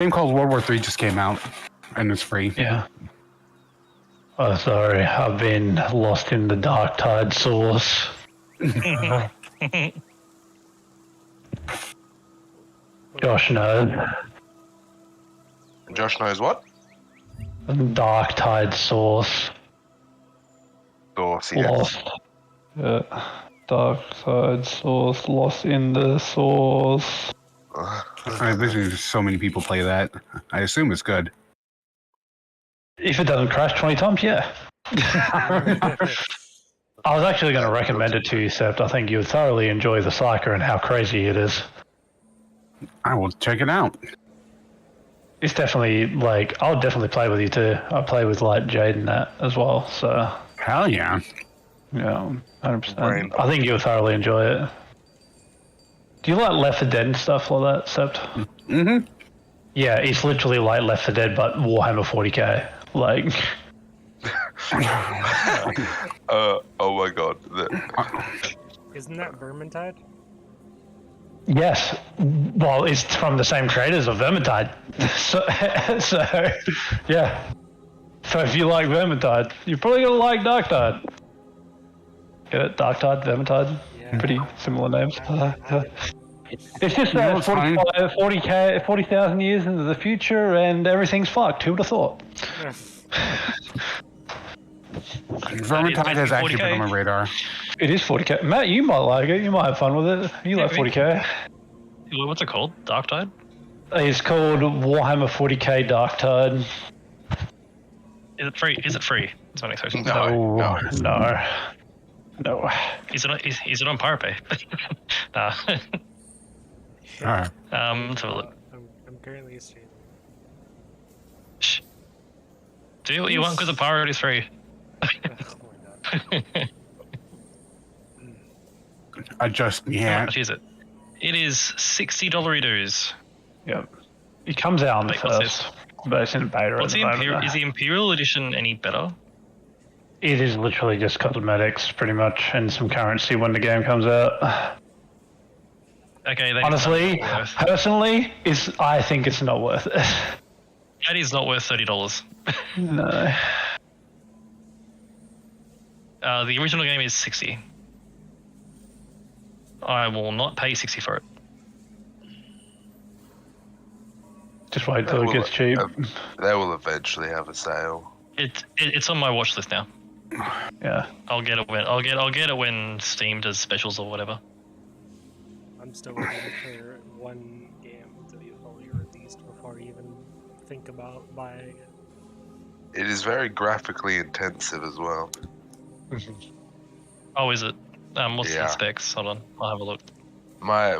game called World War III just came out, and it's free. Yeah. Oh, sorry. I've been lost in the Dark Tide source. Josh knows. Josh knows what? Dark Tide source. Source, yes. Lost. Dark Tide source. Lost in the source. There's so many people play that. I assume it's good. If it doesn't crash 20 times, yeah. I was actually going to recommend it to you, Sept. I think you would thoroughly enjoy the Psyker and how crazy it is. I will check it out. It's definitely, like, I'll definitely play with you too. I play with, like, Jade and that as well, so... Hell yeah. Yeah, 100%. Brain. I think you'll thoroughly enjoy it. Do you like Left 4 Dead and stuff like that, Sept? Mm-hmm. Yeah, it's literally like Left 4 Dead, but Warhammer 40k. Like... Oh my god. Isn't that Vermintide? Yes. Well, it's from the same creators of Vermintide. So, yeah. So if you like Vermintide, you're probably going to like Darktide. Get it? Darktide, Vermintide? Yeah. Pretty similar names. It's just You know that what's funny? 40,000 years into the future and everything's fucked. Who would have thought? Vermintide has actually been on my radar. It is 40k. Matt, you might like it. You might have fun with it. You like 40k. What's it called? Dark Tide? It's called Warhammer 40k Darktide. Is it free? Is it free? That's my next question. No. No. Is it on Pirate Bay? Nah. Alright. Let's have a look. I'm currently streaming. Shh. Do what you want because the pirate is free. Oh my god. I just How yeah. much is it? It is $60 dues. Yep. It comes out on the Wait, what's first, but it's in beta What's at the the moment. Imperial? Is the Imperial Edition any better? It is literally just cosmetics, pretty much, and some currency when the game comes out. Okay. Then Honestly, it's not worth- personally, I think it's not worth it. that is not worth $30. No. The original game is 60. I will not pay 60 for it. Just wait till it gets cheap. They will eventually have a sale. It's on my watch list now. Yeah. I'll get it when Steam does specials or whatever. I'm still waiting for one game to be fully released before I even think about buying it. It is very graphically intensive as well. Oh, is it? What's Yeah. the specs? Hold on, I'll have a look. My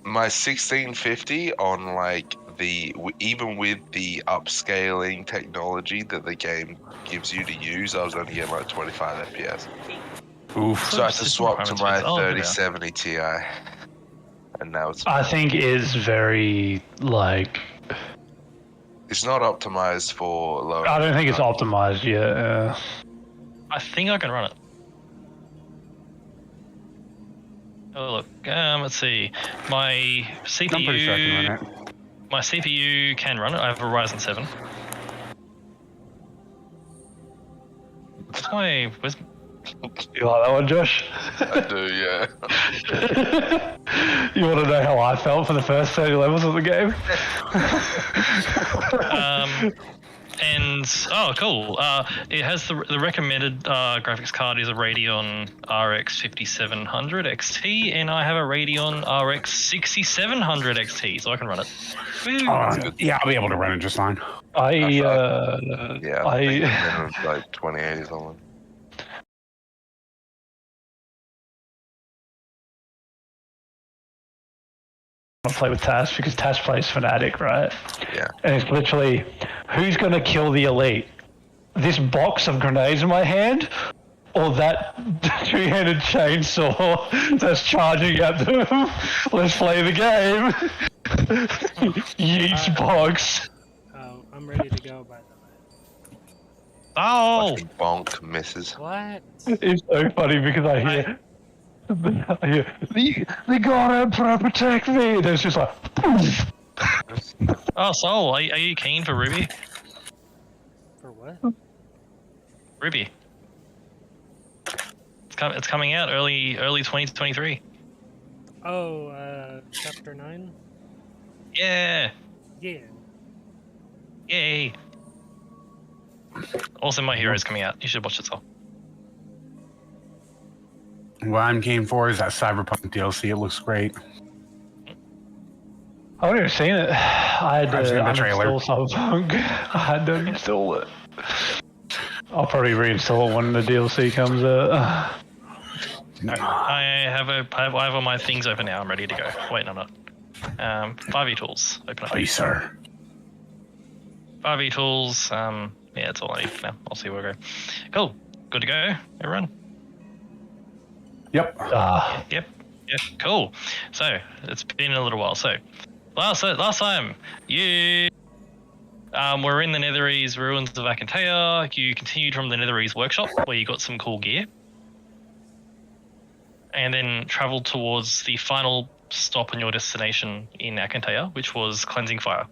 1650 on like even with the upscaling technology that the game gives you to use, I was only getting like 25 FPS. Oof. So I had to swap to my Oh, yeah. 3070 Ti, and now it's I think it is very, like... it's not optimized for low. I don't think it's optimized yet. I think I can run it. Oh look, let's see. My I'm pretty sure I can run CPU, it. my CPU can run it. I have a Ryzen 7. Where's You like that one, Josh? I do, yeah. You want to know how I felt for the first 30 levels of the game? And oh, cool. It has the recommended graphics card is a Radeon RX 5700 XT, and I have a Radeon RX 6700 XT, so I can run it. Yeah, I'll be able to run it just fine. Yeah, I think I minimum like 2080 or something. play with Tash because Tash plays Fnatic, right? Yeah. And it's literally, who's going to kill the elite? This box of grenades in my hand? Or that two-handed chainsaw that's charging at them? Let's play the game. Yeets box. Oh, I'm ready to go by the way. Oh, Fucking bonk misses. What? It's so funny because I hear, they gotta protect me. And it's just like, poof. Oh, Soul, are you keen for Ruby? For what? Ruby. It's coming out early 2023. Oh, chapter 9? Yeah. Yeah. Yay. Also, My Hero's coming out. You should watch it, Soul. What I'm keen for is that Cyberpunk DLC. It looks great. I haven't even seen it. I had I've to seen the trailer. uninstall Cyberpunk. I had to install it. I'll probably reinstall it when the DLC comes out. I have all my things open now. I'm ready to go. Wait, no, not. 5e tools. Open up. Please, sir. 5e tools. Yeah, that's all I need for now. I'll see where I go. Cool. Good to go, everyone. Yep. Yep. Cool. So it's been a little while. So last time you were in the Netherese ruins of Akantea. You continued from the Netherese workshop where you got some cool gear, and then travelled towards the final stop on your destination in Akantea, which was Cleansing Fire,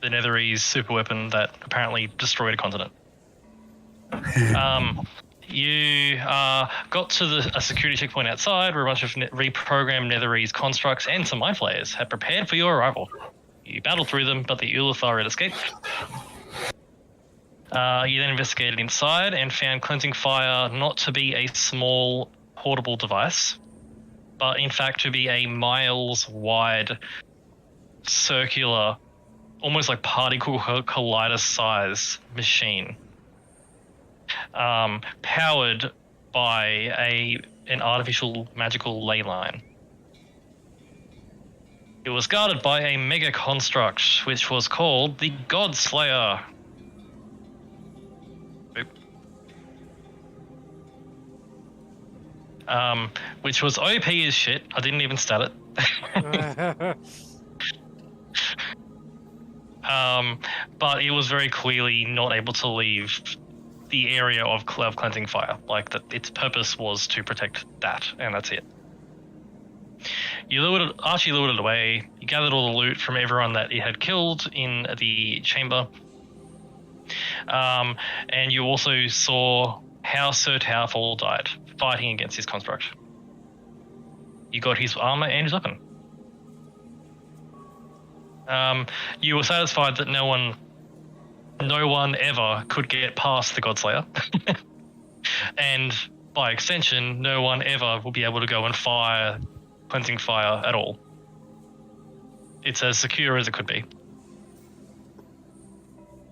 the Netherese super weapon that apparently destroyed a continent. You got to a security checkpoint outside where a bunch of reprogrammed Netherese constructs and some Mind Flayers had prepared for your arrival. You battled through them, but the Ulithar had escaped. You then investigated inside and found Cleansing Fire not to be a small portable device, but in fact to be a miles-wide, circular, almost like particle collider size machine. Powered by an artificial magical ley line. It was guarded by a mega construct, which was called the Godslayer. Which was OP as shit. I didn't even stat it. But it was very clearly not able to leave the area of Cleansing Fire. Like, that, its purpose was to protect that, and that's it. Archie lured it away. You gathered all the loot from everyone that it had killed in the chamber. And you also saw how Sir Towerfall died, fighting against his construct. You got his armor and his weapon. You were satisfied that no one ever could get past the Godslayer. And by extension, no one ever will be able to go and fire Cleansing Fire at all. It's as secure as it could be.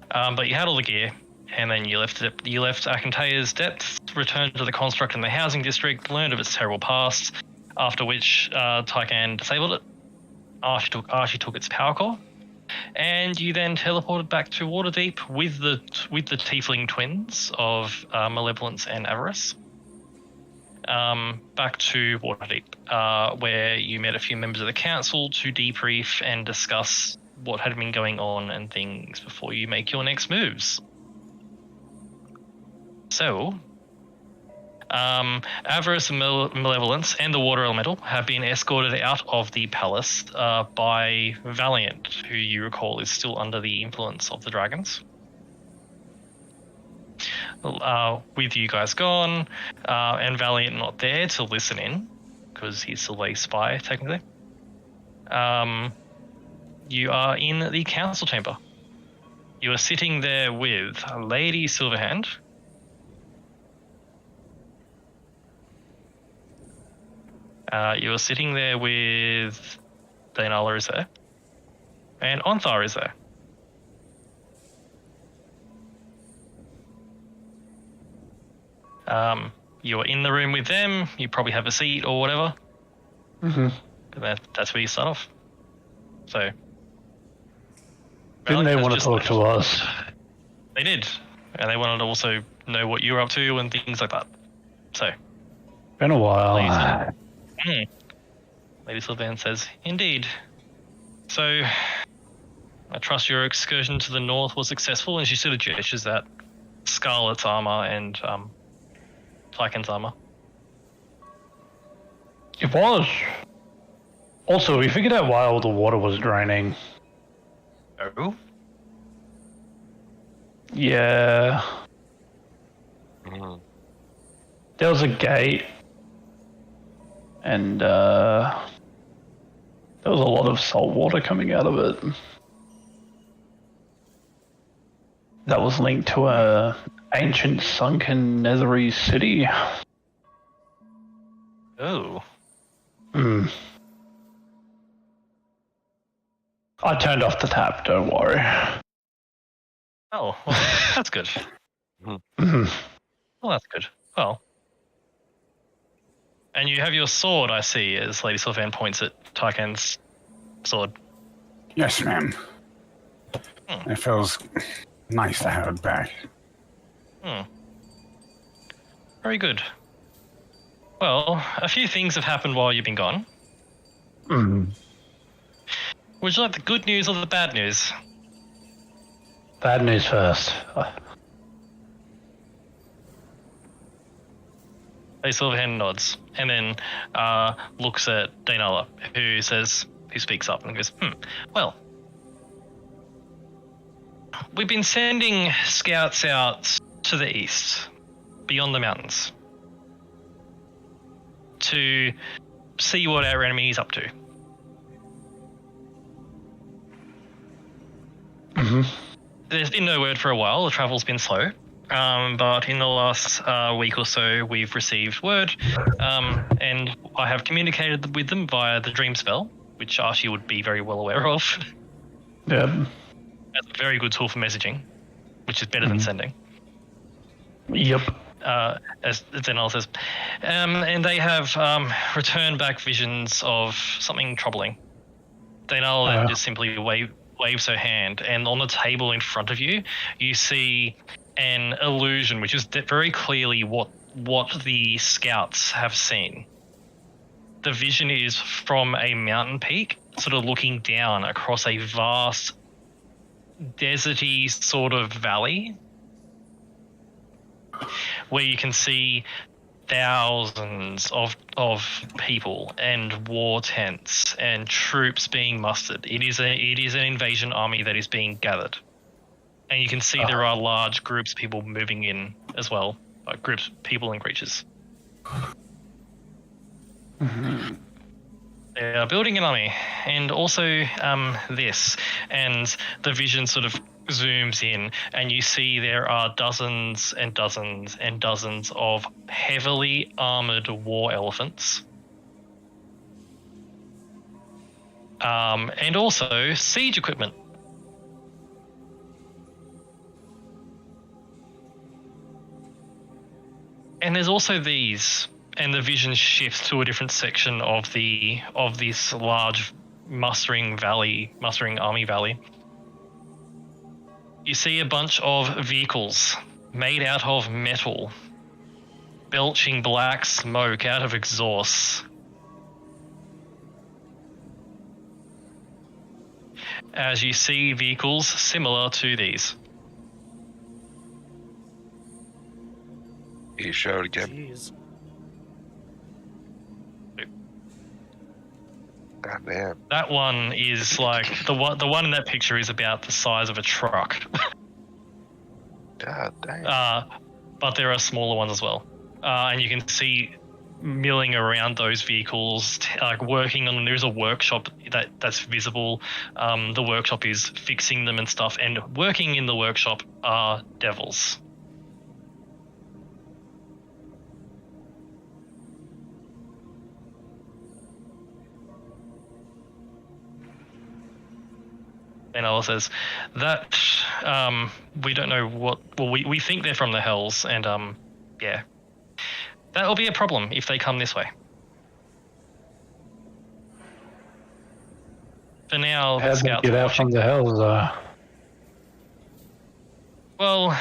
But you had all the gear, and then you left Akantea's depths, returned to the construct in the housing district, learned of its terrible past, after which Tycan disabled it. Archie took its power core, and you then teleported back to Waterdeep with the tiefling twins of Malevolence and Avarice. Back to Waterdeep, where you met a few members of the council to debrief and discuss what had been going on and things before you make your next moves. So, Avarice and Malevolence and the Water Elemental have been escorted out of the palace by Valiant, who you recall is still under the influence of the dragons. With you guys gone, and Valiant not there to listen in, because he's still a spy, technically. You are in the council chamber. You are sitting there with Lady Silverhand. You are sitting there with Dainala is there. And Onthar is there. You are in the room with them. You probably have a seat or whatever. Mm-hmm. That's where you start off. So. Didn't they want to talk to us? They did. And they wanted to also know what you were up to and things like that. So. Been a while. Lady Sylvan says, indeed. So, I trust your excursion to the north was successful, and she sort of gestures at Scarlet's armor and Tyken's armor. It was. Also, we figured out why all the water was draining. Oh. Yeah. Mm. There was a gate, and there was a lot of salt water coming out of it. That was linked to a ancient sunken Netherese city. Oh. Hmm. I turned off the tap, don't worry. Oh, well, that's good. Mhm. Well, that's good. Well. And you have your sword, I see, as Lady Sylvan points at Tarkan's sword. Yes, ma'am. It feels nice to have it back. Very good. Well, a few things have happened while you've been gone. Mhm. Would you like the good news or the bad news? Bad news first. Lady Sylvan nods and then looks at Dainala, who speaks up and goes, well, we've been sending scouts out to the east, beyond the mountains, to see what our enemy is up to. There's been no word for a while. The travel's been slow. But in the last week or so, we've received word, and I have communicated with them via the dream spell, which Archie would be very well aware of. Yep. That's a very good tool for messaging, which is better than sending. Yep. As Zenal says. And they have returned back visions of something troubling. Zenal then just simply waves her hand, and on the table in front of you, you see an illusion, which is very clearly what the scouts have seen. The vision is from a mountain peak, sort of looking down across a vast, deserty sort of valley, where you can see thousands of people and war tents and troops being mustered. It is an invasion army that is being gathered. And you can see there are large groups of people moving in as well, like groups, people and creatures. They are building an army, and also this, and the vision sort of zooms in, and you see there are dozens and dozens and dozens of heavily armored war elephants. And also siege equipment. And there's also these, and the vision shifts to a different section of this large mustering army valley. You see a bunch of vehicles made out of metal, belching black smoke out of exhausts. As you see vehicles similar to these. You show it again. Jeez. God damn. That one is like the one in that picture is about the size of a truck. God damn. But there are smaller ones as well, and you can see milling around those vehicles, like working on. There's a workshop that's visible. The workshop is fixing them and stuff, and working in the workshop are devils. And Ella says that we don't know what. Well, we think they're from the Hells, and yeah, that will be a problem if they come this way. For now, the How did they scouts get are out watching. from the hills? Well,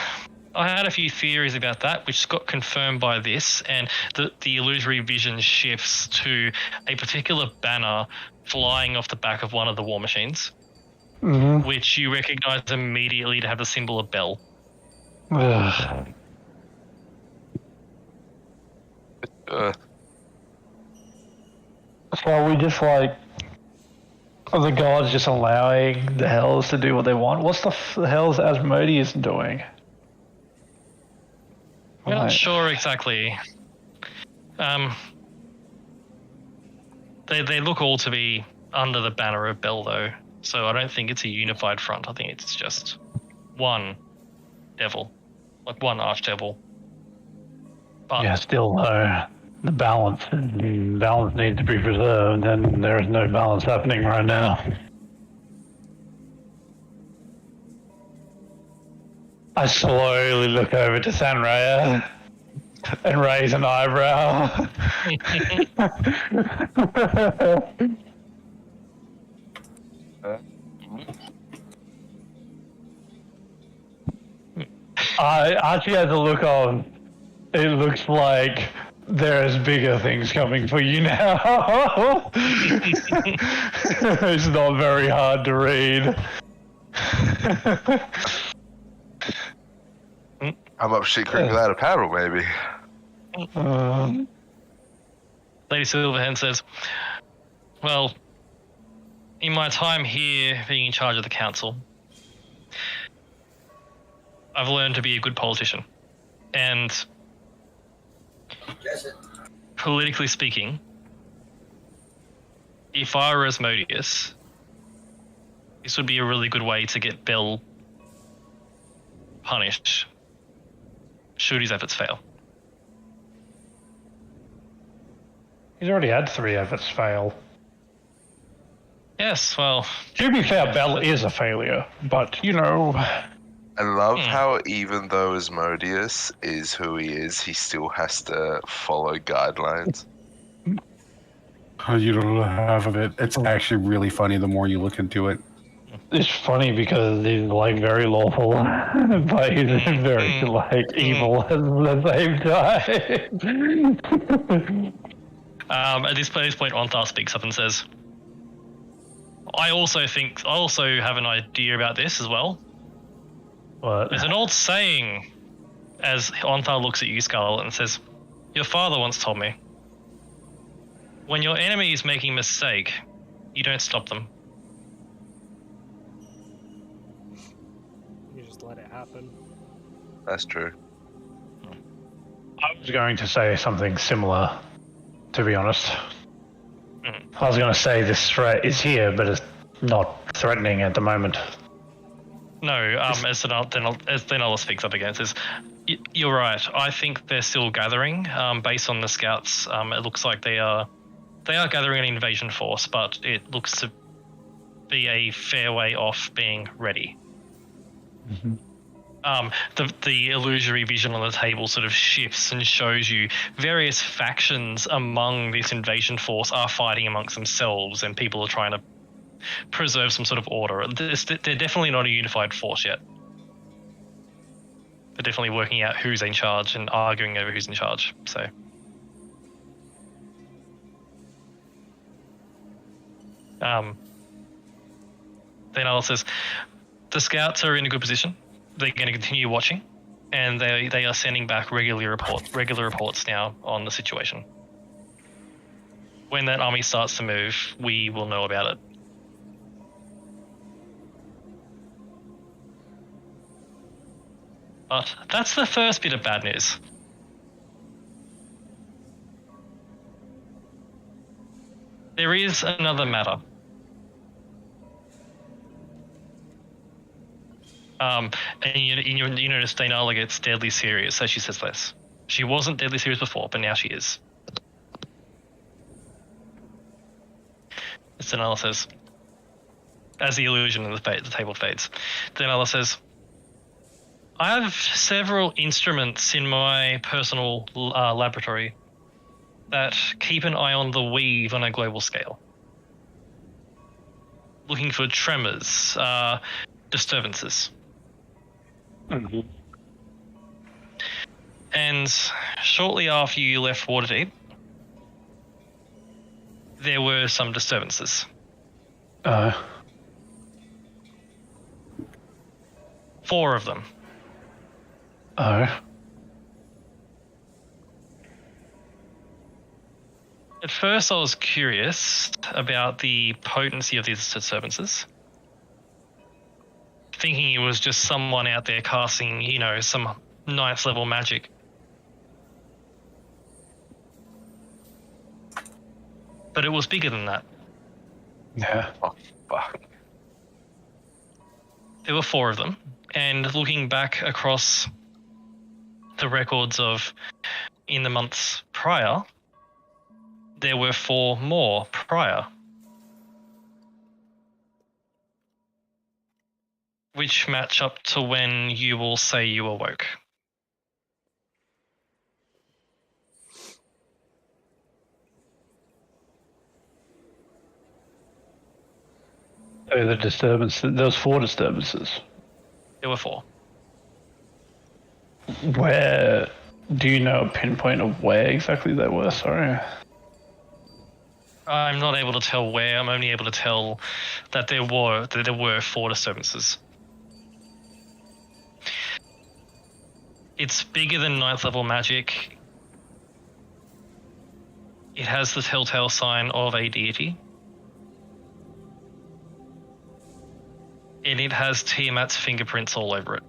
I had a few theories about that, which got confirmed by this, and the illusory vision shifts to a particular banner flying off the back of one of the war machines. Mm-hmm. Which you recognize immediately to have the symbol of Bell. Ugh. Uh, So we just like Are the gods just allowing the hells to do what they want? What's the hell's Asmodeus doing? We're not Right. sure exactly. They look all to be under the banner of Bel, though, so I don't think it's a unified front. I think it's just one devil, like one archdevil. But Yeah, still though, the balance needs to be preserved, and there is no balance happening right now. I slowly look over to Sanraya and raise an eyebrow. I actually had to look on. It looks like there's bigger things coming for you now. It's not very hard to read. I'm up shit creek without a paddle, maybe. Lady Silverhand says, well, in my time here being in charge of the council, I've learned to be a good politician. And politically speaking, if I were Asmodeus, this would be a really good way to get Bel punished should his efforts fail. He's already had 3 efforts fail. Yes, well, To be fair, Bell is a failure, but you know, I love how even though Asmodeus is who he is, he still has to follow guidelines. You don't have of it. It's actually really funny the more you look into it. it's funny because he's like very lawful, but he's very like evil at the same time. at this point, Onthar speaks up and says, I also have an idea about this as well. But There's an old saying, as Onthar looks at you, Scarlet, and says, your father once told me, when your enemy is making a mistake, you don't stop them. You just let it happen. That's true. I was going to say something similar, to be honest. I was going to say this threat is here, but it's not threatening at the moment. No, as Denala speaks up again, it says, you're right. I think they're still gathering. Based on the scouts, it looks like they are gathering an invasion force, but it looks to be a fair way off being ready. The illusory vision on the table sort of shifts and shows you various factions among this invasion force are fighting amongst themselves, and people are trying to preserve some sort of order. They're definitely not a unified force yet. They're definitely working out who's in charge and arguing over who's in charge. So, then Alice says, the scouts are in a good position. They're going to continue watching, and they are sending back regular reports now on the situation. When that army starts to move, we will know about it. But that's the first bit of bad news. There is another matter. And you notice Dainala gets deadly serious as she says this. She wasn't deadly serious before, but now she is. Dainala says, as the illusion of the table fades, Dainala says, I have several instruments in my personal laboratory that keep an eye on the weave on a global scale. Looking for tremors, disturbances. And shortly after you left Waterdeep, there were some disturbances. 4 of them. At first, I was curious about the potency of these disturbances, thinking it was just someone out there casting, some 9th level magic. But it was bigger than that. Yeah. Oh, fuck. There were 4 of them, and looking back across the records of in the months prior, there were 4 more prior, which match up to when you will say you awoke. So the disturbance. There was 4 disturbances. There were 4. Where do you know a pinpoint of where exactly they were? Sorry. I'm not able to tell where. I'm only able to tell that there were 4 disturbances. It's bigger than 9th level magic. It has the telltale sign of a deity. And it has Tiamat's fingerprints all over it.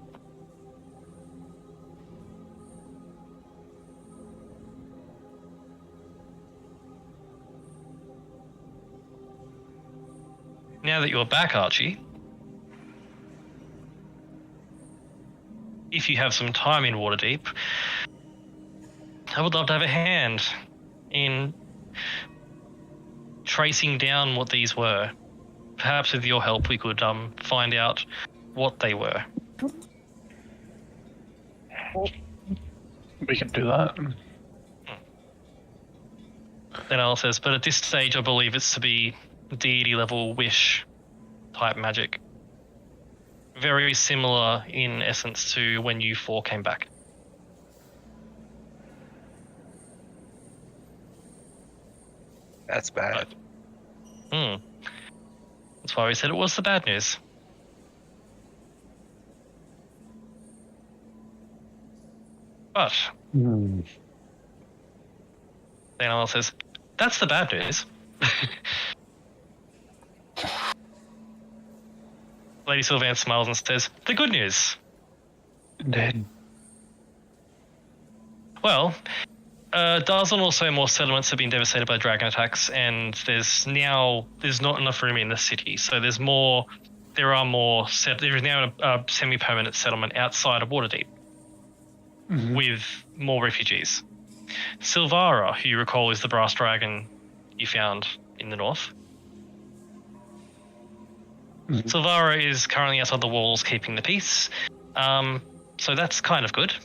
Now that you're back, Archie, if you have some time in Waterdeep, I would love to have a hand in tracing down what these were. Perhaps with your help, we could find out what they were. We can do that. Then Al says, but at this stage, I believe it's to be deity level wish type magic. Very similar in essence to when you 4 came back. That's bad. That's why we said it was the bad news. But then Al says, that's the bad news. Lady Sylvan smiles and says, the good news. Indeed. Well, a dozen or so more settlements have been devastated by dragon attacks, and there's not enough room in the city. So there is now a semi-permanent settlement outside of Waterdeep with more refugees. Silvara, who you recall is the brass dragon you found in the north. Silvara is currently outside the walls keeping the peace. So that's kind of good.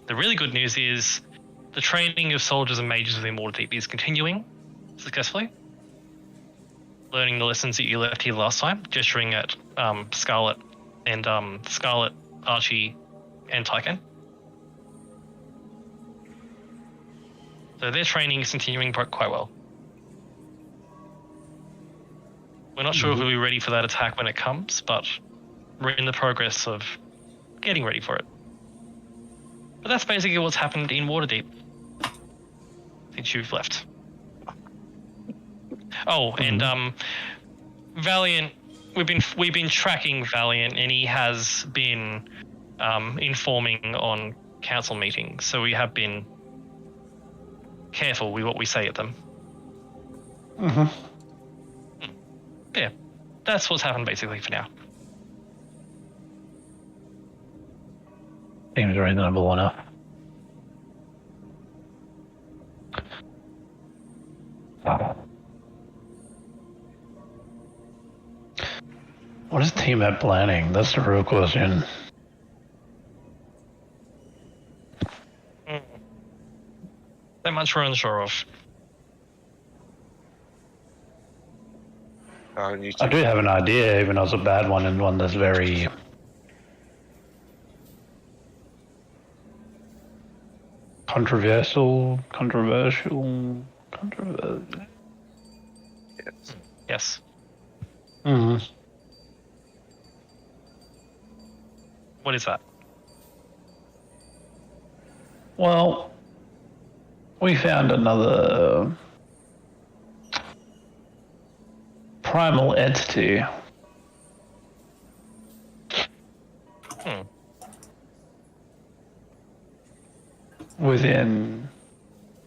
The really good news is the training of soldiers and mages within Waterdeep is continuing successfully. Learning the lessons that you left here last time, gesturing at Scarlet, Archie, and Tyken. So their training is continuing quite well. We're not sure if we'll be ready for that attack when it comes, but we're in the progress of getting ready for it. But that's basically what's happened in Waterdeep since you've left. Oh, and Valiant, we've been tracking Valiant, and he has been informing on council meetings, so we have been careful with what we say at them. Yeah, that's what's happened basically for now. Seems reasonable enough. What is Tiamat planning? That's the real question. That much we're unsure of. I I do have an idea, even though it's a bad one and one that's very controversial. Yes. What is that? Well, we found another primal entity. Within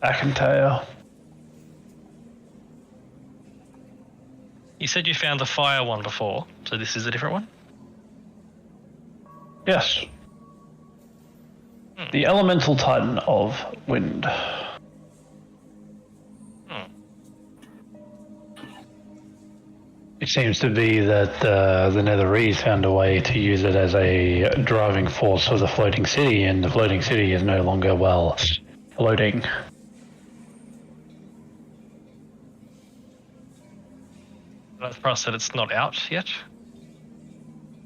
Akantea. You said you found the fire one before, so this is a different one? Yes. The elemental titan of wind. It seems to be that the Netherese found a way to use it as a driving force of the floating city, and the floating city is no longer, well, floating. That's for us that it's not out yet?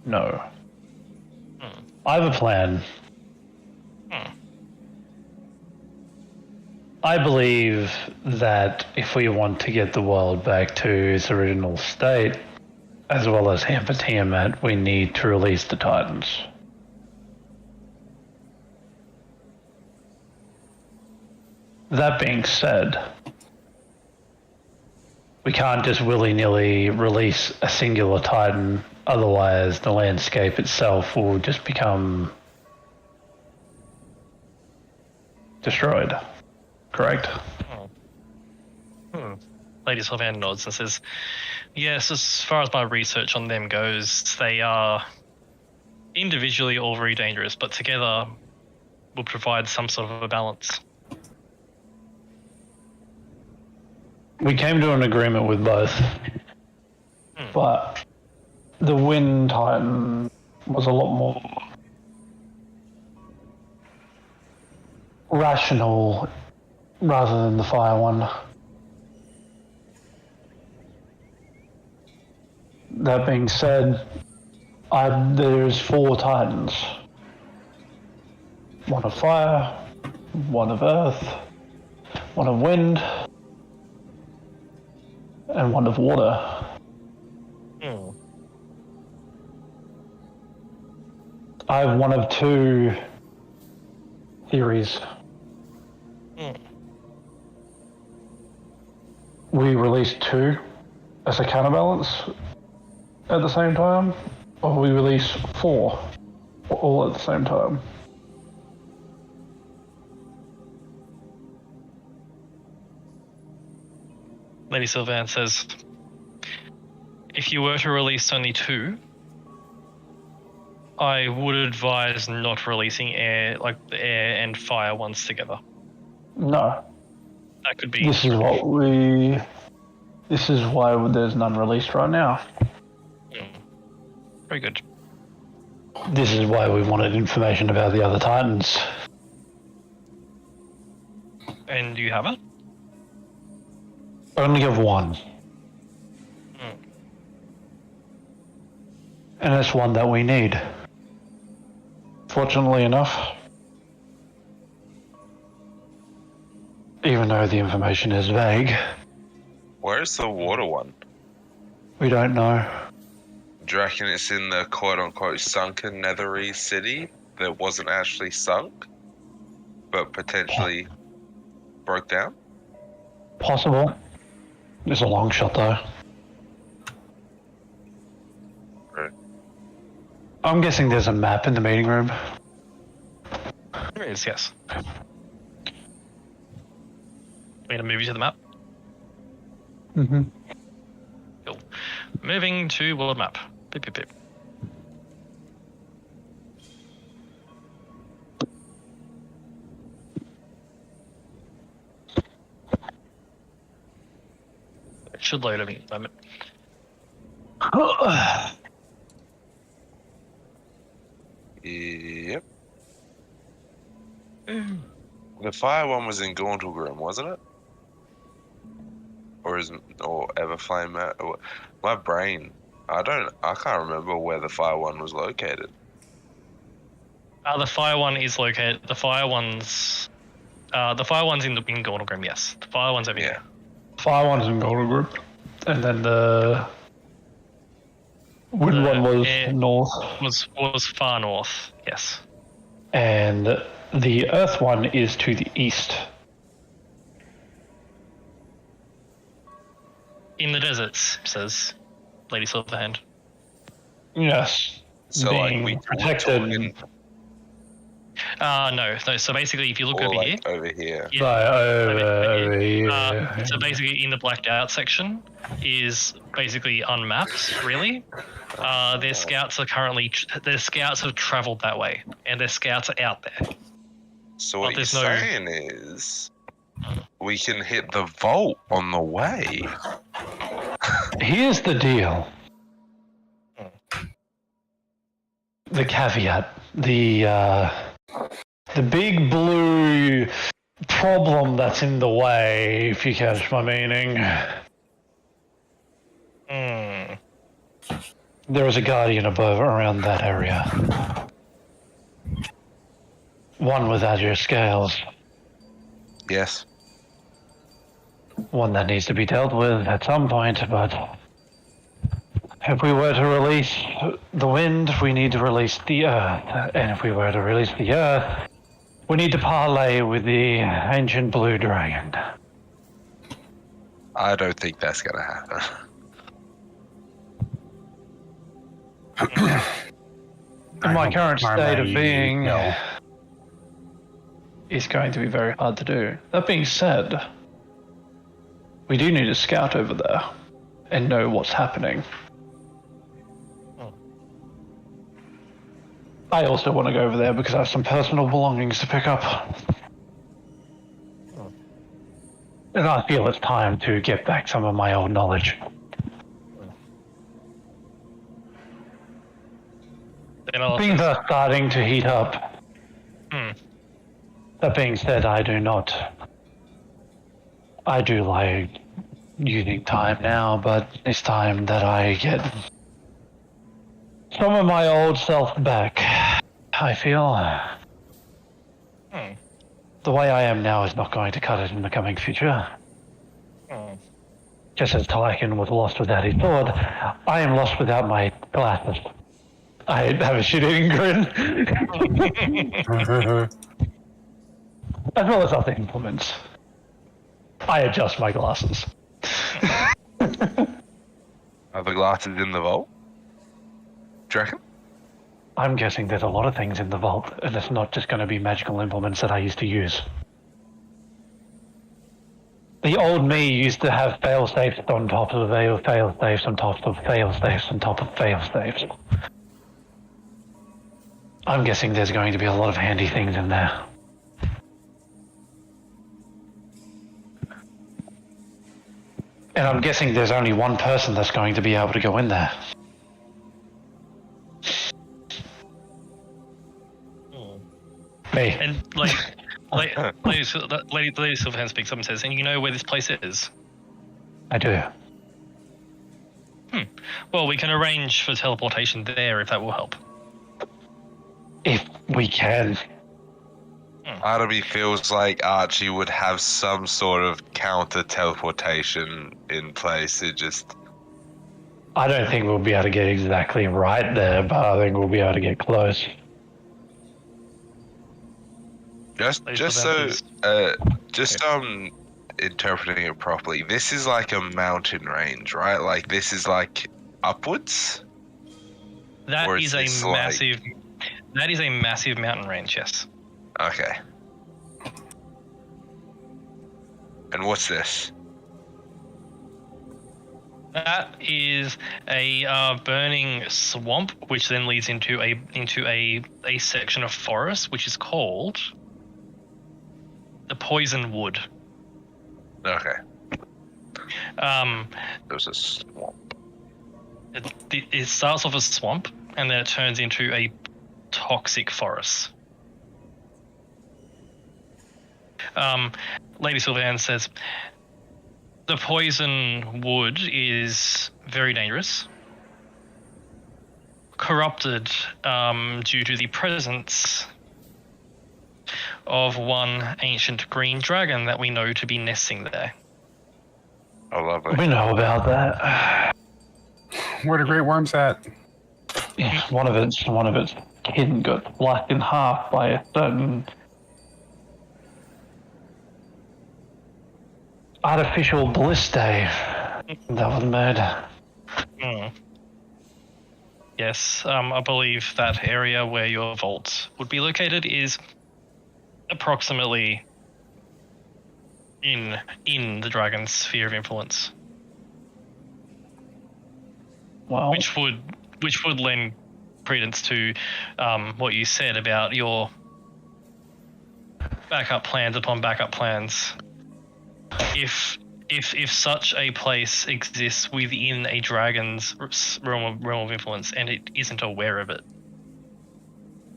No. I have a plan. I believe that if we want to get the world back to its original state, as well as Hamper Tiamat, we need to release the Titans. That being said, we can't just willy-nilly release a singular Titan, otherwise the landscape itself will just become destroyed. Correct? Lady Sylvan nods and says, yes, as far as my research on them goes, they are individually all very dangerous, but together will provide some sort of a balance. We came to an agreement with both, but the Wind Titan was a lot more rational rather than the Fire one. That being said, there's 4 Titans. One of fire, one of earth, one of wind, and one of water. I have one of 2 theories. We release 2 as a counterbalance at the same time, or we release 4 all at the same time. Lady Sylvan says, if you were to release only 2, I would advise not releasing air and fire ones together. No. That could be. This is why there's none released right now. Very good. This is why we wanted information about the other Titans. And do you have it? Only of one. And it's one that we need. Fortunately enough, even though the information is vague, Where's the water one? we don't know. Do you reckon it's in the quote-unquote sunken Netherese city that wasn't actually sunk, but potentially broke down? Possible. It's a long shot though. Right. I'm guessing there's a map in the meeting room. There is, yes. I'm going to move you to the map. Mm-hmm. Cool. Moving to world map. Beep, beep, beep. It should load any moment. Yep. The fire one was in Gauntlgrim, wasn't it? Or Everflame? My brain. I can't remember where the fire one was located. The fire one is located. The fire one's in Gauntlgrim, yes. The fire one's over here. Fire one's in Golden Group, and then the wind one was north, Was far north, yes. and the earth one is to the east. In the deserts, says Lady Silverhand. Yes. So Being we're protected. talking No. So basically, if you look or over like here, over here. yeah, Right, over here. yeah. So basically, in the blacked out section is basically unmapped. Really, their scouts are currently their scouts have travelled that way, and their scouts are out there. So what you're there's no- saying is we can hit the vault on the way. Here's the deal. The caveat, the big blue problem that's in the way, if you catch my meaning. There is a guardian above around that area. One with azure scales. Yes. One that needs to be dealt with at some point, but if we were to release the wind, we need to release the earth. And if we were to release the earth, we need to parlay with the ancient blue dragon. I don't think that's gonna happen. In my current hope state of Marley being, will. it's going to be very hard to do. That being said, we do need to scout over there and know what's happening. I also want to go over there because I have some personal belongings to pick up. And I feel it's time to get back some of my old knowledge. Then I'll Things are starting to heat up. That being said, I do like using time now, but it's time that I get some of my old self back. I feel the way I am now is not going to cut it in the coming future. Just as Tyken was lost without his sword, I am lost without my glasses. I have a shit-eating grin. As well as other implements. I adjust my glasses. Are the glasses in the vault? Do you reckon? I'm guessing there's a lot of things in the vault, and it's not just going to be magical implements that I used to use. The old me used to have fail-safes on top of fail-safes on top of fail-safes on top of fail-safes. I'm guessing there's going to be a lot of handy things in there. And I'm guessing there's only one person that's going to be able to go in there. Me. And Lady Silverhand speaks up and says, "And you know where this place is?" I do. Well, we can arrange for teleportation there if that will help. If we can. Part of me feels like Archie would have some sort of counter teleportation in place. It just I don't think we'll be able to get exactly right there, but I think we'll be able to get close. just interpreting it properly. This is like a mountain range, right? Like this is like upwards. That Or is is a this like- massive. That is a massive mountain range. Yes. Okay. And what's this? That is a burning swamp, which then leads into a section of forest, which is called the Poison Wood. Okay. There's a swamp. It starts off as swamp, and then it turns into a toxic forest. Lady Silverhand says, the Poison Wood is very dangerous, corrupted due to the presence of one ancient green dragon that we know to be nesting there. Oh, lovely. We know about that. Where the great worm's at? Yeah, one of its kin got sliced in half by a certain artificial bliss day that was made. Hmm. Yes, I believe that area where your vault would be located is approximately in the dragon's sphere of influence, Well, which would lend credence to what you said about your backup plans upon backup plans. If such a place exists within a dragon's realm of influence and it isn't aware of it,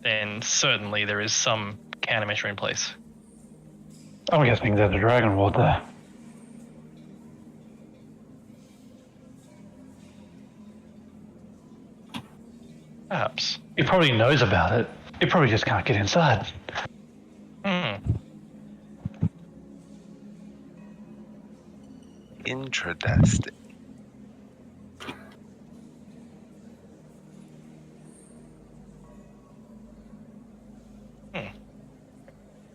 then certainly there is some countermeasure in place. I'm guessing there's a dragon ward there. Perhaps. He probably knows about it. He probably just can't get inside. Hmm. Interesting.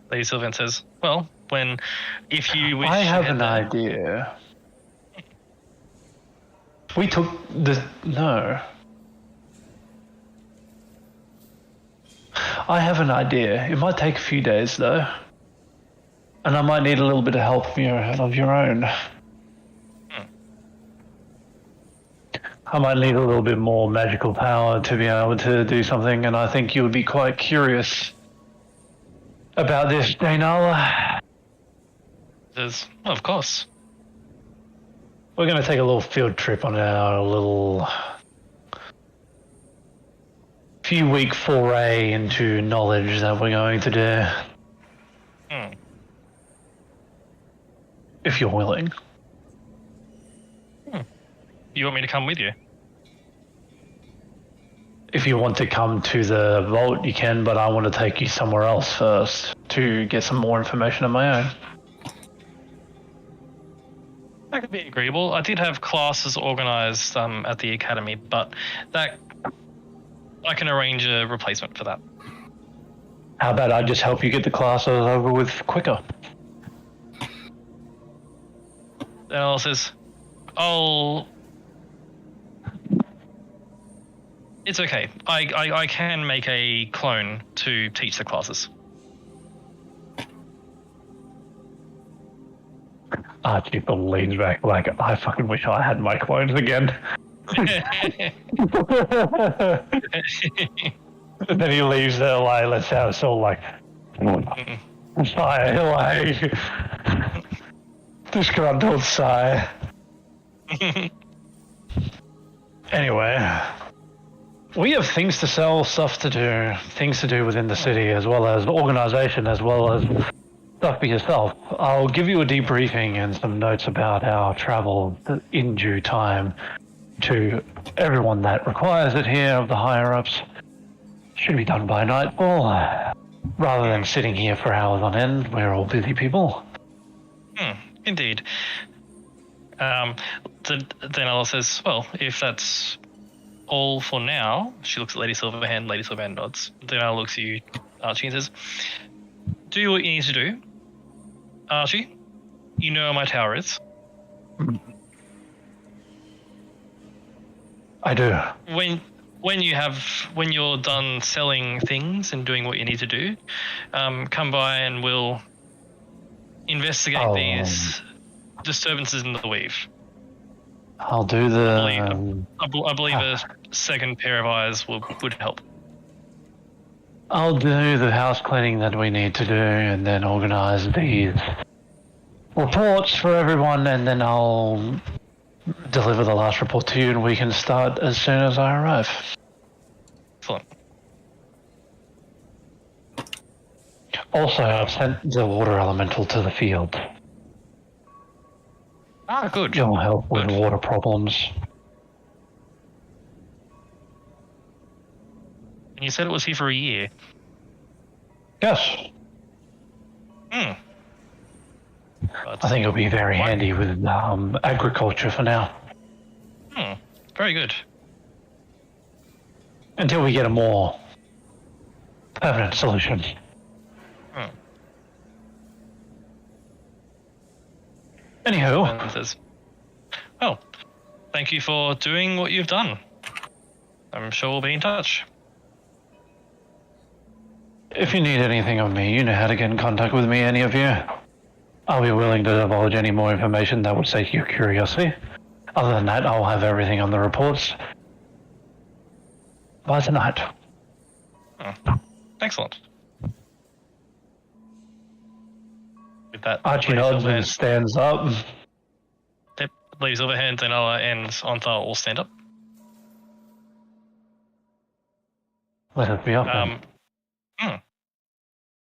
Lady Sylvan says, well, if you wish I to have head an there- idea. We took the... No. I have an idea. It might take a few days, though. And I might need a little bit of help of your own. I might need a little bit more magical power to be able to do something, and I think you would be quite curious about this, Daynala. Says, well, of course. We're going to take a little field trip on our little few-week foray into knowledge that we're going to do. Hmm. If you're willing. You want me to come with you? If you want to come to the vault, you can, but I want to take you somewhere else first to get some more information of my own. That could be agreeable. I did have classes organized at the academy, but that I can arrange a replacement for that. How about I just help you get the classes over with quicker? Then Ella says, it's okay. I can make a clone to teach the classes. Archie leans back like, I fucking wish I had my clones again. And then he leaves there like, let's have us all like, sigh, like, disgruntled sigh. Anyway, we have things to sell, stuff to do, things to do within the city, as well as organization, as well as stuff for yourself. I'll give you a debriefing and some notes about our travel in due time to everyone that requires it here of the higher-ups. Should be done by nightfall, rather than sitting here for hours on end. We're all busy people. Indeed. Then Ella says, well, if that's all for now, she looks at Lady Silverhand, Lady Silverhand nods. Then Ella looks at you, Archie, and says, do what you need to do. Archie, you know where my tower is. I do. When you're done selling things and doing what you need to do, come by and we'll investigate these disturbances in the weave. I'll do the... I believe a second pair of eyes would help. I'll do the house cleaning that we need to do and then organize these reports for everyone, and then I'll deliver the last report to you and we can start as soon as I arrive. Excellent. Also, I've sent the water elemental to the field. Ah, good. It'll help with Good. water problems. And you said it was here for a year. Yes, But, I think it'll be very handy with agriculture for now. very good. Until we get a more permanent solution. And Anywho, says, well, thank you for doing what you've done. I'm sure we'll be in touch. If you need anything of me, you know how to get in contact with me, any of you. I'll be willing to divulge any more information that would stake your curiosity. Other than that, I'll have everything on the reports by tonight. Excellent. With that, Archie Lady nods Silverhand- and stands up. Yep, Lady Silverhand, Danoa, and Ontharr all stand up. Let it be up then.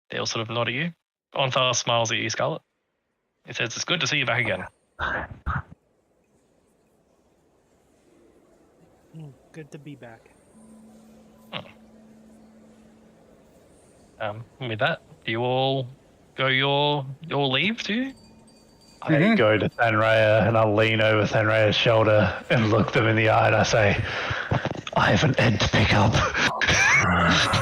They all sort of nod at you. Ontharr smiles at you, Scarlet. He says, "It's good to see you back again." Good to be back. With that, do you all go your leave, do you? I go to Thanraya and I'll lean over Thanraya's shoulder and look them in the eye and I say, I have an Ed to pick up.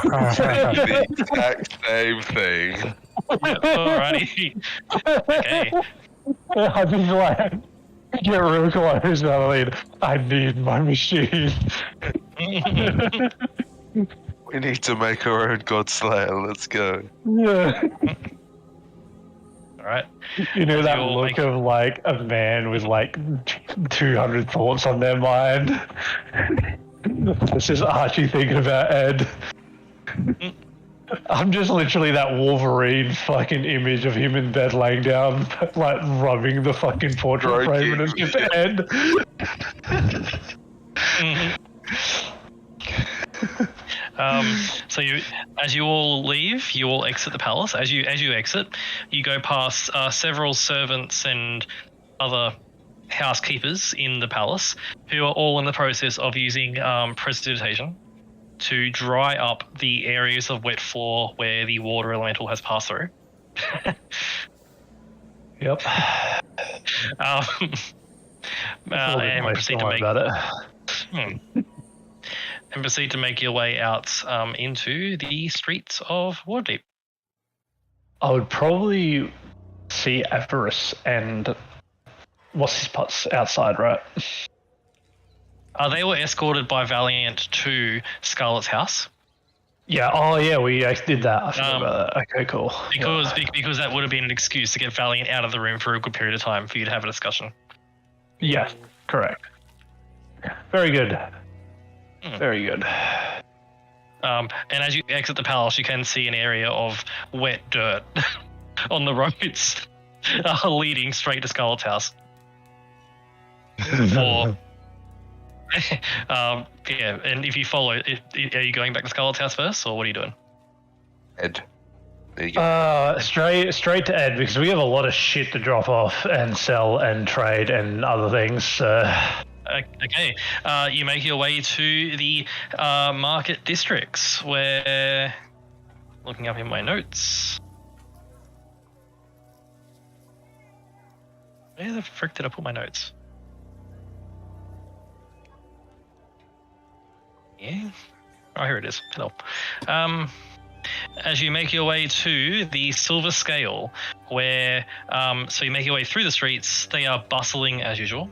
The exact same thing. Alrighty. Okay. I just like get real close and I lean, I need my machine. We need to make our own God Slayer. Let's go. Yeah. Alright. You know that You'll look make- of like a man with like 200 thoughts on their mind. This is Archie thinking about Ed. I'm just literally that Wolverine fucking image of him in bed laying down, like rubbing the fucking portrait frame and it's just Ed. So as you all leave, you all exit the palace. As you exit, you go past several servants and other housekeepers in the palace who are all in the process of using prestidigitation to dry up the areas of wet floor where the water elemental has passed through. Yep. And proceed to make about it. and proceed to make your way out into the streets of Waterdeep. I would probably see Avarice and what's his putts outside, right? They were escorted by Valiant to Scarlet's house Yeah. Oh, yeah. We did that. I forgot about that. Okay, cool. because that would have been an excuse to get Valiant out of the room for a good period of time for you to have a discussion. Yeah. Correct. Very good. Very good. And as you exit the palace, you can see an area of wet dirt on the roads leading straight to Scarlet's house. Or, yeah, and if you follow, are you going back to Scarlet's house first, or what are you doing? Ed. There you go. Straight to Ed because we have a lot of shit to drop off and sell and trade and other things. Okay, you make your way to the market districts where, looking up in my notes, where the frick did I put my notes? Yeah, oh, here it is. Hello. As you make your way to the Silver Scale, where, so you make your way through the streets, they are bustling as usual.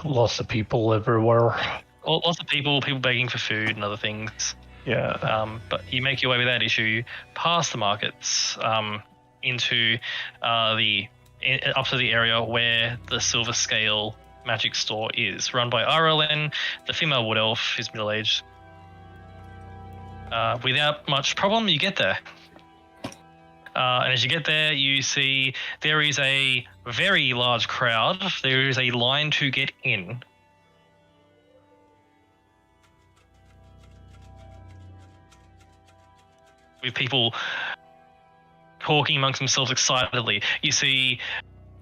Lots of people everywhere. Lots of people begging for food and other things. Yeah. But you make your way without issue past the markets into up to the area where the Silver Scale magic store is, run by RLN, the female wood elf, who's middle-aged. Without much problem, you get there. And as you get there, you see there is a very large crowd. There is a line to get in. With people talking amongst themselves excitedly. You see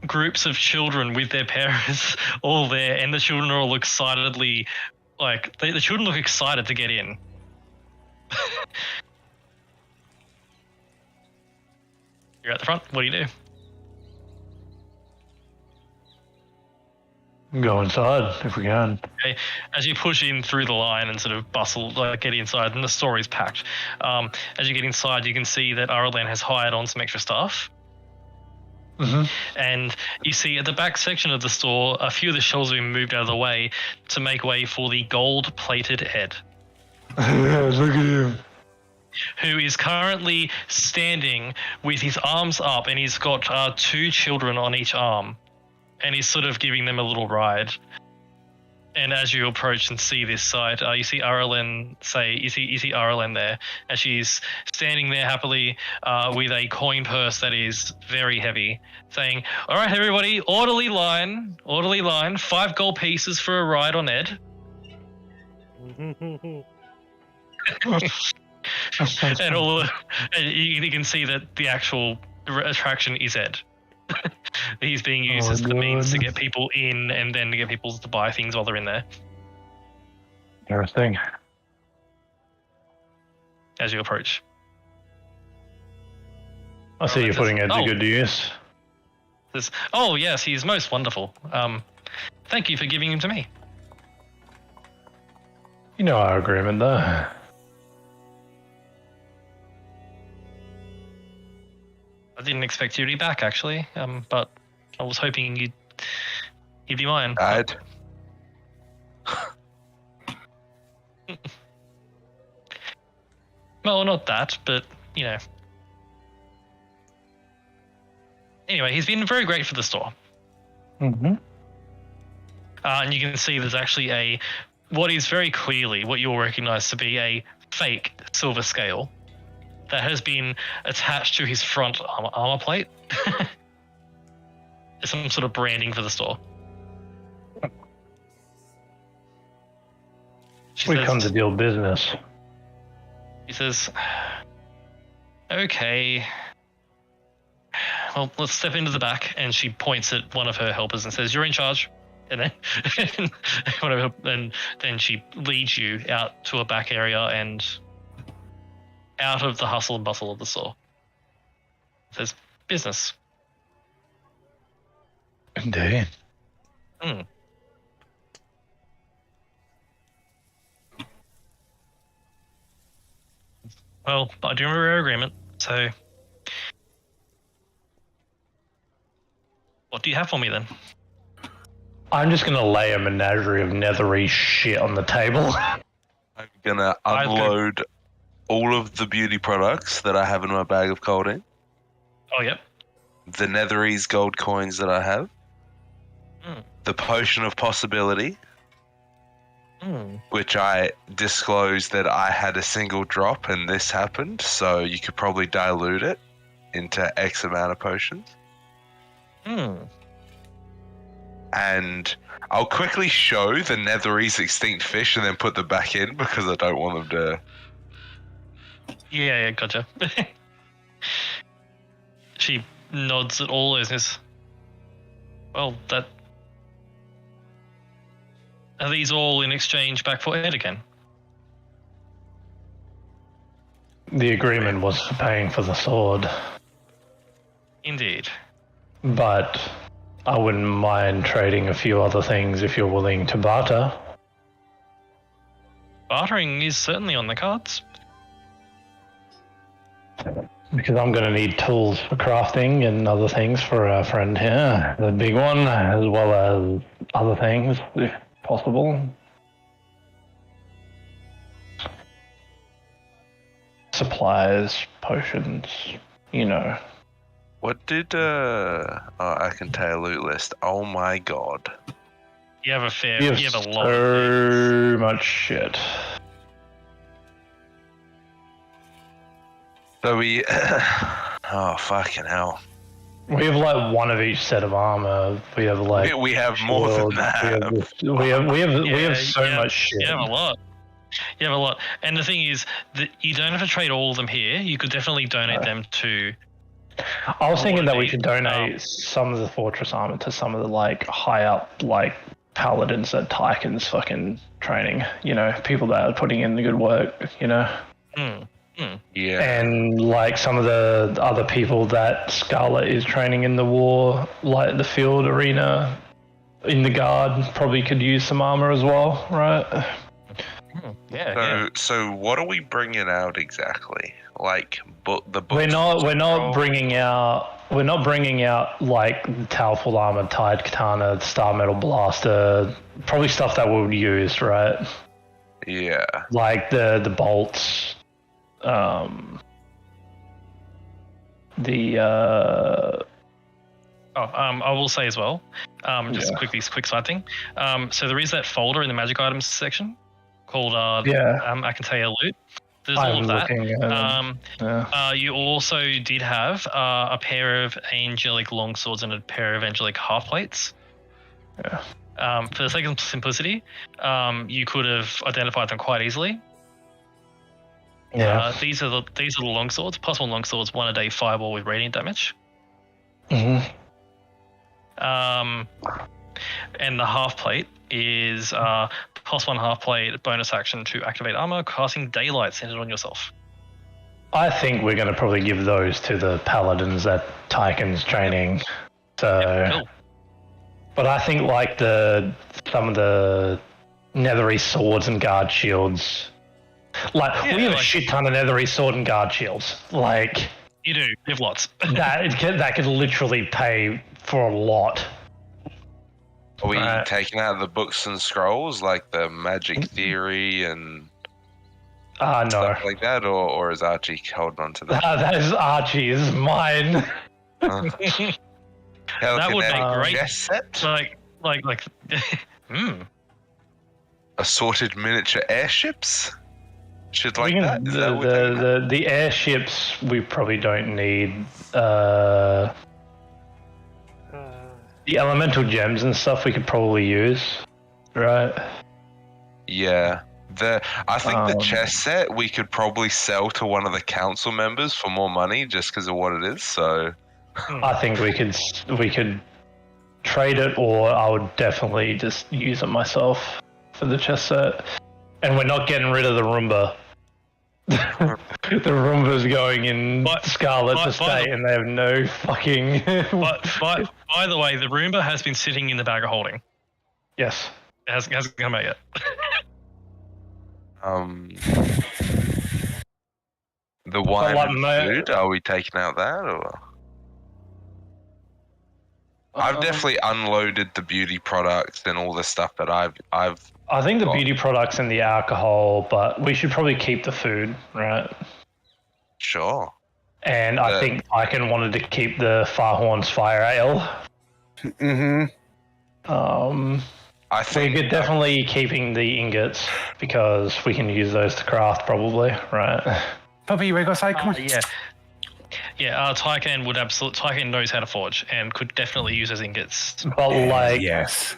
groups of children with their parents all there, and the children are all excitedly, like, the children look excited to get in. You're at the front. What do you do? Go inside if we can. Okay. As you push in through the line and sort of bustle, get inside, and the store is packed. As you get inside, you can see that Aralan has hired on some extra staff. And you see at the back section of the store, a few of the shelves have been moved out of the way to make way for the gold-plated Ed, Look at him. who is currently standing with his arms up, and he's got 2 children on each arm, and he's sort of giving them a little ride. And as you approach and see this sight, you see Arlen you see Arlen there, and she's standing there happily with a coin purse that is very heavy, saying, "All right, everybody, orderly line, 5 gold pieces for a ride on Ed." And you can see that the actual attraction is Ed. He's being used as the means to get people in, and then to get people to buy things while they're in there. Interesting. As you approach, I see you're putting it to good use. says, "Oh yes, he's most wonderful. Thank you for giving him to me." You know our agreement, though. I didn't expect you to be back, actually, but I was hoping you'd be mine. I'd. Well, not that, but, you know. Anyway, he's been very great for the store. Mm-hmm. And you can see there's actually what is very clearly what you'll recognize to be a fake silver scale that has been attached to his front armor plate. Some sort of branding for the store. We come to deal business. He says, "Okay. Well, let's step into the back." And she points at one of her helpers and says, "You're in charge." And then she leads you out to a back area and out of the hustle and bustle of the store. Says, "Business." Indeed. Hmm. Well, I do remember our agreement, so what do you have for me then? I'm just gonna lay a menagerie of nethery shit on the table. I'm gonna unload all of the beauty products that I have in my bag of holding. Oh, yep. The Netherese gold coins that I have. The potion of possibility, which I disclosed that I had a single drop and this happened, so you could probably dilute it into X amount of potions. And I'll quickly show the Netherese extinct fish and then put them back in because I don't want them to... Yeah, gotcha. She nods at all and says, "Well, that... Are these all in exchange back for Ed again?" The agreement was for paying for the sword, Indeed. but I wouldn't mind trading a few other things if you're willing to barter. Bartering is certainly on the cards. Because I'm going to need tools for crafting and other things for our friend here, the big one, as well as other things, if possible. Supplies, potions, you know. What did... Oh, I can tell a loot list. Oh my god. You have a You you have have a lot of so much shit. So we... oh, fucking hell. We have like one of each set of armor. We have like We have more than shield. that. We have so Yeah, much shit. You have a lot. You have a lot. And the thing is that you don't have to trade all of them here. You could definitely donate them to... I was thinking that we should Um, donate some of the fortress armor to some of the like high up like paladins that Tychon's fucking training. You know, people that are putting in the good work. You know, Yeah. and like some of the other people that Scarlet is training in the war, like the field arena, in the guard, probably could use some armor as well, right? Yeah. So what are we bringing out exactly? Like, the books. We're not bringing out like the Talful Armor, Tide Katana, Star Metal Blaster, probably stuff that we would use, right? Yeah. Like the bolts, I will say as well, just quick side thing. So there is that folder in the magic items section called Akanteya Loot. There's all of that. You also did have a pair of angelic longswords and a pair of angelic half plates. Yeah. For the sake of simplicity, you could have identified them quite easily. Yeah. These are the longswords. +1 longswords, 1 a day fireball with radiant damage. Mm-hmm. And the half plate is +1 half plate bonus action to activate armor, casting daylight centered on yourself. I think we're going to probably give those to the paladins that Tyken's training. So, Cool. but I think like some of the nethery swords and guard shields. Like we have a shit ton of nethery sword and guard shields. Like You do. You have lots. that could literally pay for a lot. Are we taking out the books and scrolls, like the magic theory and No. stuff like that, or is Archie holding on to that? That is Archie. This is mine. That would make great. Chess set? Like. Assorted miniature airships? Shit like that? Is that what we're thinking? The airships we probably don't need. The elemental gems and stuff we could probably use, right? Yeah. I think the chess set we could probably sell to one of the council members for more money just because of what it is, so... I think we could trade it, or I would definitely just use it myself for the chess set. And we're not getting rid of the Roomba. The Roomba's going in Scarlet's estate, and they have no fucking... By the way, the Roomba has been sitting in the bag of holding. Yes. It hasn't come out yet. The wine and food, are we taking out that, or...? I've definitely unloaded the beauty products and all the stuff that I've I think the beauty products and the alcohol, but we should probably keep the food, right? Sure. And I think Iken wanted to keep the Farhorn's Fire Ale. Mm-hmm. I think we could definitely keeping the ingots because we can use those to craft probably, right? Puppy, wake us, come on. Yeah, Tyken knows how to forge and could definitely use those ingots. But yes.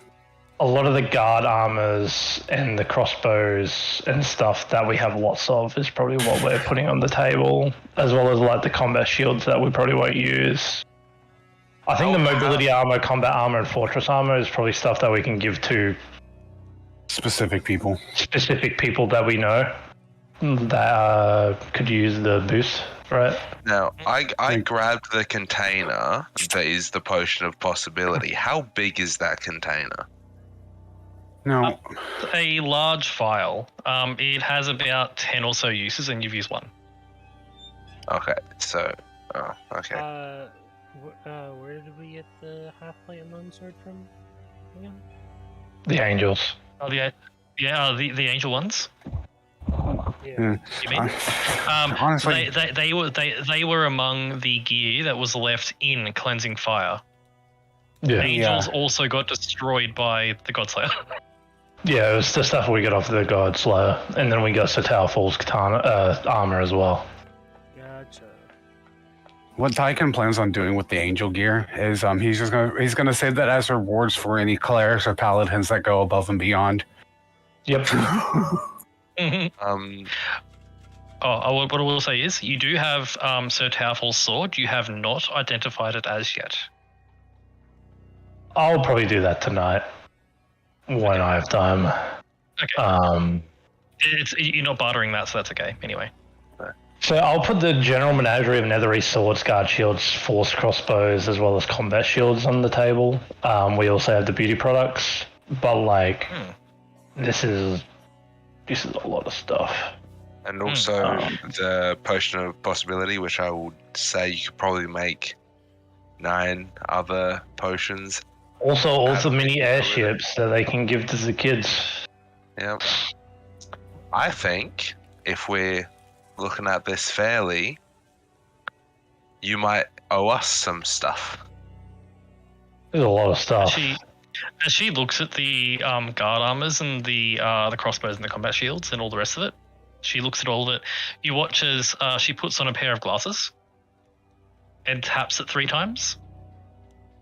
A lot of the guard armors and the crossbows and stuff that we have lots of is probably what we're putting on the table, as well as like the combat shields that we probably won't use. I think the mobility armor, combat armor, and fortress armor is probably stuff that we can give to specific people that we know that could use the boost, right? Now, I grabbed the container that is the potion of possibility. How big is that container? No. A large file. It has about 10 or so uses, and you've used one. Okay, so... Oh, okay. Where did we get the half-plate and longsword from again? The angels. Oh, the angel ones. Yeah. You mean? Honestly, they were among the gear that was left in Cleansing Fire. Yeah. Angels also got destroyed by the Godslayer. Yeah, it was the stuff we got off the Godslayer, and then we got Talful's katana armor as well. Gotcha. what Tyken plans on doing with the angel gear is he's gonna save that as rewards for any clerics or paladins that go above and beyond. Yep. What I will say is, you do have Sir Talful's sword. You have not identified it as yet. I'll probably do that tonight when I have time. Okay. You're not bartering that, so that's okay. Anyway. So I'll put the general menagerie of nethery swords, guard shields, force crossbows, as well as combat shields on the table. We also have the beauty products, but this is This is a lot of stuff. And also the potion of possibility, which I would say you could probably make 9 other potions. Also, all the mini capability. airships that they can give to the kids. Yep. I think if we're looking at this fairly, you might owe us some stuff. There's a lot of stuff. As she looks at the guard armors and the crossbows and the combat shields and all the rest of it, she looks at all of it. You watch as she puts on a pair of glasses and taps it 3 times.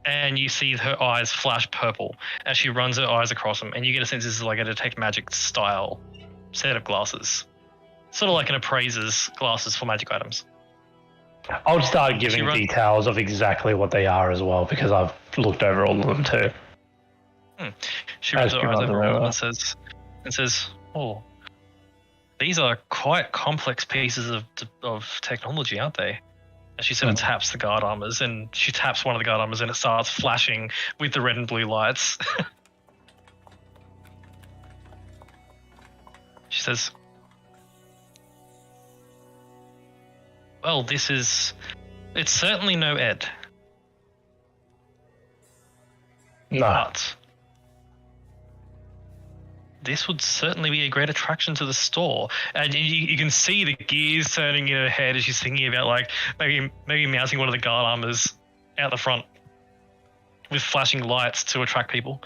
And you see her eyes flash purple as she runs her eyes across them. And you get a sense this is like a detect magic style set of glasses. Sort of like an appraiser's glasses for magic items. I'll start giving details of exactly what they are as well, because I've looked over all of them too. She runs her eyes over all of them and says, "Oh, these are quite complex pieces of technology, aren't they?" And she sort of taps the guard armors, and she taps one of the guard armors, and it starts flashing with the red and blue lights. She says, "Well, it's certainly no Ed. No. But this would certainly be a great attraction to the store." And you can see the gears turning in her head as she's thinking about like maybe mounting one of the guard armors out the front with flashing lights to attract people.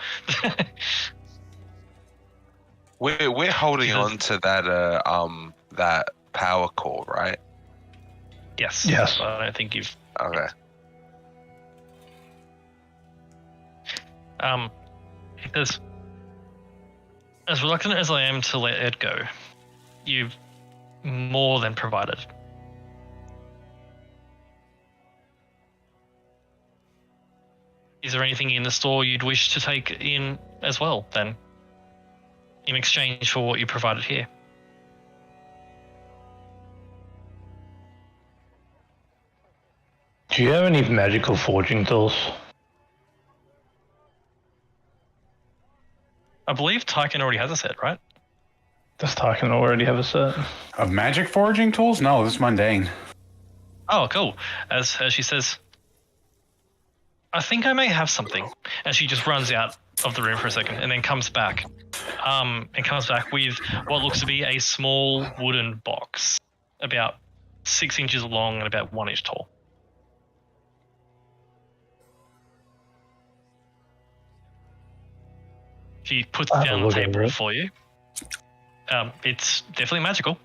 We're holding on to that power core, right? Yes. Yes. I don't think you've. Okay. He says, "As reluctant as I am to let Ed go, you've more than provided. Is there anything in the store you'd wish to take in as well, then, in exchange for what you provided here?" Do you have any magical forging tools? I believe Tyken already has a set, right? Does Tyken already have a set? Of magic forging tools? No, this is mundane. Oh, cool. As she says, "I think I may have something." And she just runs out of the room for a second and then comes back. And comes back with what looks to be a small wooden box, about 6 inches long and about 1 inch tall. She puts it down on the table for you. It's definitely magical.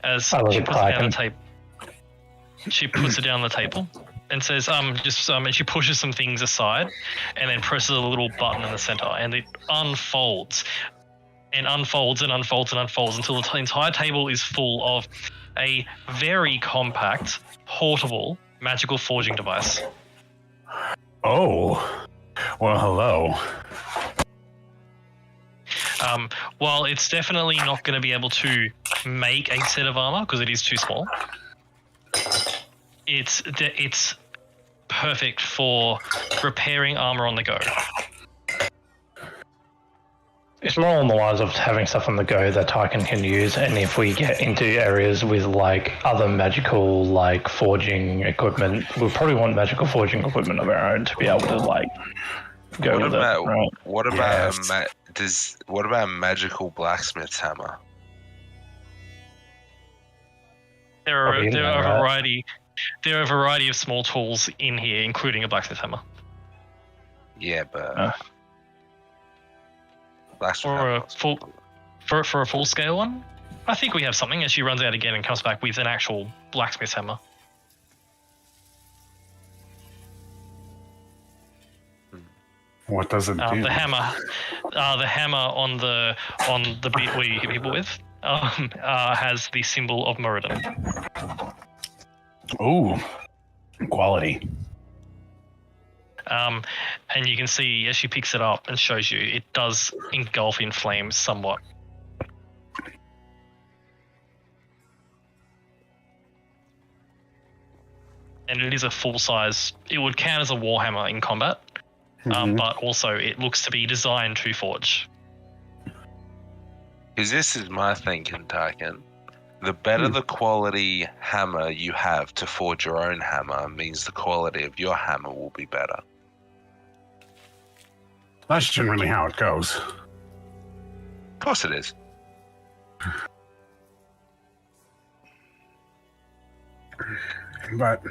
As she puts it down on the table, she puts it down on the table and says, and she pushes some things aside and then presses a little button in the center, and it unfolds and unfolds and unfolds and unfolds until the entire table is full of a very compact, portable, magical forging device. Oh. Well, hello. While it's definitely not going to be able to make a set of armor because it is too small, it's perfect for repairing armor on the go. It's more on the lines of having stuff on the go that Tyken can use, and if we get into areas with like other magical like forging equipment, we'll probably want magical forging equipment of our own to be able to like go with it. Right? What about what about a magical blacksmith's hammer? There are a variety of small tools in here, including a blacksmith hammer. Yeah, but blacksmith hammer. For a full scale one, I think we have something. As she runs out again and comes back with an actual blacksmith's hammer. What does it do? The hammer on the bit where you hit people with has the symbol of Moradin. Ooh, quality. And you can see as she picks it up and shows you, it does engulf in flames somewhat. And it is a full size. It would count as a warhammer in combat. But also it looks to be designed to forge. Because this is my thinking, Tyken. The better the quality hammer you have to forge your own hammer means the quality of your hammer will be better. That's generally how it goes. Of course it is. But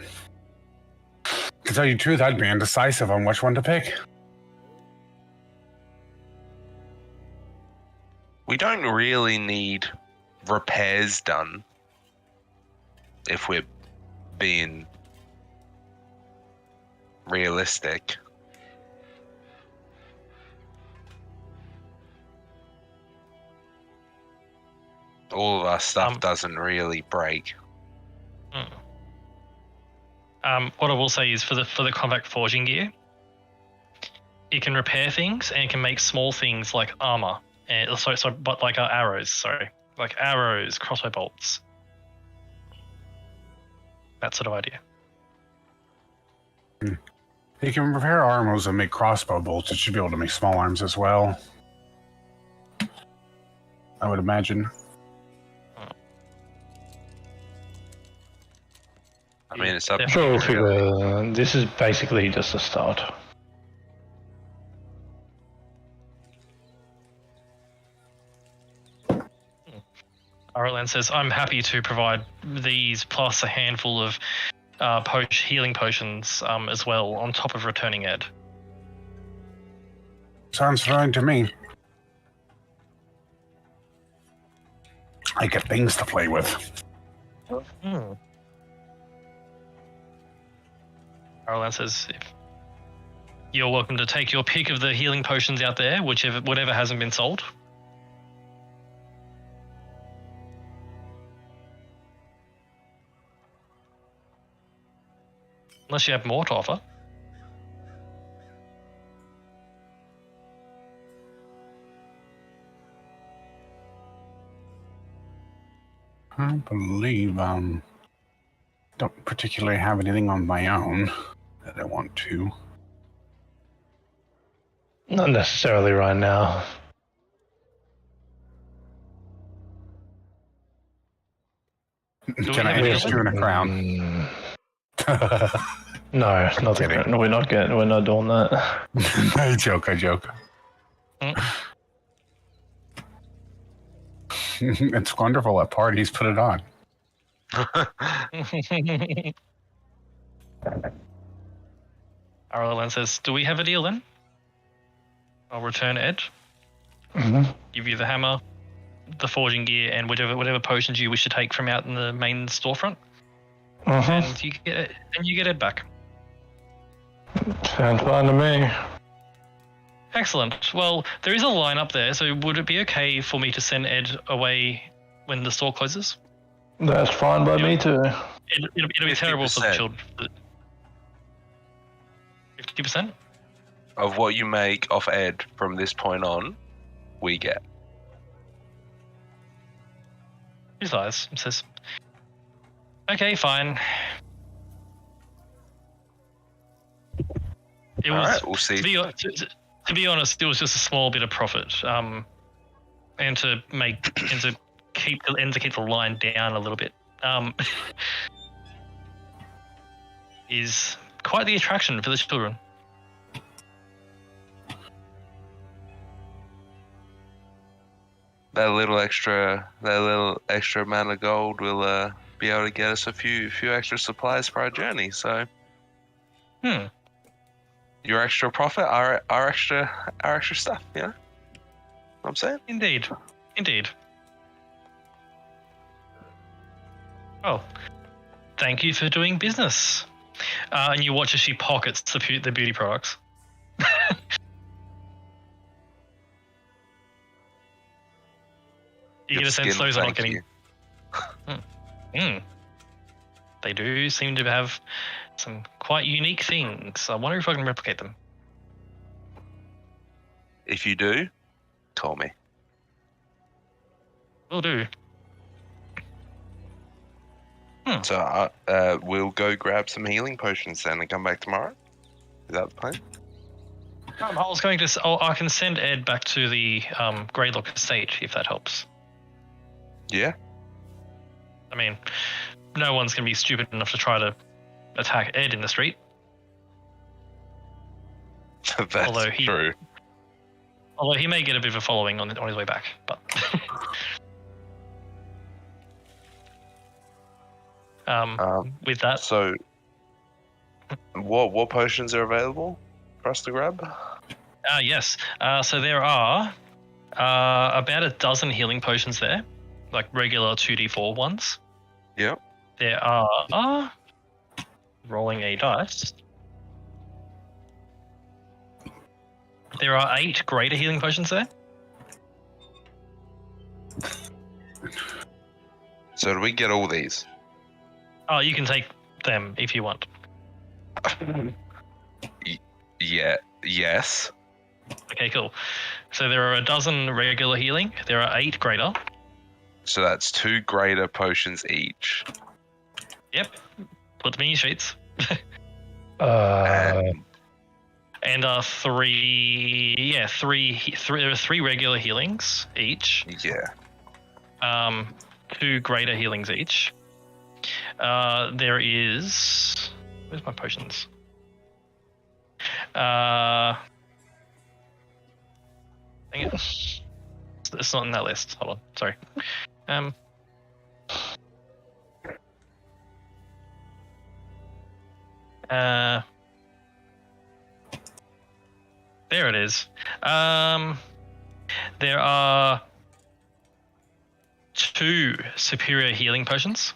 to tell you the truth, I'd be indecisive on which one to pick. We don't really need repairs done if we're being realistic. All of our stuff doesn't really break. What I will say is for the combat forging gear, it can repair things and it can make small things like armor, and but like arrows. Sorry, like arrows, crossbow bolts, that sort of idea. You can repair armors and make crossbow bolts. It should be able to make small arms as well, I would imagine. I mean, it's up. Sure, we'll figure. This is basically just a start. Arlen says, "I'm happy to provide these plus a handful of healing potions as well on top of returning Ed." Sounds fine to me. I get things to play with. Arlen says, "You're welcome to take your pick of the healing potions out there, whatever hasn't been sold." Unless you have more to offer. I believe don't particularly have anything on my own that I want to. Not necessarily right now. Can I interest you in a crown? No, not Kidding. no, we're not doing that. I joke. It's wonderful at parties. Put it on. Arlen says, "Do we have a deal then? I'll return Ed, give you the hammer, the forging gear, and whatever potions you wish to take from out in the main storefront, and you get Ed back." Sounds fine to me. Excellent. Well, there is a line up there, so would it be okay for me to send Ed away when the store closes? That's fine by me too. It'll be terrible for the 50%. children. 50%? Of what you make off Ed from this point on, we get. His eyes says, "Okay, fine." It All was right, we'll see. to be honest, it was just a small bit of profit, and to keep the line down a little bit, is quite the attraction for the children. That little extra amount of gold will be able to get us a few extra supplies for our journey. So, your extra profit, our extra stuff. You know what I'm saying? Indeed. Oh, thank you for doing business. And you watch as she pockets the beauty products. You get a sense those are not getting. They do seem to have some quite unique things. I wonder if I can replicate them. If you do, call me. Will do. So we'll go grab some healing potions then and come back tomorrow. Is that the plan? I was going to. I can send Ed back to the Greylock estate if that helps. Yeah. I mean, no one's going to be stupid enough to try to attack Ed in the street. That's Although true. Although he may get a bit of a following on his way back, but with that, So, what potions are available for us to grab? yes. So there are about a dozen healing potions there, like regular 2d4 ones. Yep. There are rolling a dice. There are 8 greater healing potions there. So do we get all these? Oh, you can take them if you want. Yeah. Yes. Okay, cool. So there are a dozen regular healing. There are 8 greater. So that's 2 greater potions each. Yep. Put them in your sheets. And And 3. Yeah, three. There are 3 regular healings each. yeah. 2 greater healings each. There is. Where's my potions? Dang it. It's not in that list. Hold on. Sorry. There it is. There are 2 superior healing potions.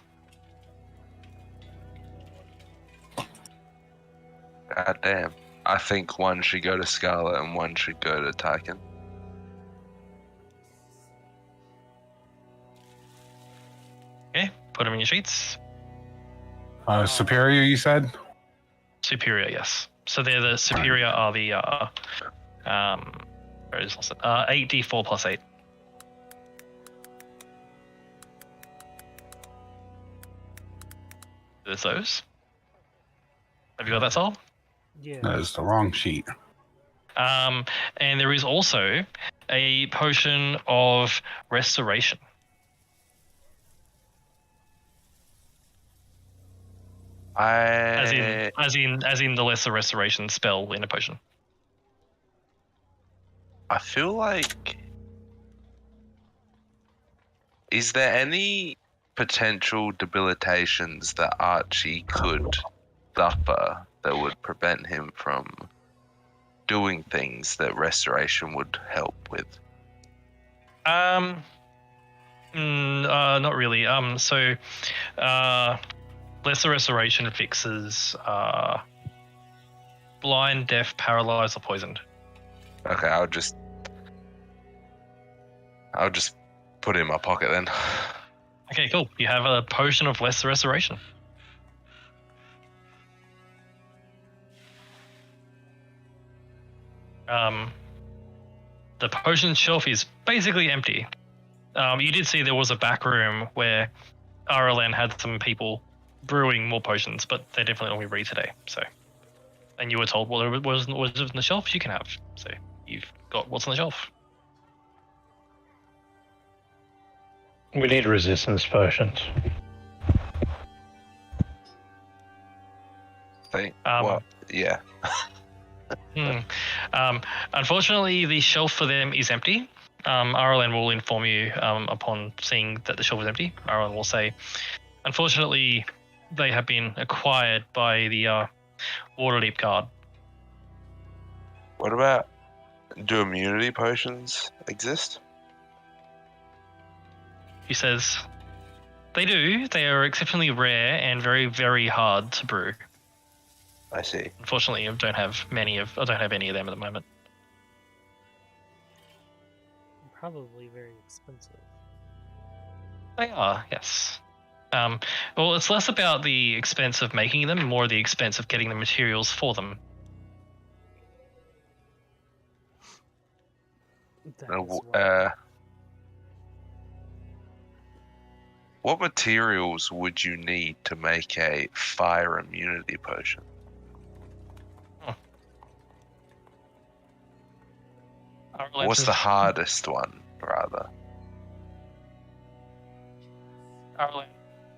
God damn. I think one should go to Scarlet and one should go to Tyken. Okay, put them in your sheets. Superior, you said? Superior, yes. So they're the superior are the where is it? 8d4 plus 8. There's those. Have you got that, Sol? Yeah. That is the wrong sheet. And there is also a potion of restoration. As in the lesser restoration spell in a potion. I feel like... Is there any potential debilitations that Archie could suffer that would prevent him from doing things that restoration would help with? Not really. Lesser restoration fixes blind, deaf, paralyzed, or poisoned. Okay, I'll just put it in my pocket then. Okay, cool. You have a potion of lesser restoration. The potion shelf is basically empty. You did see there was a back room where RLN had some people brewing more potions, but they definitely only read today. So, and you were told what was on the shelf you can have. So you've got what's on the shelf. We need resistance potions. What? Yeah. Unfortunately, the shelf for them is empty. RLN will inform you upon seeing that the shelf is empty. RLN will say, unfortunately, they have been acquired by the Waterdeep Guard. What about, do immunity potions exist? He says, they do. They are exceptionally rare and very, very hard to brew. I see. Unfortunately, I don't have any of them at the moment. Probably very expensive. They are, yes. Well, it's less about the expense of making them, more the expense of getting the materials for them. What materials would you need to make a fire immunity potion? RLN What's says, the hardest one, rather?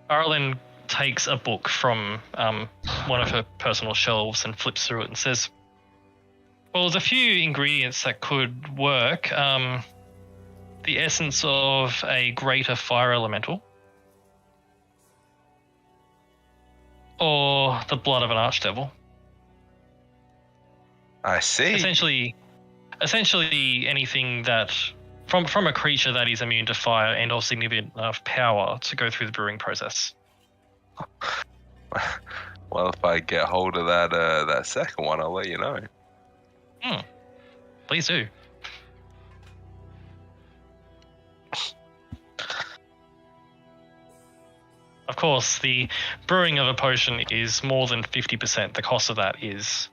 Arlen takes a book from one of her personal shelves and flips through it and says, well, there's a few ingredients that could work. The essence of a greater fire elemental, or the blood of an archdevil. I see. Essentially anything that from a creature that is immune to fire and of significant enough power to go through the brewing process. Well, if I get hold of that second one, I'll let you know. Please do. Of course, the brewing of a potion is more than 50%. The cost of that is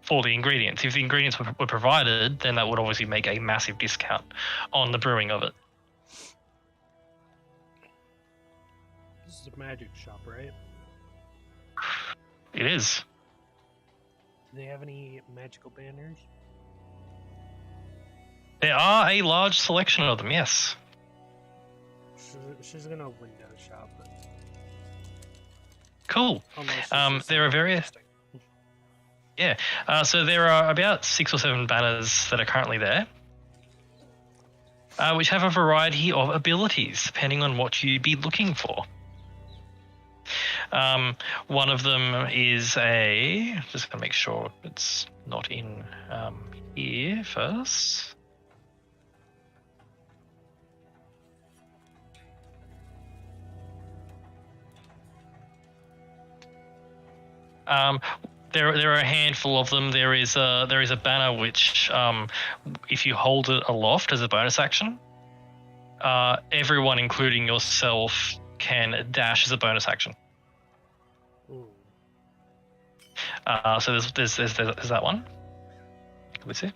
for the ingredients. If the ingredients were provided, then that would obviously make a massive discount on the brewing of it. This is a magic shop, right? It is. Do they have any magical banners? There are a large selection of them, yes. She's gonna window shop it. Cool. Unless there are various. Yeah. So there are about 6 or 7 banners that are currently there, which have a variety of abilities depending on what you'd be looking for. One of them is just gonna make sure it's not in here first. There are a handful of them. There is a banner which, if you hold it aloft as a bonus action, everyone, including yourself, can dash as a bonus action. Ooh. So there's that one. Can we see?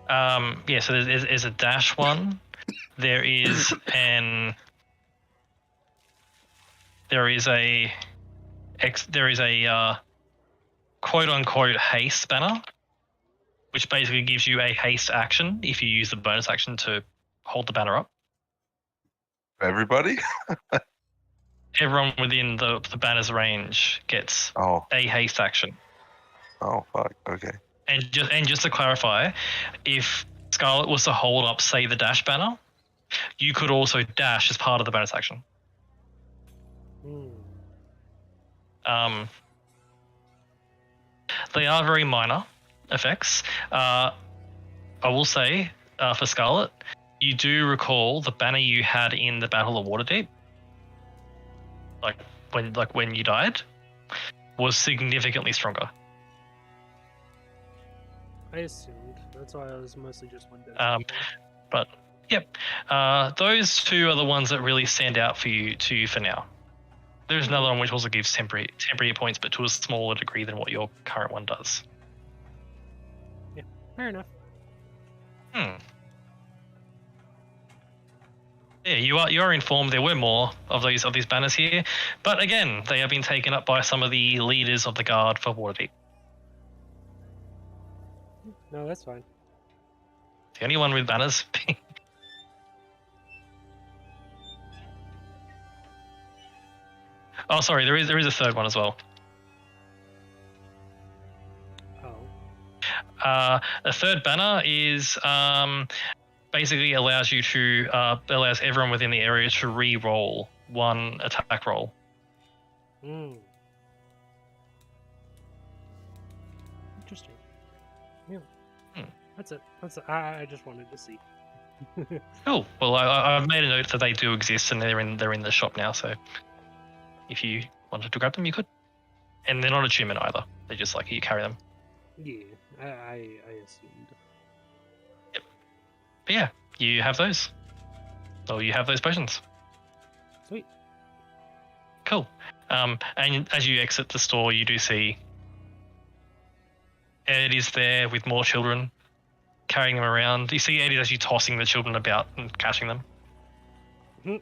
Yeah. So there's a dash one. There is a quote unquote haste banner, which basically gives you a haste action if you use the bonus action to hold the banner up. Everybody? Everyone within the banner's range gets a haste action. Oh fuck. Okay. And just to clarify, if Scarlet was to hold up, say, the dash banner, you could also dash as part of the bonus action. They are very minor effects. I will say, for Scarlet, you do recall the banner you had in the Battle of Waterdeep, when you died, was significantly stronger. I assumed. That's why I was mostly just window. But yep, those two are the ones that really stand out for you for now. There's another one which also gives temporary points, but to a smaller degree than what your current one does. Yeah, fair enough. Yeah, you are informed there were more of these banners here, but again, they have been taken up by some of the leaders of the guard for Waterdeep. No, that's fine. The only one with banners. Oh, sorry, there is a third one as well. Oh. A third banner is basically allows everyone within the area to re-roll one attack roll. Interesting. Yeah. That's it. I just wanted to see. Cool. Well, I've made a note that they do exist and they're in the shop now. So if you wanted to grab them, you could. And they're not attunement either. They're just like you carry them. Yeah, I assumed. Yep. But yeah, you have those. Or you have those potions. Sweet. Cool. And as you exit the store, you do see Ed is there with more children, carrying them around. You see Ed is actually tossing the children about and catching them. Mm-hmm.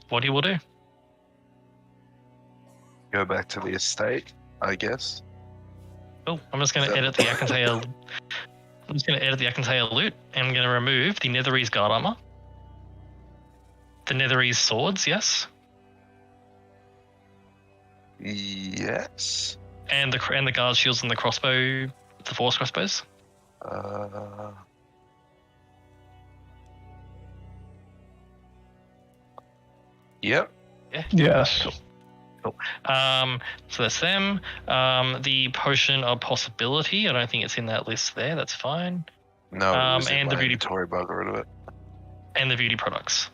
What he will do? Go back to the estate, I guess. Cool. I'm just going to edit the Akantaea. I'm just going to edit the Akantaea loot, and I'm going to remove the Netherese guard armor, the Netherese swords, yes, Yes. and the guard shields and the crossbow, the force crossbows. Yep. Yes. So that's them. The potion of possibility. I don't think it's in that list there. That's fine. No, it was in and the my beauty inventory bug rid of it. And the beauty products.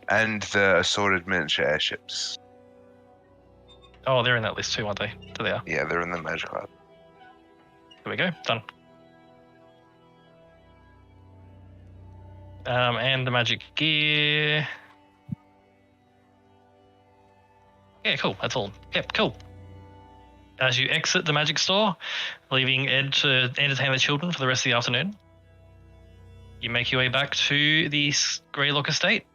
And the assorted miniature airships. Oh, they're in that list too, aren't they? There they are. Yeah, they're in the Magic Cloud. There we go. Done. And the magic gear. Yeah, cool. That's all. Yep, cool. As you exit the magic store, leaving Ed to entertain the children for the rest of the afternoon, you make your way back to the Greylock estate.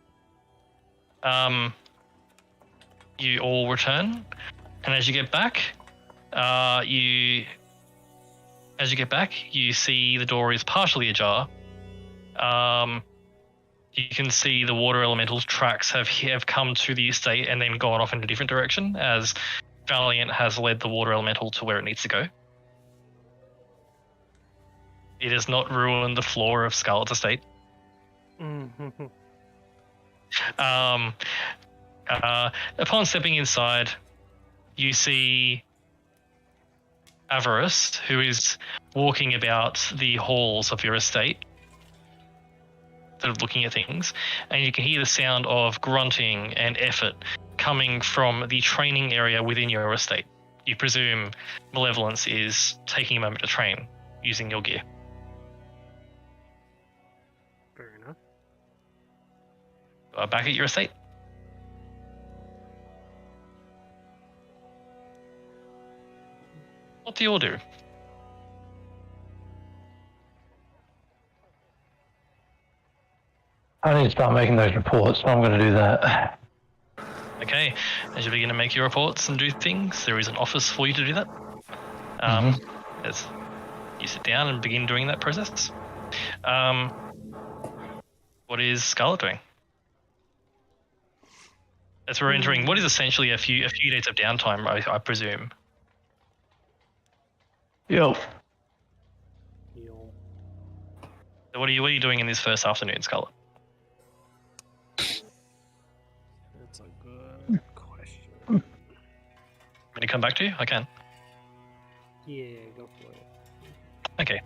You all return, and as you get back, you see the door is partially ajar. You can see the water elemental's tracks have come to the estate and then gone off in a different direction, as Valiant has led the water elemental to where it needs to go. It has not ruined the floor of Scarlet's estate. Mm-hmm. Upon stepping inside, you see Avarice, who is walking about the halls of your estate, sort of looking at things, and you can hear the sound of grunting and effort coming from the training area within your estate. You presume Malevolence is taking a moment to train using your gear. Fair enough. Back at your estate. What do you all do? I need to start making those reports, so I'm going to do that. Okay, as you begin to make your reports and do things, there is an office for you to do that. As you sit down and begin doing that process. What is Scarlet doing? As we're entering what is essentially a few days of downtime, I presume. Yo. Heal. So what are you doing in this first afternoon, Scarlet? That's a good question. Can you come back to you? I can. Yeah, go for it. Okay.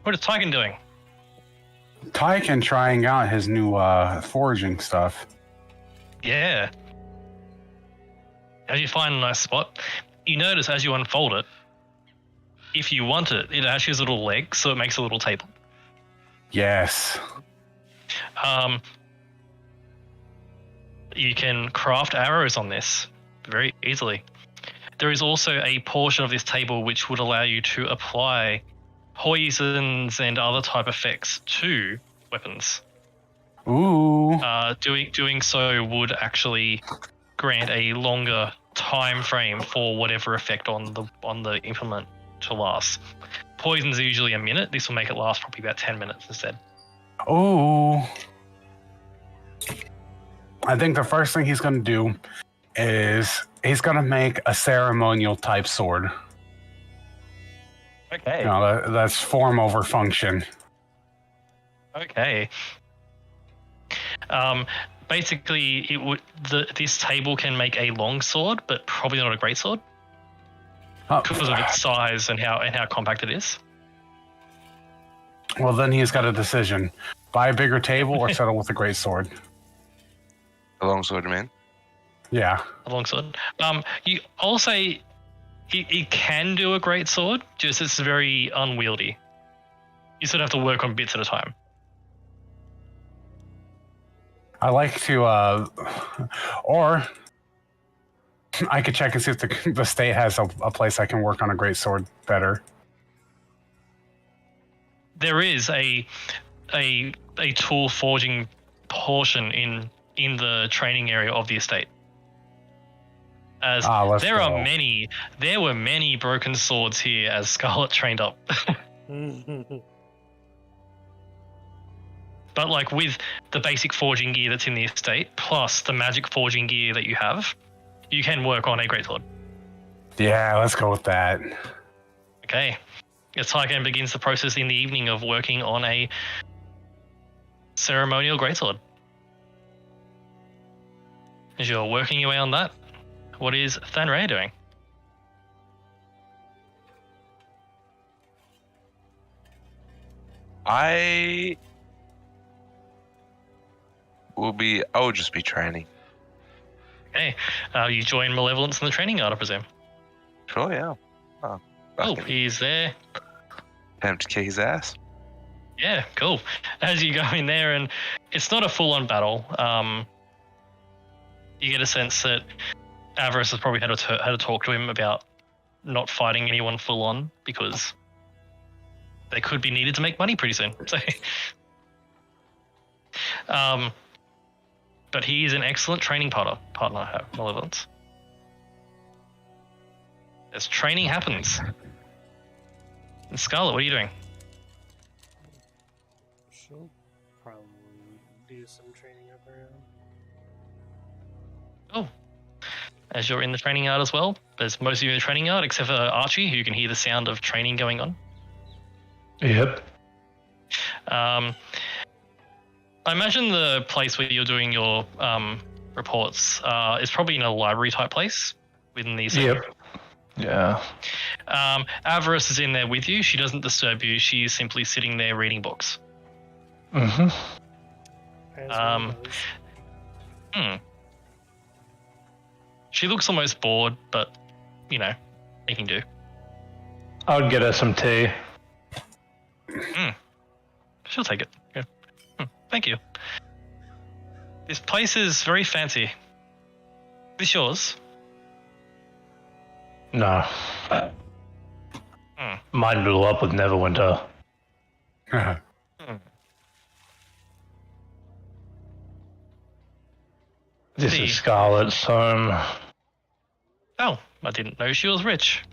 What is Tyken doing? Tyken trying out his new foraging stuff. Yeah. As you find a nice spot, you notice as you unfold it, if you want it, it actually has little legs, so it makes a little table. Yes. You can craft arrows on this very easily. There is also a portion of this table which would allow you to apply poisons and other type effects to weapons. Ooh. Doing so would actually grant a longer time frame for whatever effect on the implement to last. Poison's usually a minute. This will make it last probably about 10 minutes instead. Ooh. I think the first thing he's going to do is he's going to make a ceremonial type sword. Okay. You know, that's form over function. Okay. Basically, this table can make a long sword, but probably not a great sword because of its size and how compact it is. Well, then he's got a decision: buy a bigger table or settle with a great sword. A longsword, man. Yeah. A long sword. I'll say it can do a great sword, just it's very unwieldy. You sort of have to work on bits at a time. I like to, or I could check and see if the state has a place I can work on a great sword better. There is a tool forging portion in the training area of the estate. As Let's there go. were many broken swords here as Scarlet trained up. But like with the basic forging gear that's in the estate, plus the magic forging gear that you have, you can work on a greatsword. Yeah, let's go with that. Okay. Tygan begins the process in the evening of working on a ceremonial greatsword. As you're working your way on that, what is Thanray doing? I will just be training. Okay. You join Malevolence in the training yard, I presume. Sure, yeah. Oh, fucking he's there. attempt to kick his ass. Yeah, cool. As you go in there, and it's not a full-on battle. You get a sense that Avarice has probably had to talk to him about not fighting anyone full-on because they could be needed to make money pretty soon. So, but he is an excellent training partner, Malevolence. As training happens. And Scarlet, what are you doing? She'll probably do some training of her own. Oh. As you're in the training yard as well, there's most of you in the training yard except for Archie, who can hear the sound of training going on. Yep. I imagine the place where you're doing your reports is probably in a library type place within these. Yep. Yeah. Avarice is in there with you. She doesn't disturb you. She's simply sitting there reading books. Mm-hmm. As one does. She looks almost bored, but, you know, making do. I would get her some tea. She'll take it. Yeah. Thank you. This place is very fancy. Is this yours? No. Mine blew up with Neverwinter. This See. is Scarlet's home. Oh, I didn't know she was rich.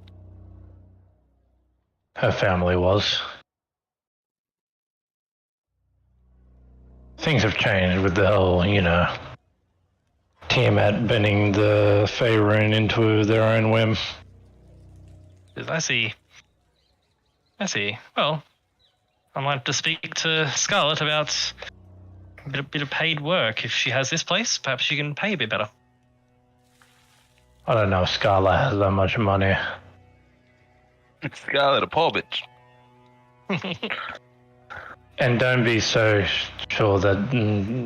Her family was. Things have changed with the whole, Tiamat bending the Faerun into their own whim. I see. Well, I might have to speak to Scarlet about a bit of paid work. If she has this place, perhaps she can pay a bit better. I don't know if Scarlet has that much money. Scarlet, a poor bitch. And don't be so sure that,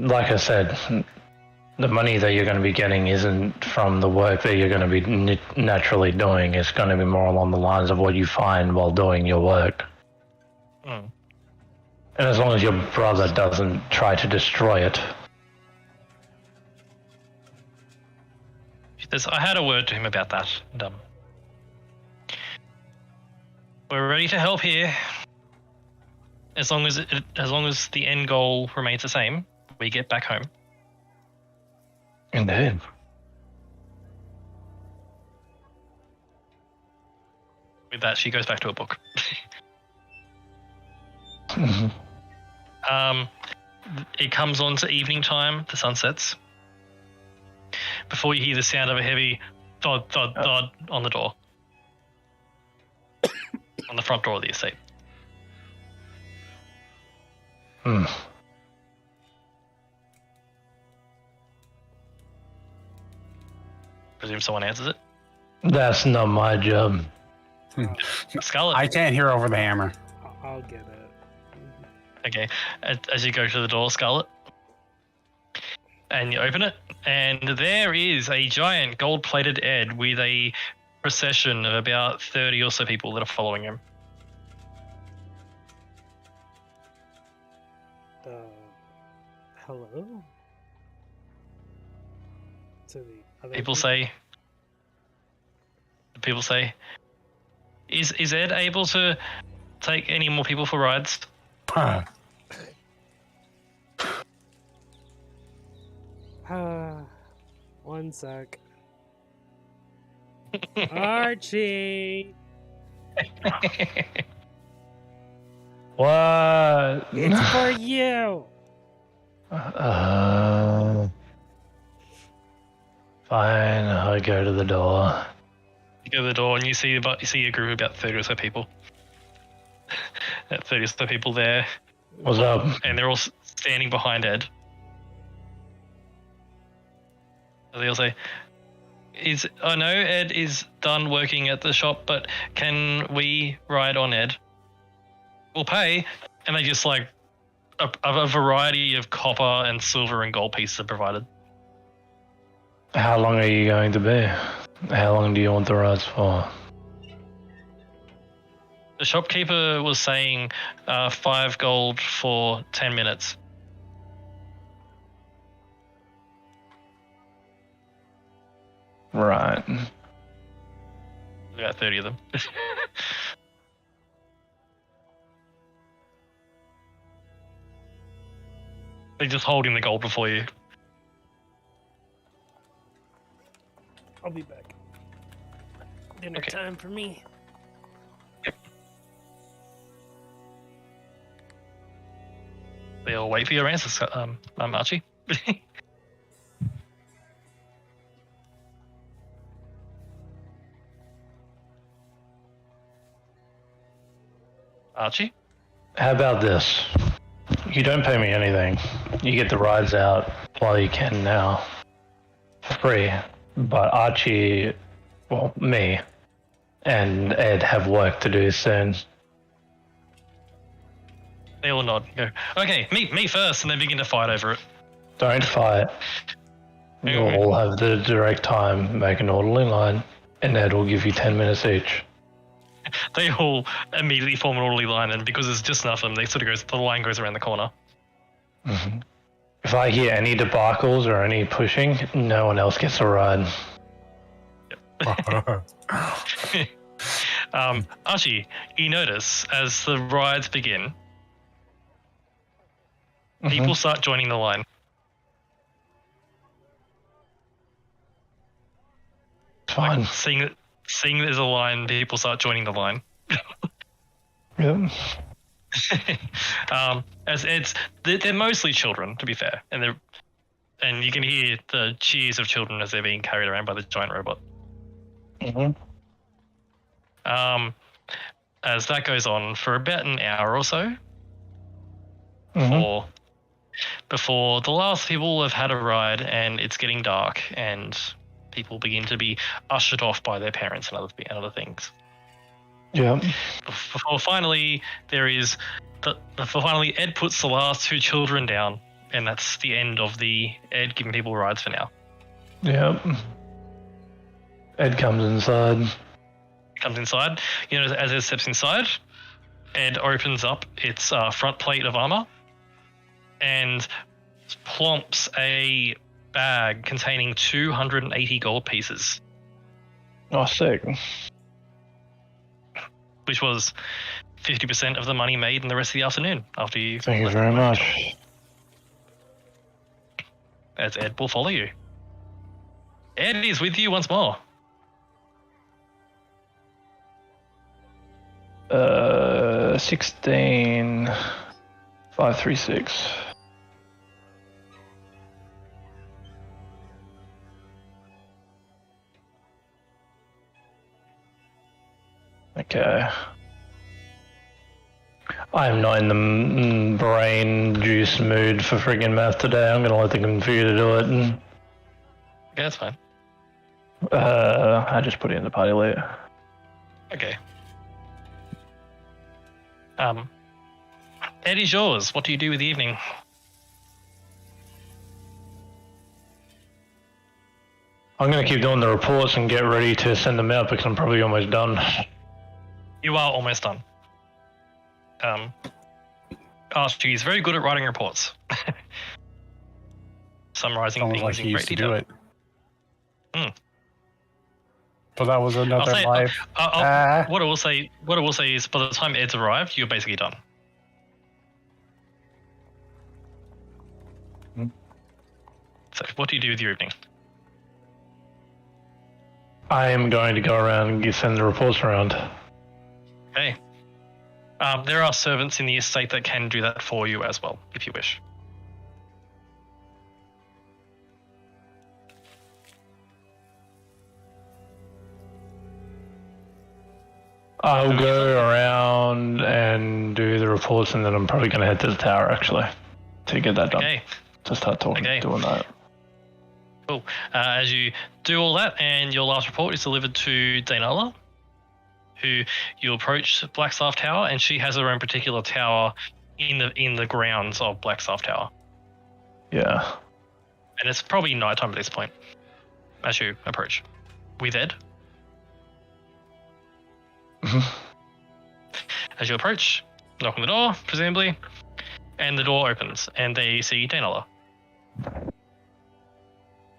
like I said, the money that you're going to be getting isn't from the work that you're going to be naturally doing. It's going to be more along the lines of what you find while doing your work. And as long as your brother doesn't try to destroy it. I had a word to him about that. And, we're ready to help here. As long as the end goal remains the same, we get back home. Indeed. With that, she goes back to a book. It comes on to evening time. The sun sets. Before you hear the sound of a heavy thud, thud, thud on the door. On the front door of the estate. Presume someone answers it. That's not my job. Scarlet. I can't hear over the hammer. I'll get it. Okay. As you go to the door, Scarlet, and you open it, and there is a giant gold-plated Ed with a procession of about 30 or so people that are following him. Hello? To the other People say, is Ed able to take any more people for rides? One sec. Archie! What? It's for you! Fine, I go to the door. You go to the door and you see a group of about 30 or so people. 30 or so people there, What's up? and they're all standing behind Ed. And they'll say, I know Ed is done working at the shop, but can we ride on Ed? We'll pay. And they just like a variety of copper and silver and gold pieces are provided. How long are you going to be? How long do you want the rides for? The shopkeeper was saying 5 gold for 10 minutes. Right. About 30 of them. They're just holding the gold before you. I'll be back. Dinner Okay. time for me. They'll wait for your answers, Archie. Archie? How about this? You don't pay me anything. You get the rides out while you can now. For free. But Archie, well, me, and Ed have work to do soon. They all nod. Go, okay, me first, and they begin to fight over it. Don't fight. You'll Okay. all have the direct time, make an orderly line, and Ed will give you 10 minutes each. They all immediately form an orderly line, and because there's just enough of them, the line goes around the corner. Mm-hmm. If I hear any debacles or any pushing, no one else gets a ride. Archie, you notice as the rides begin, people start joining the line. It's fine. Seeing there's a line, people start joining the line. Yep. As they're mostly children, to be fair, and you can hear the cheers of children as they're being carried around by the giant robot. Mm-hmm. As that goes on for about an hour or so, Mm-hmm. before the last people have had a ride and it's getting dark and people begin to be ushered off by their parents and other things. Yep. Before finally Ed puts the last 2 children down, and that's the end of the Ed giving people rides for now. Yep. Ed comes inside. He comes inside. You know, as Ed steps inside, Ed opens up its front plate of armor and plumps a bag containing 280 gold pieces, Oh, sick. which was 50% of the money made in the rest of the afternoon after you. Thank you very much. As Ed will follow you. Ed is with you once more. 16, 536. Okay. I am not in the brain juice mood for friggin' math today. I'm gonna let the computer do it. Okay, that's fine. I just put it in the party later. Okay. Ed is yours. What do you do with the evening? I'm gonna keep doing the reports and get ready to send them out because I'm probably almost done. You are almost done. Archie is very good at writing reports. Summarizing Sounds things like he in used great to do detail. it. But that was another say- life. What I will say is, by the time Ed's arrived, you're basically done. Hmm. So, what do you do with your evening? I am going to go around and send the reports around. Okay. There are servants in the estate that can do that for you as well, if you wish. I'll go around and do the reports, and then I'm probably going to head to the tower, actually, to get that done. Okay. To start talking, doing that. Cool. As you do all that, and your last report is delivered to Dainala, who you approach Blackstaff Tower, and she has her own particular tower in the grounds of Blackstaff Tower. Yeah. And it's probably nighttime at this point, as you approach. With Ed. As you approach, knock on the door, presumably, and the door opens, and they see Dainala.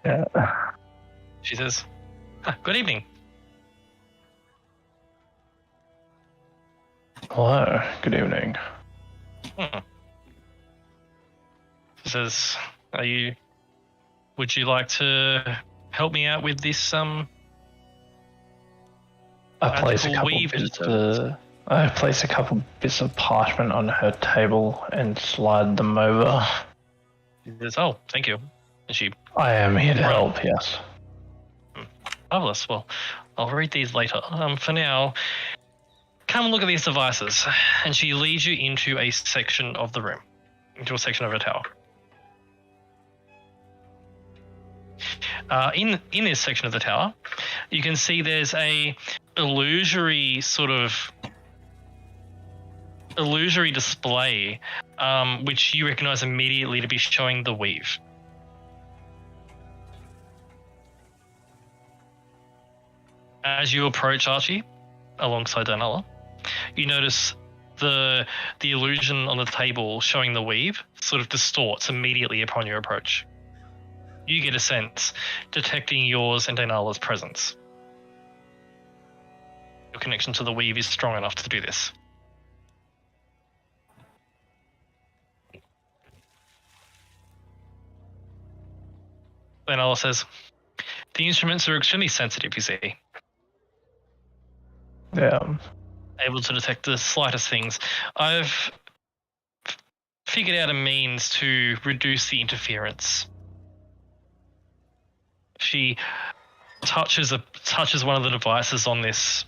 Yeah. She says, "Good evening." Hello. Good evening. She says, would you like to help me out with this, I place a couple bits of parchment on her table and slide them over. She says, "Oh, thank you." And I am here to help, yes. Marvelous. Well, I'll read these later. For now, come and look at these devices. And she leads you into a section of the room, into a section of her tower. In this section of the tower, you can see there's a illusory display, which you recognize immediately to be showing the weave. As you approach Archie, alongside Dainala, you notice the illusion on the table showing the weave sort of distorts immediately upon your approach. You get a sense, detecting yours and Dainala's presence. Your connection to the weave is strong enough to do this. Dainala says, "The instruments are extremely sensitive, you see. Yeah. Able to detect the slightest things. I've figured out a means to reduce the interference." She touches one of the devices on this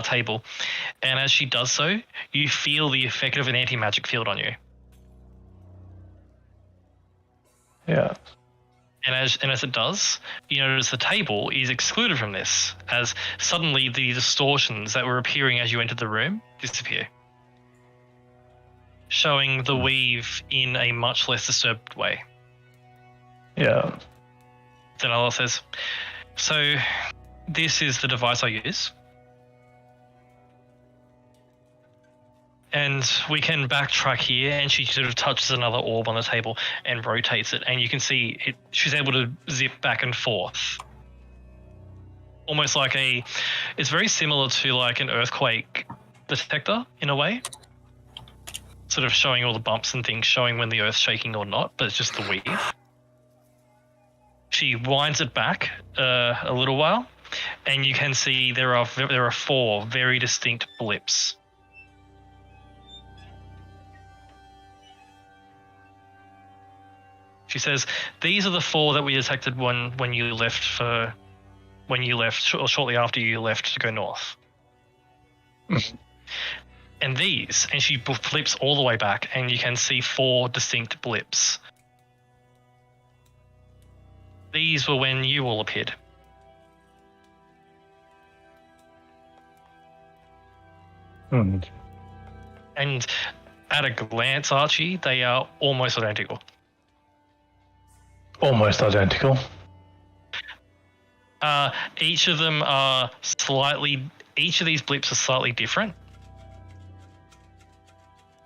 table, and as she does so, you feel the effect of an anti-magic field on you. Yeah. And as it does, you notice the table is excluded from this, as suddenly the distortions that were appearing as you entered the room disappear, showing the weave in a much less disturbed way. Yeah. Dainala says, "So this is the device I use. And we can backtrack here," and she sort of touches another orb on the table and rotates it, and you can see it. She's able to zip back and forth. Almost like it's very similar to like an earthquake detector in a way. Sort of showing all the bumps and things, showing when the earth's shaking or not, but it's just the weave. She winds it back a little while, and you can see there are 4 very distinct blips. She says, "These are the 4 that we detected when you left shortly after you left to go north." And these, and she flips all the way back, and you can see 4 distinct blips. These were when you all appeared. And at a glance, Archie, they are almost identical. Almost identical. Each of these blips are slightly different.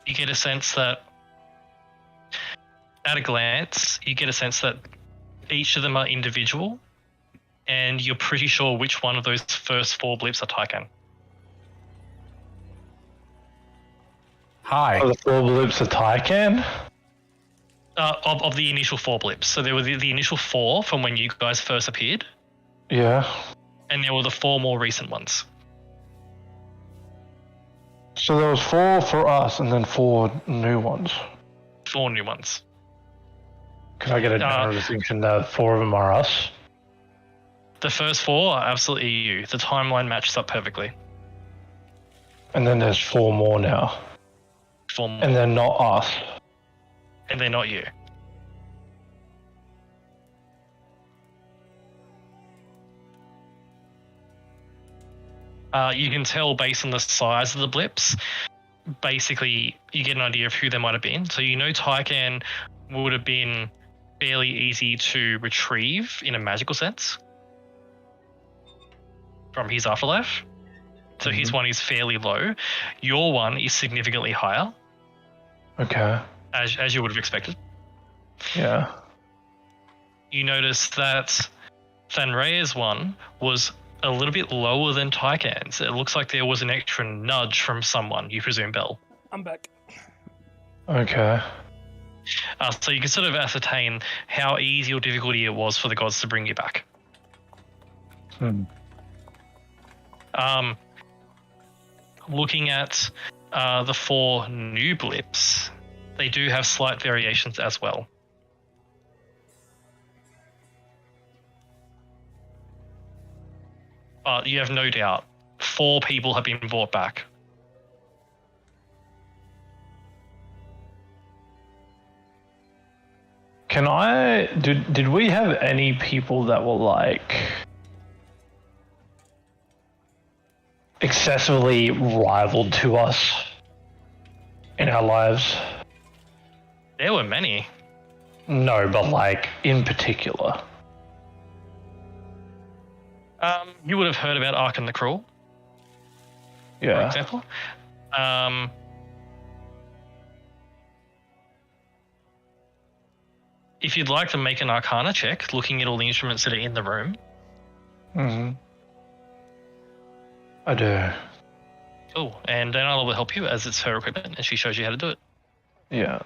You get a sense that, at a glance, each of them are individual, and you're pretty sure which one of those first 4 blips are Tycan. Hi. Are the 4 blips a Tycan? Of the initial 4 blips. So there were the initial 4 from when you guys first appeared. Yeah. And there were the 4 more recent ones. So there was 4 for us and then 4 new ones. 4 new ones. Can I get a general distinction that 4 of them are us? The first 4 are absolutely you. The timeline matches up perfectly. And then there's 4 more now. 4 more. And they're not us. And they're not you. You can tell based on the size of the blips, basically you get an idea of who they might have been. So you know Tycan would have been fairly easy to retrieve in a magical sense from his afterlife. So his one is fairly low. Your one is significantly higher. Okay. As you would have expected. Yeah. You notice that Thanrea's one was a little bit lower than Tycan's. It looks like there was an extra nudge from someone, you presume Bell. I'm back. Okay. So you can sort of ascertain how easy or difficulty it was for the gods to bring you back. Looking at the 4 new blips, they do have slight variations as well. But you have no doubt 4 people have been brought back. Can I... Did we have any people that were, like... excessively rivaled to us in our lives? There were many. No, but, like, in particular. You would have heard about Arkan the Cruel, for Yeah. example. If you'd like to make an Arcana check, looking at all the instruments that are in the room. I do. Oh, and Daniela will help you as it's her equipment, and she shows you how to do it. Yeah.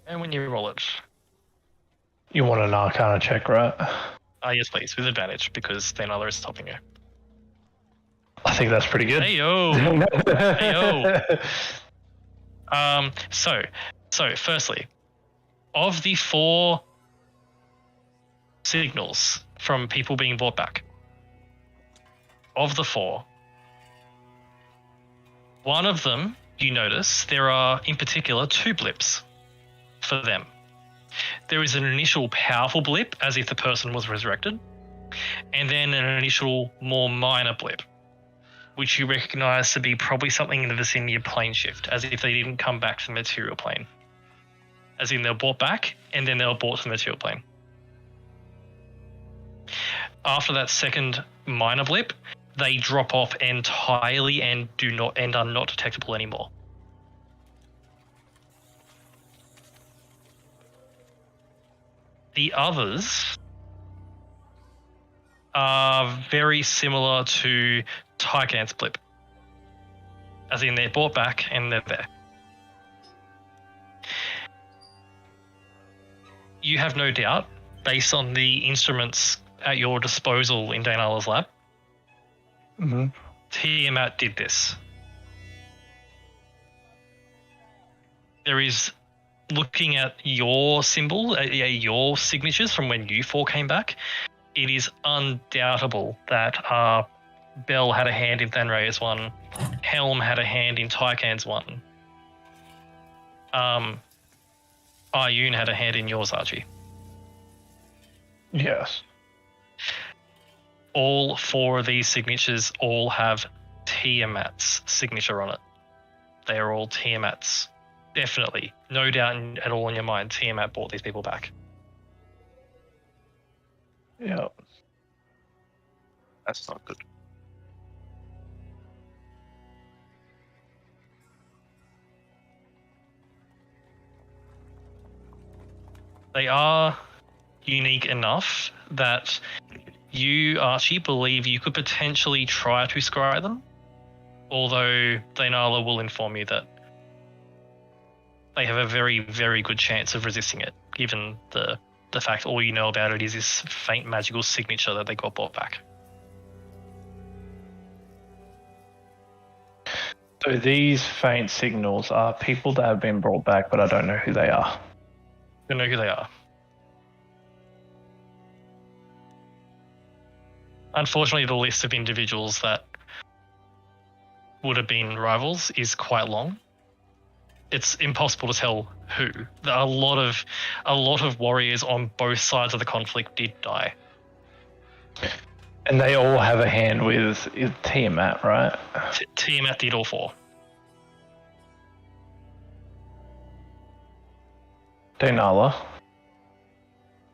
And when you roll it, You want an Arcana check, right? yes, please, with advantage because Daniela is helping you. I think that's pretty good. Hey yo, hey yo. So firstly, of the 4 signals from people being brought back, of the 4, one of them you notice there are in particular 2 blips for them. There is an initial powerful blip as if the person was resurrected, and then an initial more minor blip, which you recognize to be probably something in the vicinity of plane shift, as if they didn't come back to the material plane. As in they were brought back, and then they were brought to the material plane. After that second minor blip, they drop off entirely and are not detectable anymore. The others are very similar to Tycan's blip. As in they're brought back and they're there. You have no doubt, based on the instruments at your disposal in Daniela's lab, Tiamat did this. There is, looking at your symbol, your signatures from when you 4 came back, it is undoubtable that Bell had a hand in Thanrea's one, Helm had a hand in Tycan's one, Ayun had a hand in yours, Archie. Yes. All 4 of these signatures all have Tiamat's signature on it. They are all Tiamat's. Definitely. No doubt at all in your mind, Tiamat brought these people back. Yeah. That's not good. They are unique enough that you, Archie, believe you could potentially try to scry them, although Dainala will inform you that they have a very, very good chance of resisting it, given the fact all you know about it is this faint magical signature that they got brought back. So these faint signals are people that have been brought back, but I don't know who they are. Don't know who they are. Unfortunately, the list of individuals that would have been rivals is quite long. It's impossible to tell who. A lot of warriors on both sides of the conflict did die. And they all have a hand with Tiamat, right? Tiamat did all four. Dainala.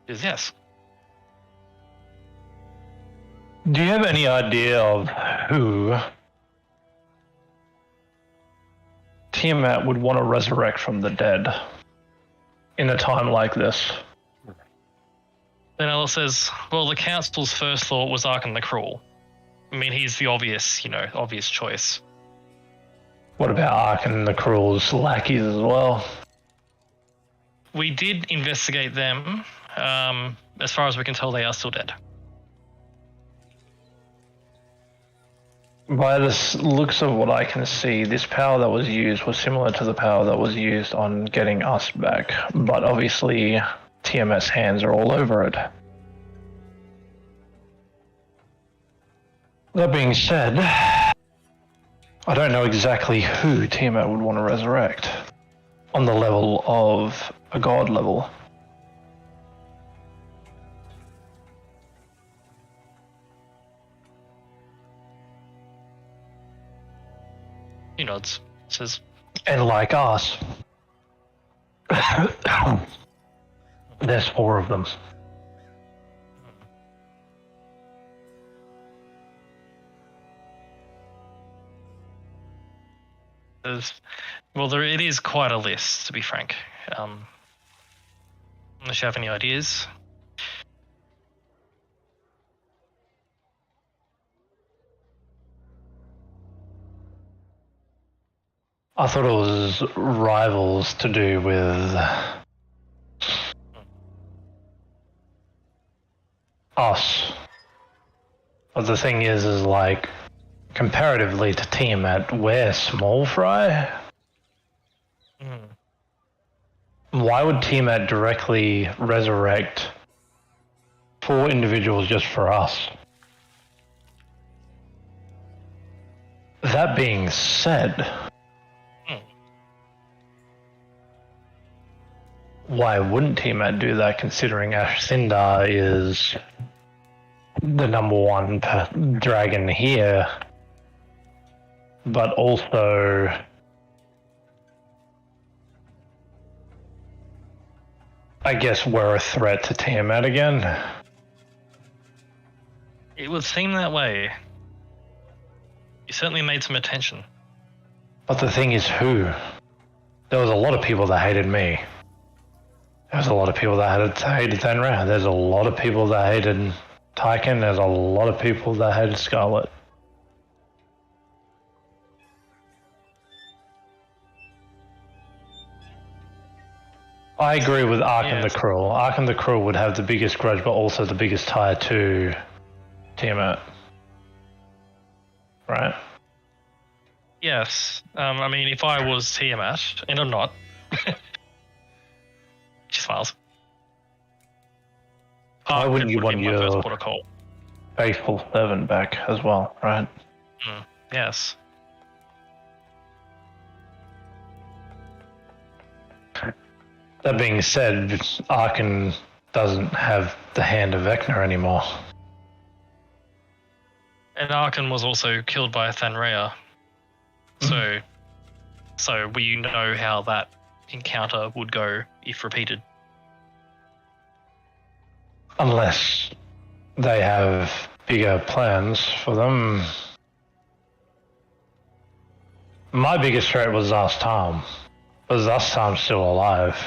Yes. Do you have any idea of who Tiamat would want to resurrect from the dead in a time like this? Then Ella says, well, the council's first thought was Arkan the Cruel. I mean, he's the obvious choice. What about Arkan the Cruel's lackeys as well? We did investigate them. As far as we can tell, they are still dead. By the looks of what I can see, this power that was used was similar to the power that was used on getting us back, but obviously Tiamat's hands are all over it. That being said, I don't know exactly who Tiamat would want to resurrect on the level of a god level. He nods. Says, And like us, there's 4 of them. it is quite a list, to be frank. Unless you have any ideas. I thought it was rivals to do with us. But the thing is like, comparatively to Tiamat, we're small fry. Why would Tiamat directly resurrect 4 individuals just for us? That being said, why wouldn't Tiamat do that, considering Ashthindar is the number 1 dragon here, but also I guess we're a threat to Tiamat again? It would seem that way. You certainly made some attention. But the thing is, who? There was a lot of people that hated me. There was a lot of people that hated Thanra. There's a lot of people that hated Tyken. There's a lot of people that hated Scarlet. I agree with Arkan the Cruel. Arkan the Cruel would have the biggest grudge, but also the biggest tie to Tiamat. Right? Yes. I mean, if I was Tiamat, and I'm not. She smiles. Why wouldn't you want your first protocol? faithful servant back as well, right? Yes. That being said, Arkan doesn't have the hand of Vecna anymore. And Arkan was also killed by Thanrea. So we know how that encounter would go if repeated. Unless they have bigger plans for them. My biggest threat was Zastam. But Zastam's still alive.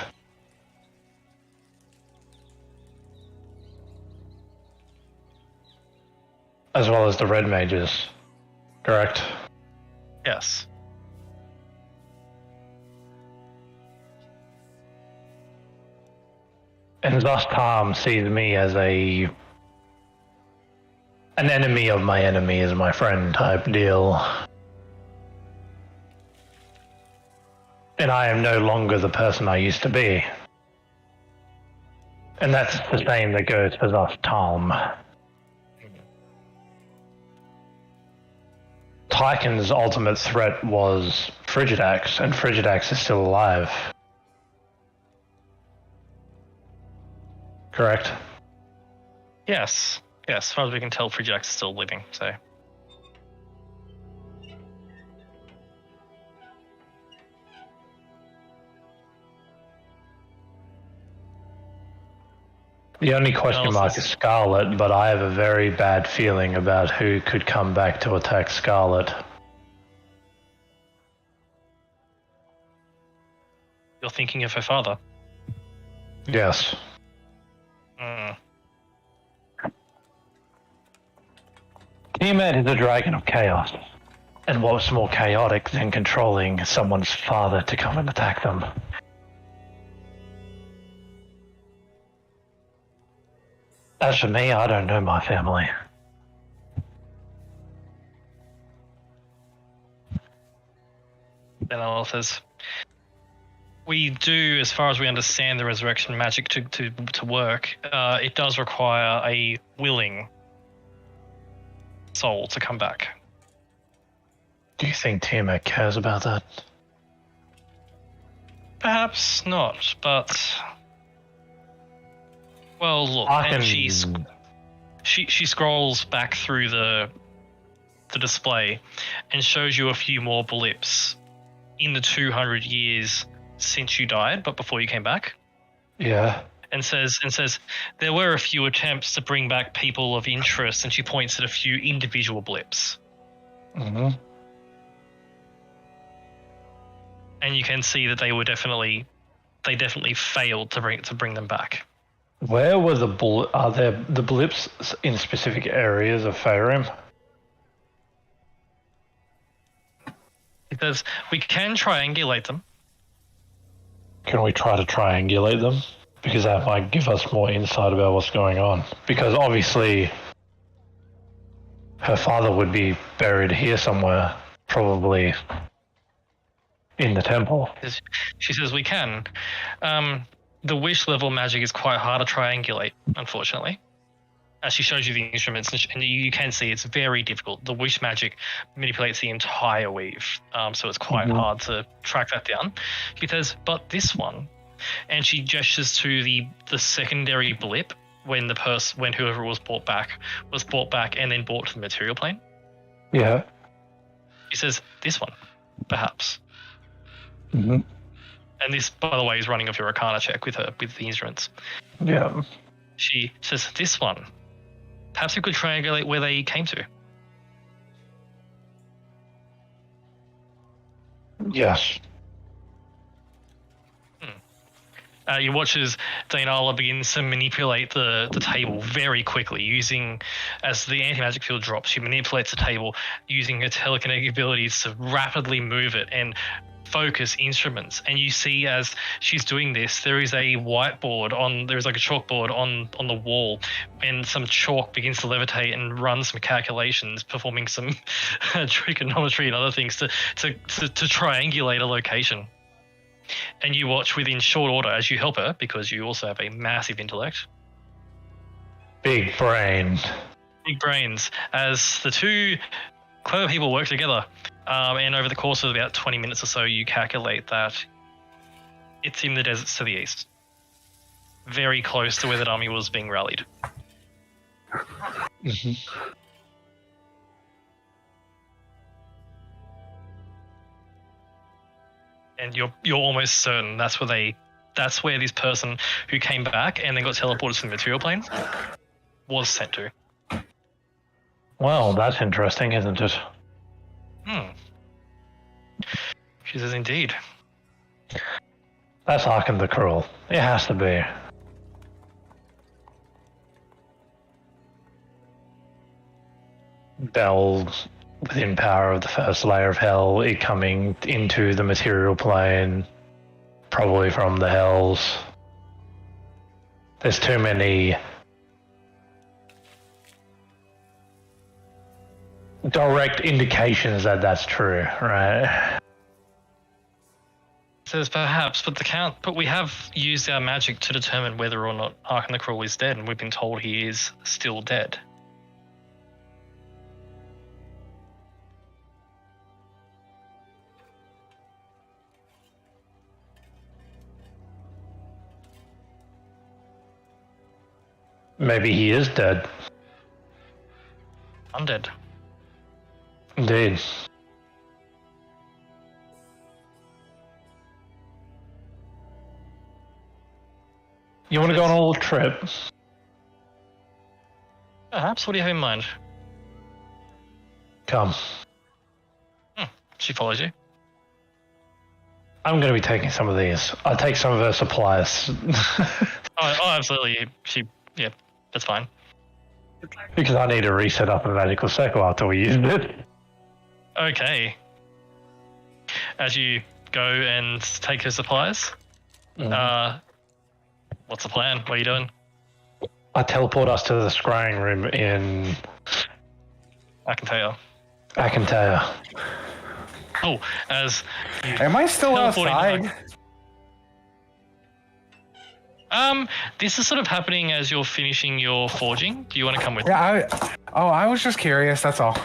As well as the red mages. Correct. Yes. And thus Tom sees me as an enemy of my enemy is my friend type deal. And I am no longer the person I used to be. And that's the same that goes for thus Tom. Tychon's ultimate threat was Frigidax, and Frigidax is still alive. Correct? Yes. Yes. As far as we can tell, Frigidax is still living. So. The only question mark is Scarlet, but I have a very bad feeling about who could come back to attack Scarlet. You're thinking of her father. Yes. Tiamat is a dragon of chaos. And what's more chaotic than controlling someone's father to come and attack them? As for me, I don't know my family. Then Al says, we do, as far as we understand the resurrection magic to work, it does require a willing soul to come back. Do you think Tiamat cares about that? Perhaps not, but... Well, look, and she scrolls back through the display and shows you a few more blips in the 200 years since you died, but before you came back. Yeah. And says there were a few attempts to bring back people of interest, and she points at a few individual blips. Mm-hmm. And you can see that they definitely failed to bring them back. Where were are there the blips in specific areas of Faerun? Because we can triangulate them. Can we try to triangulate them? Because that might give us more insight about what's going on. Because obviously, her father would be buried here somewhere, probably in the temple. She says we can. The wish level magic is quite hard to triangulate, unfortunately. As she shows you the instruments, and you can see it's very difficult. The wish magic manipulates the entire weave, so it's quite hard to track that down. She says, but this one, and she gestures to the secondary blip when whoever was brought back and then brought to the material plane. Yeah. She says, this one, perhaps. Mm-hmm. And this, by the way, is running off your Arcana check with the instruments. Yeah. She says, this one. Perhaps we could triangulate where they came to. Yes. You watch as Dainala begins to manipulate the table very quickly, as the anti-magic field drops, she manipulates the table using her telekinetic abilities to rapidly move it and focus instruments. And you see as she's doing this, there is a chalkboard on the wall, and some chalk begins to levitate and run some calculations, performing some trigonometry and other things to triangulate a location. And you watch within short order as you help her, because you also have a massive intellect. Big brains, as the two clever people work together. And over the course of about 20 minutes or so, you calculate that it's in the deserts to the east. Very close to where that army was being rallied. Mm-hmm. And you're almost certain that's where this person who came back and then got teleported to the material plane was sent to. Well, that's interesting, isn't it? She says, indeed. That's Arkham the Cruel. It has to be. Bell within power of the first layer of hell, it coming into the material plane, probably from the hells. There's too many direct indications that that's true, right? Says perhaps, but we have used our magic to determine whether or not Arkan the Cruel is dead, and we've been told he is still dead. Maybe he is dead. Undead. Indeed. You want to go on a little trip? Perhaps. What do you have in mind? Come. She follows you. I'm going to be taking some of these. I'll take some of her supplies. Oh, absolutely. Yeah, that's fine. Because I need to reset up a magical circle after we used it. Okay. As you go and take her supplies, what's the plan? What are you doing? I teleport us to the scrying room in I can tell you. Akantea. Oh, as you Am I still teleporting outside? this is sort of happening as you're finishing your forging. Do you want to come with me? Yeah, I was just curious, that's all.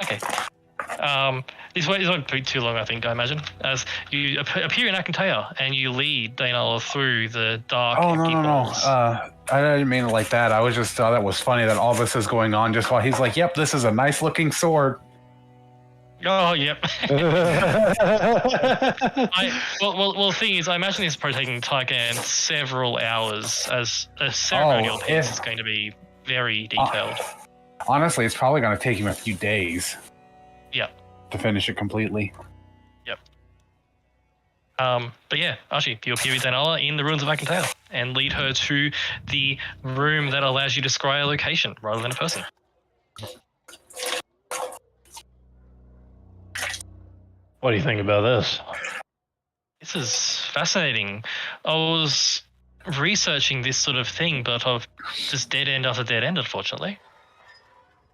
Okay. This won't be too long, I imagine. As you appear in Akantea and you lead Daynala through the dark, Oh, empty no. halls. I didn't mean it like that. I was just thought that was funny that all this is going on just while he's like, yep, this is a nice looking sword. Oh, yep. Well, the thing is, I imagine this is probably taking Tygan several hours, as a ceremonial piece is going to be very detailed. Honestly, it's probably going to take him a few days. Yep. To finish it completely. Yep. But yeah, Archie, you appear with Daynala in the ruins of Akantea and lead her to the room that allows you to scry a location rather than a person. What do you think about this? This is fascinating. I was researching this sort of thing, but I've just dead end after dead end, unfortunately.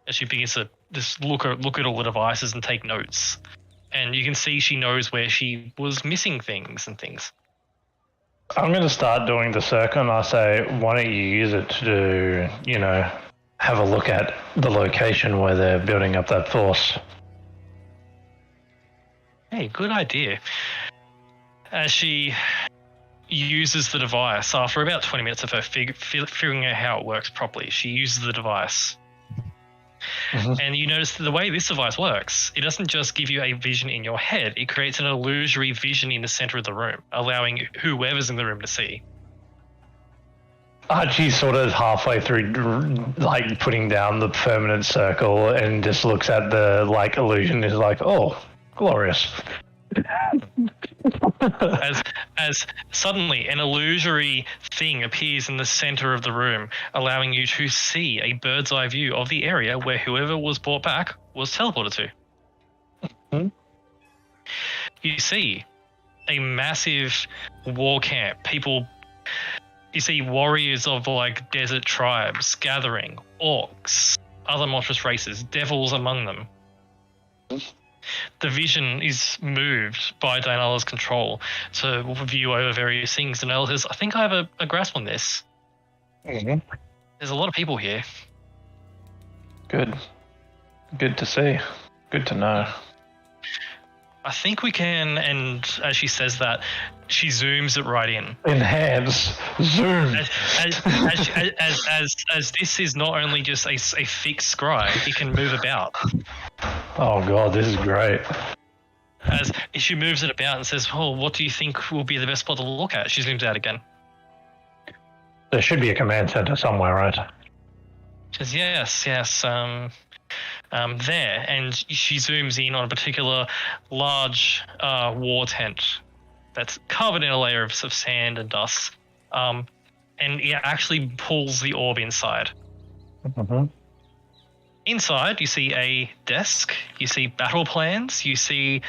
As she begins to just look at all the devices and take notes. And you can see she knows where she was missing things and things. I'm going to start doing the circle, and I say, why don't you use it to, have a look at the location where they're building up that force. Hey, good idea. As she uses the device, after about 20 minutes of her figuring out how it works properly, she uses the device. Mm-hmm. And you notice that the way this device works, it doesn't just give you a vision in your head, it creates an illusory vision in the center of the room, allowing whoever's in the room to see. Archie's sort of halfway through, like, putting down the permanent circle and just looks at the, illusion, is like, oh, glorious. as suddenly an illusory thing appears in the center of the room, allowing you to see a bird's eye view of the area where whoever was brought back was teleported to. Mm-hmm. You see a massive war camp. You see warriors of desert tribes gathering, orcs, other monstrous races, devils among them. The vision is moved by Daynala's control to view over various things. Daynala says, I think I have a grasp on this. Mm-hmm. There's a lot of people here. Good. Good to see. Good to know. I think we can, and as she says that, she zooms it right in. Enhance. Zoom. As this is not only just a fixed scry, it can move about. Oh god, this is great. As she moves it about and says, oh, what do you think will be the best spot to look at? She zooms out again. There should be a command center somewhere, right? She says, yes, there. And she zooms in on a particular large war tent that's covered in a layer of sand and dust. And it actually pulls the orb inside. Mm-hmm. Inside, you see a desk, you see battle plans, you see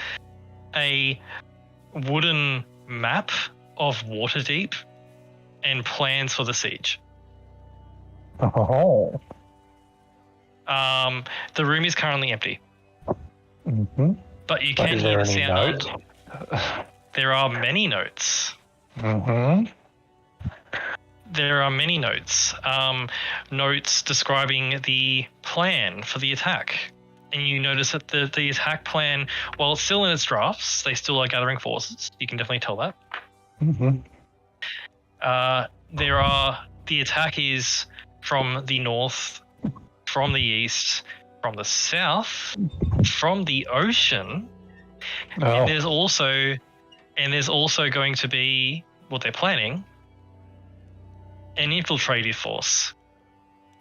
a wooden map of Waterdeep, and plans for the siege. Oh. The room is currently empty, Mm-hmm. but you But can is hear there the any sound. notes? There are many notes. Mm-hmm. There are many notes. Notes describing the plan for the attack. And you notice that the attack plan, while it's still in its drafts, they still are gathering forces. You can definitely tell that. Mm-hmm. The attack is from the north, from the east, from the south, from the ocean, Oh. and there's also going to be what they're planning, an infiltrated force.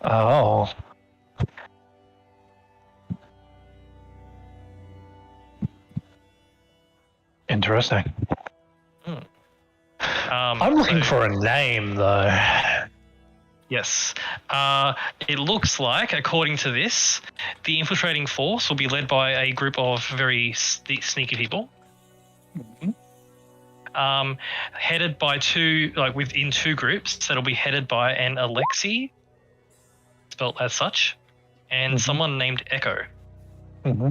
Oh. Interesting. I'm looking so- for a name, though. Yes. It looks like, according to this, the infiltrating force will be led by a group of very sneaky people. Headed by within two groups that'll be headed by an Alexi, spelt as such, and someone named Echo. Mm-hmm.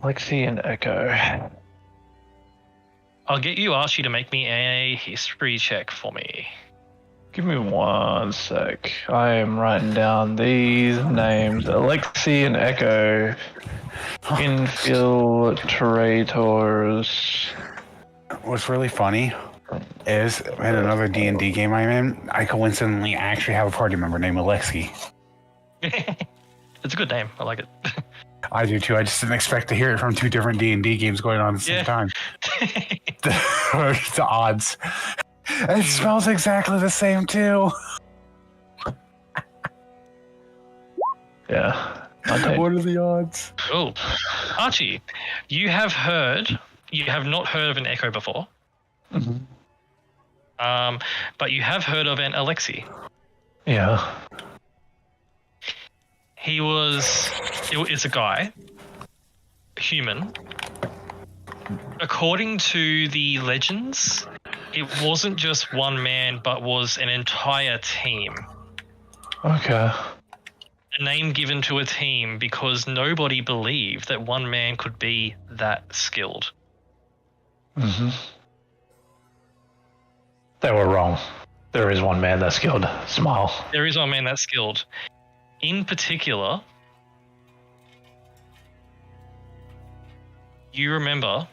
Lexi and Echo. I'll get you, Archie, to make me a history check for me. Give me 1 sec. I am writing down these names. Alexi and Echo. Infiltrators. What's really funny is in another D&D game I'm in, I coincidentally actually have a party member named Alexi. It's a good name. I like it. I do too. I just didn't expect to hear it from two different D&D games going on at the same time. The odds. It smells exactly the same too. Yeah. What are the odds? Oh, Archie, you have not heard of an Echo before, but you have heard of an Alexi. Yeah. It's a guy, human. According to the legends, it wasn't just one man, but was an entire team. Okay. A name given to a team because nobody believed that one man could be that skilled. Mm-hmm. They were wrong. There is one man that's skilled. Smile. There is one man that's skilled. In particular, you remember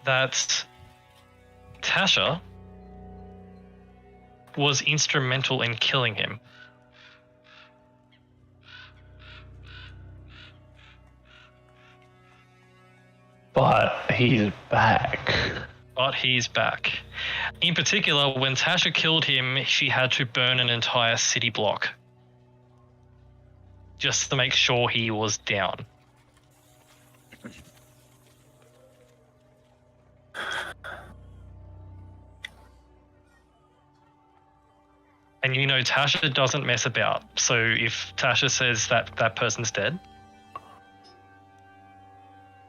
that Tasha was instrumental in killing him. But he's back. But he's back. In particular, when Tasha killed him, she had to burn an entire city block just to make sure he was down. And you know Tasha doesn't mess about. So if Tasha says that that person's dead,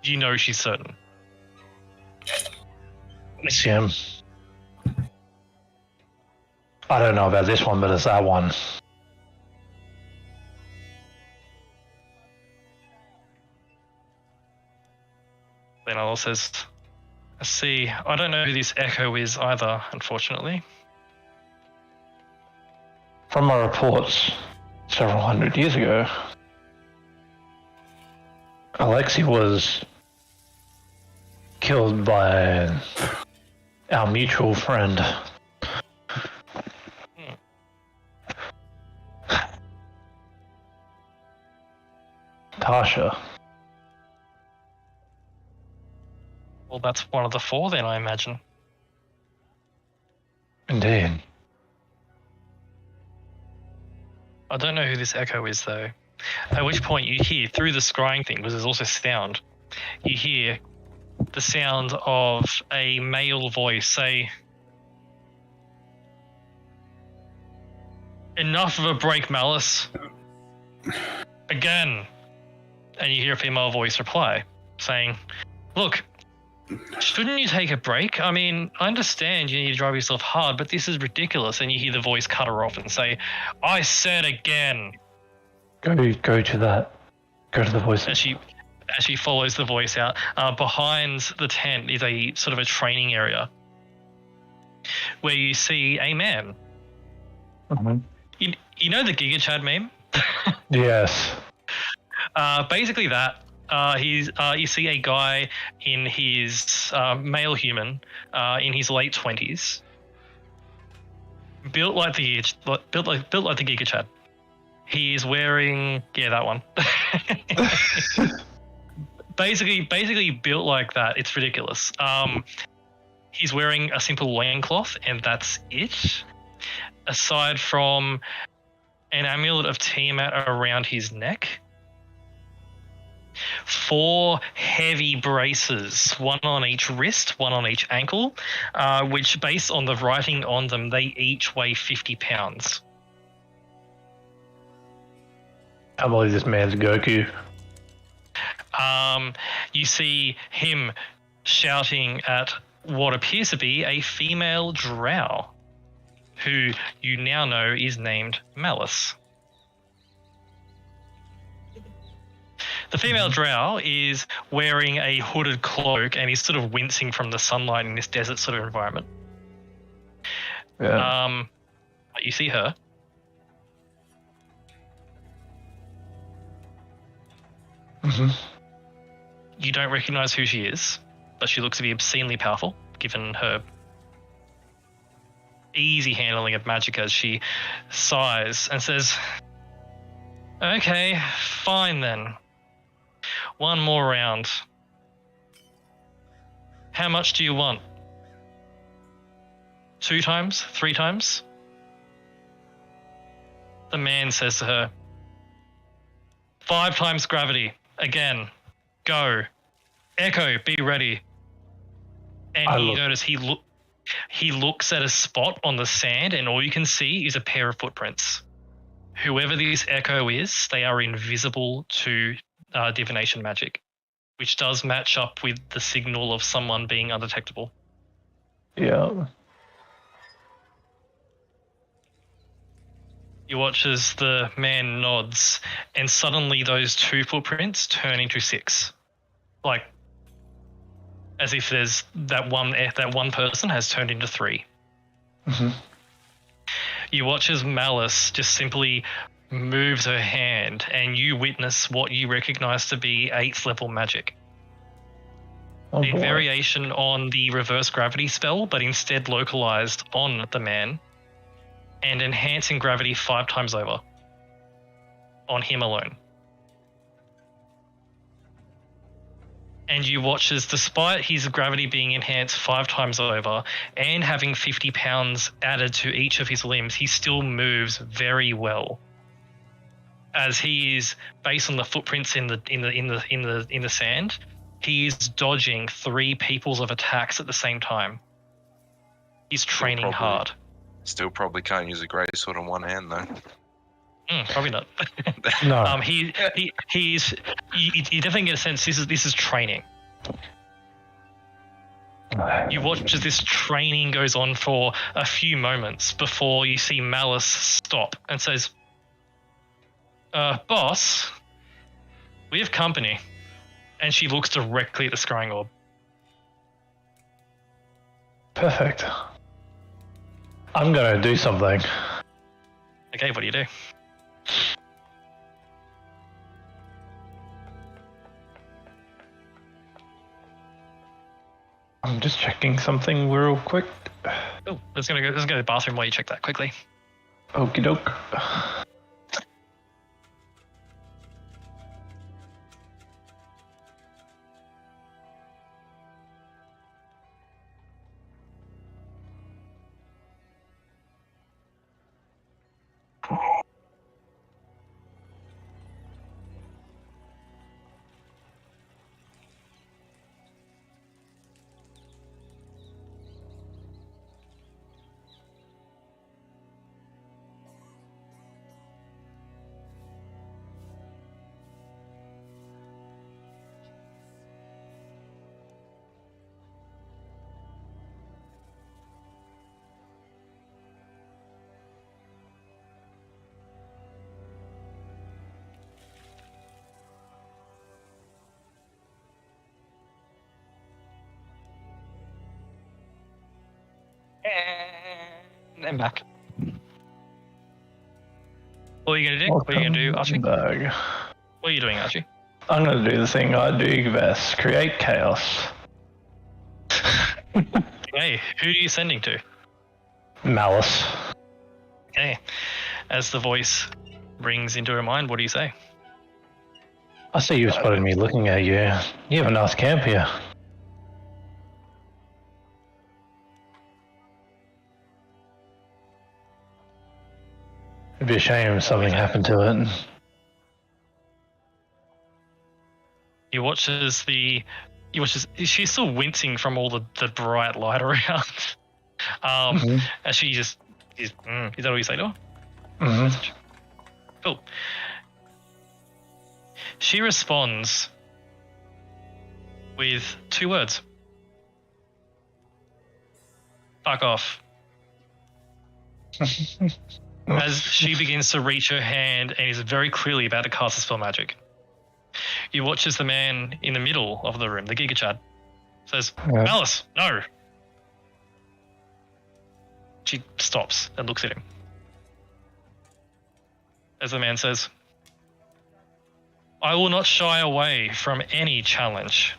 you know she's certain. It's him. I don't know about this one, but it's that one. Then Al says, I see. I don't know who this Echo is either, unfortunately. From my reports several hundred years ago, Alexi was killed by our mutual friend. Tasha. Well, that's one of the four then, I imagine. Indeed. I don't know who this Echo is, though. At which point you hear, through the scrying thing, because there's also sound, you hear the sound of a male voice say, Enough of a break, Malice. Again. And you hear a female voice reply, saying, look, shouldn't you take a break? I mean, I understand you need to drive yourself hard, but this is ridiculous. And you hear the voice cut her off and say, I said again. Go to that. Go to the voice. As she follows the voice out, behind the tent is a sort of a training area where you see a man. Mhm. You know the Giga Chad meme? Yes. Basically that. You see a guy in his male human in his late 20s, built like the Giga Chad. He is wearing that one. basically built like that. It's ridiculous. He's wearing a simple loincloth, and that's it. Aside from an amulet of Tiamat around his neck. 4 heavy braces, one on each wrist, one on each ankle, which, based on the writing on them, they each weigh 50 pounds. I believe this man's Goku. You see him shouting at what appears to be a female drow, who you now know is named Malice. The female drow is wearing a hooded cloak and is sort of wincing from the sunlight in this desert sort of environment. Yeah. You see her. Mhm. You don't recognize who she is, but she looks to be obscenely powerful, given her easy handling of magic as she sighs and says, okay, fine then. One more round. How much do you want? 2 times? 3 times? The man says to her, 5 times gravity. Again. Go. Echo, be ready. And you notice he looks at a spot on the sand, and all you can see is a pair of footprints. Whoever this Echo is, they are invisible to divination magic, which does match up with the signal of someone being undetectable. Yeah. You watch as the man nods, and suddenly those 2 footprints turn into 6. Like, as if there's that one person has turned into 3. Mm-hmm. You watch as Malice just simply moves her hand, and you witness what you recognize to be 8th level magic. Oh, A boy. variation on the reverse gravity spell, but instead localized on the man, and enhancing gravity 5 times over on him alone. And you watch as, despite his gravity being enhanced 5 times over and having 50 pounds added to each of his limbs, he still moves very well. As he is, based on the footprints in the sand, he is dodging 3 peoples of attacks at the same time. He's training hard. Still probably can't use a great sword in one hand though. Probably not. No. He's you definitely get a sense this is training. You watch as this training goes on for a few moments before you see Malice stop and says, boss, we have company. And she looks directly at the scrying orb. Perfect. I'm gonna do something. Okay, what do you do? I'm just checking something real quick. Oh, let's go to the bathroom while you check that quickly. Okie doke. And back. What are you gonna do? What are you gonna do, Archie? Bug. What are you doing, Archie? I'm gonna do the thing I do best: create chaos. Hey, who are you sending to? Malice. Okay. As the voice rings into her mind, what do you say? I see you spotted me looking at you. You have a nice camp here. It'd be a shame if something happened to it. You watch as she's still wincing from all the bright light around. As she just is that what you say to her? Mm-hmm. Cool. She responds with 2 words. Fuck off. As she begins to reach her hand and is very clearly about to cast a spell magic. You watch as the man in the middle of the room, the Giga Chad, says, Yeah. Malice, no. She stops and looks at him. As the man says, I will not shy away from any challenge.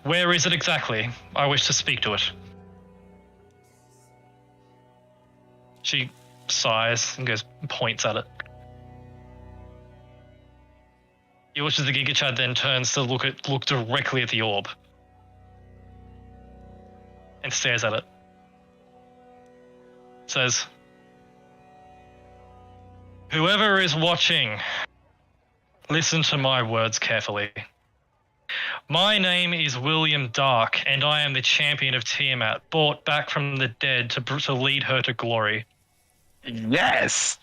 Where is it exactly? I wish to speak to it. She sighs and points at it. You watch as the Giga Chad then turns to look directly at the orb. And stares at it. Says, whoever is watching, listen to my words carefully. My name is William Dark, and I am the champion of Tiamat, brought back from the dead to lead her to glory. Yes.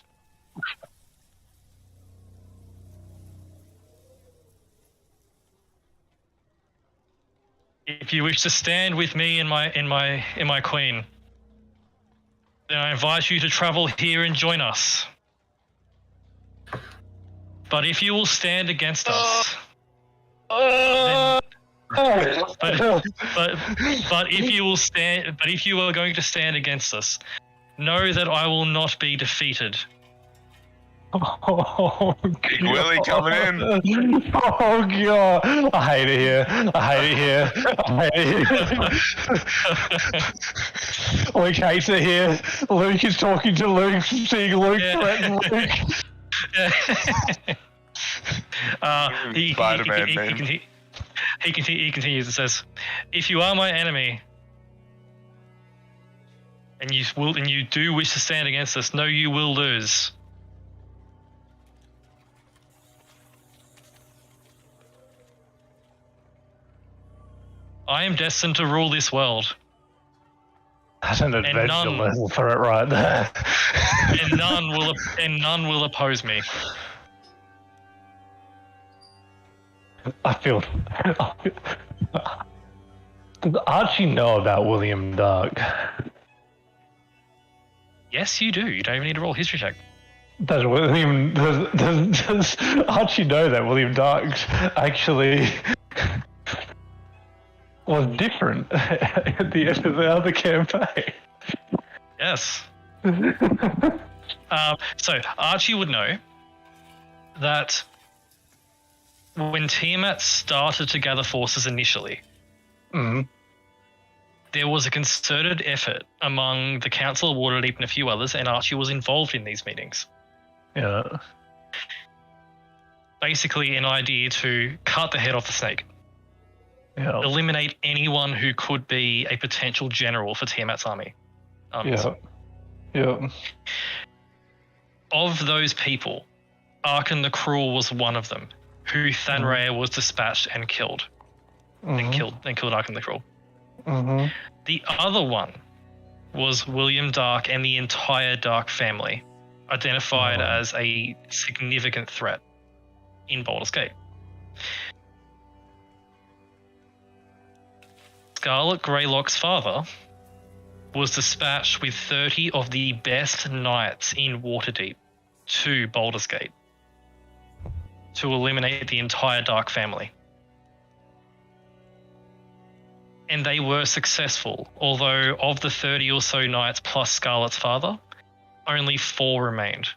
If you wish to stand with me and my queen, then I invite you to travel here and join us. But if you will stand against us, then, but if you are going to stand against us, know that I will not be defeated. Oh, Big Willie coming in. Oh god, I hate it here. I hate it here. Luke hates it here. Luke is talking to Luke, seeing Luke threaten Luke. Spider-Man name. He continues and says, if you are my enemy, and you do wish to stand against us, know you will lose. I am destined to rule this world. That's an adventure level for it right there. and none will oppose me. I feel. Does Archie know about William Dark? Yes, you do. You don't even need to roll a history check. Does Archie know that William Dark actually was different at the end of the other campaign? Yes. So Archie would know that when Tiamat started to gather forces initially, there was a concerted effort among the Council of Waterdeep and a few others, and Archie was involved in these meetings. Yeah. Basically an idea to cut the head off the snake. Yeah. Eliminate anyone who could be a potential general for Tiamat's army. Yeah. Yeah. Of those people, Arkan the Cruel was one of them, who Thanraya was dispatched and killed. And killed Arkan the Cruel. The other one was William Dark and the entire Dark family, identified as a significant threat in Baldur's Gate. Scarlet Greylock's father was dispatched with 30 of the best knights in Waterdeep to Baldur's Gate to eliminate the entire Dark family. and they were successful. Although of the 30 or so knights plus Scarlet's father, only 4 remained.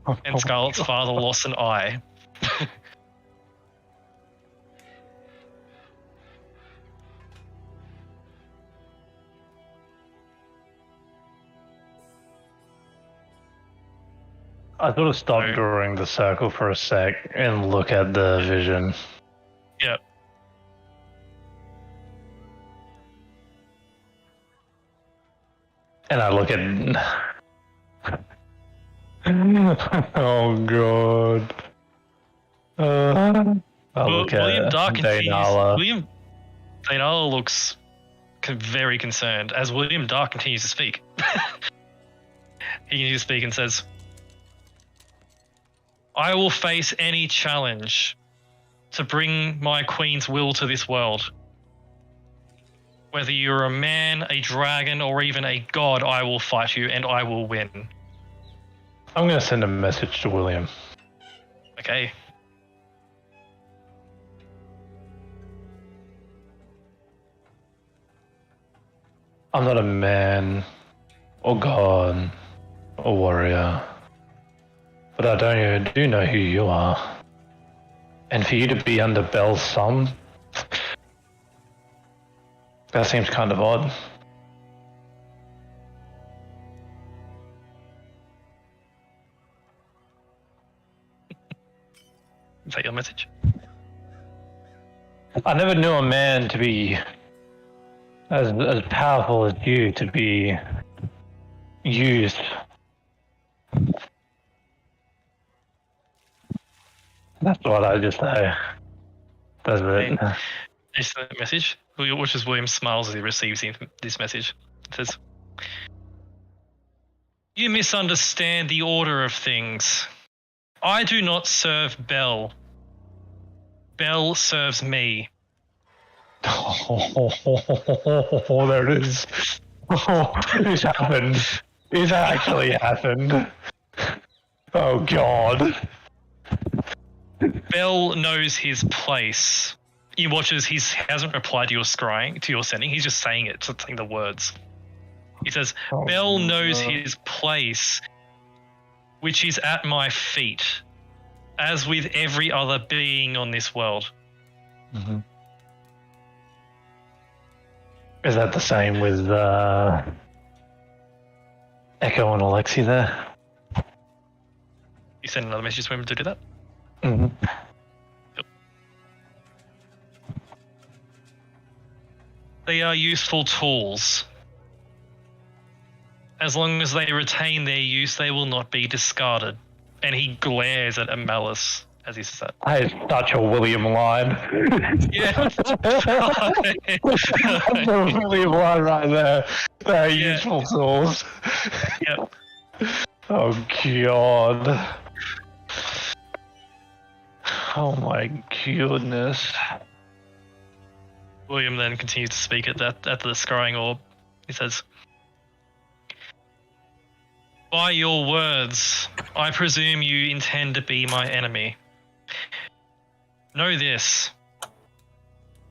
And Scarlet's father lost an eye. I sort of stop drawing the circle for a sec and look at the vision. Yep. And I look at. Oh god. I look William at Dark Daynala. William Daynala looks very concerned as William Dark continues to speak. He continues to speak and says, I will face any challenge to bring my queen's will to this world. Whether you're a man, a dragon, or even a god, I will fight you and I will win. I'm going to send a message to William. Okay. I'm not a man, or god, or warrior. But I do know who you are. And for you to be under Belle's thumb, that seems kind of odd. Is that your message? I never knew a man to be as powerful as you to be used. That's what I just say. That's it. Is the message? Which is William smiles as he receives this message. It says, you misunderstand the order of things. I do not serve Belle. Belle serves me. Oh, there it is. Oh, it's happened. It's actually happened. Oh, God. Belle knows his place. He watches. He hasn't replied to your scrying, to your sending. He's just saying it, just saying the words. He says, Belle knows his place, which is at my feet, as with every other being on this world. Mm-hmm. Is that the same with Echo and Alexi there? You send another message to him to do that? Mm-hmm. Yep. They are useful tools. As long as they retain their use, they will not be discarded. And he glares at Amalus as he says that. That is such a William line. Yeah. That's a William line right there. They're useful tools. Yep. Oh, God. Oh, my goodness. William then continues to speak at the scrying orb. He says, by your words, I presume you intend to be my enemy. Know this.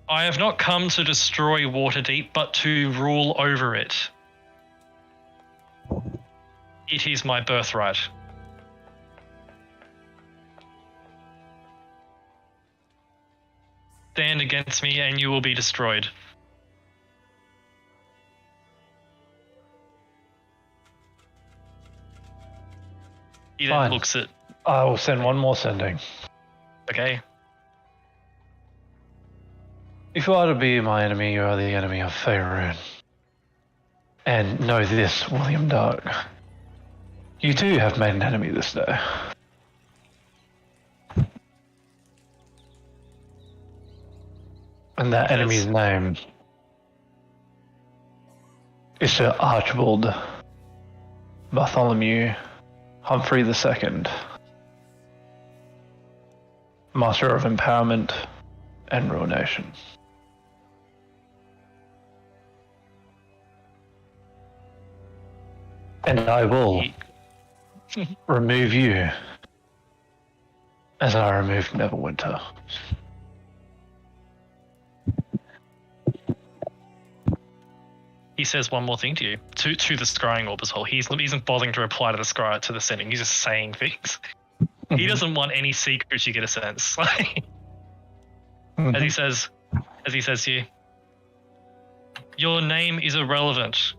I have not come to destroy Waterdeep, but to rule over it. It is my birthright. Stand against me and you will be destroyed. He then Fine. looks at... I will send one more sending. Okay. If you are to be my enemy, you are the enemy of Faerun. And know this, William Dark. You too have made an enemy this day. And that enemy's name is Sir Archibald Bartholomew Humphrey II, Master of Empowerment and Ruination. And I will remove you as I removed Neverwinter. he says one more thing to you, to the scrying orb as well. He isn't bothering to reply to the sending. He's just saying things. He doesn't want any secrets. You get a sense, as he says to you, your name is irrelevant.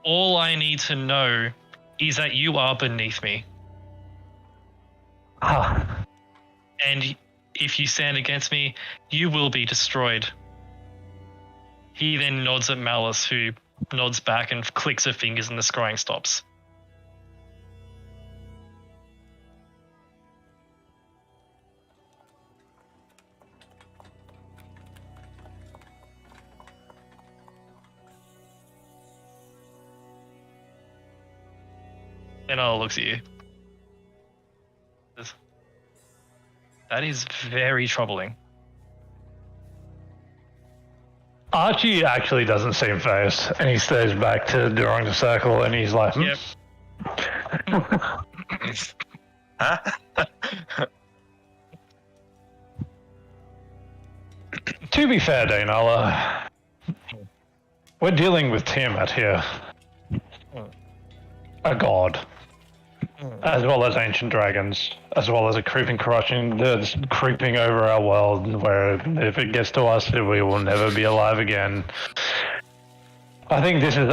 All I need to know is that you are beneath me. Ah, And if you stand against me, you will be destroyed. He then nods at Malice, who nods back and clicks her fingers and the scrying stops. And I'll look at you. That is very troubling. Archie actually doesn't seem phased, and he stays back to drawing the circle, and he's like, Yep. Huh? To be fair, Dainala, we're dealing with Tiamat here. A god. As well as ancient dragons, as well as a creeping corruption that's creeping over our world, where if it gets to us, we will never be alive again. I think this is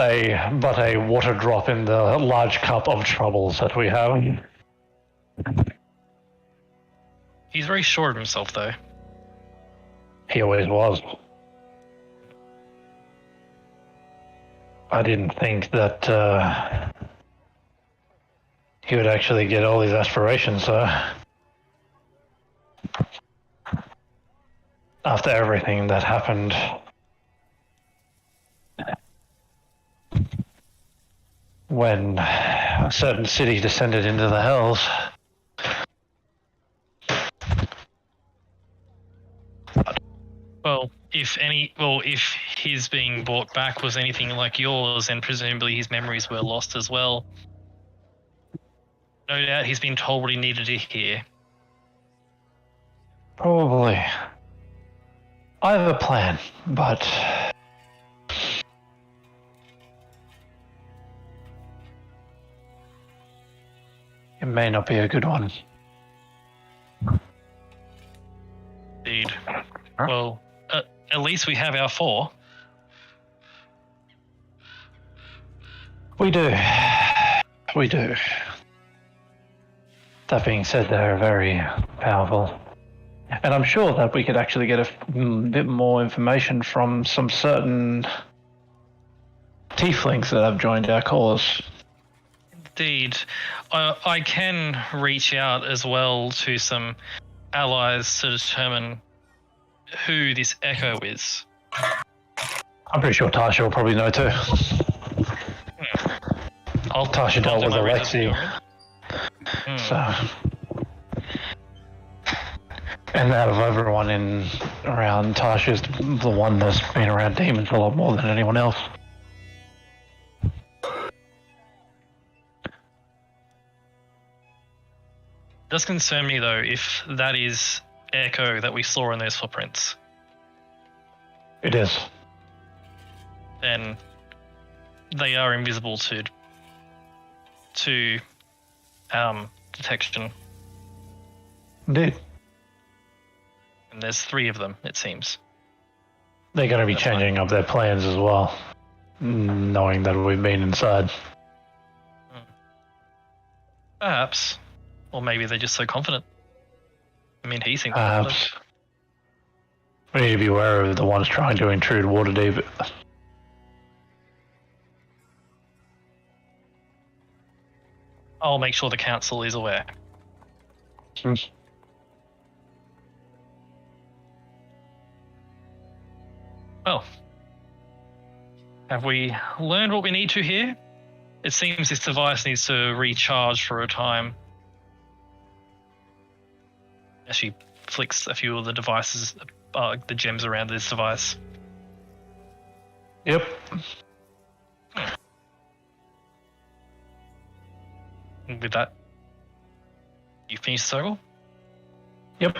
but a water drop in the large cup of troubles that we have. He's very sure of himself, though. He always was. I didn't think that he would actually get all his aspirations, so after everything that happened. When a certain city descended into the hells. Well, if his being brought back was anything like yours, and presumably his memories were lost as well, no doubt he's been told what he needed to hear. Probably. I have a plan, but it may not be a good one. Indeed. Well, at least we have our 4. We do. We do. That being said, they're very powerful. And I'm sure that we could actually get a bit more information from some certain tieflings that have joined our cause. Indeed. I can reach out as well to some allies to determine who this Echo is. I'm pretty sure Tasha will probably know too. Tasha dealt do with my research Alexi. for you. So, and out of everyone around, Tasha's the one that's been around demons a lot more than anyone else. It does concern me though if that is Echo that we saw in those footprints. It is. Then they are invisible to detection. Indeed. And there's 3 of them, it seems. They're going to be That's changing up their plans as well, knowing that we've been inside. Perhaps. Or maybe they're just so confident. I mean, he seems confident. Perhaps. We need to be aware of the ones trying to intrude Waterdeep. I'll make sure the council is aware. Well, have we learned what we need to here? It seems this device needs to recharge for a time. As she flicks a few of the devices, the gems around this device. Yep. And with that, you finish the circle, Yep.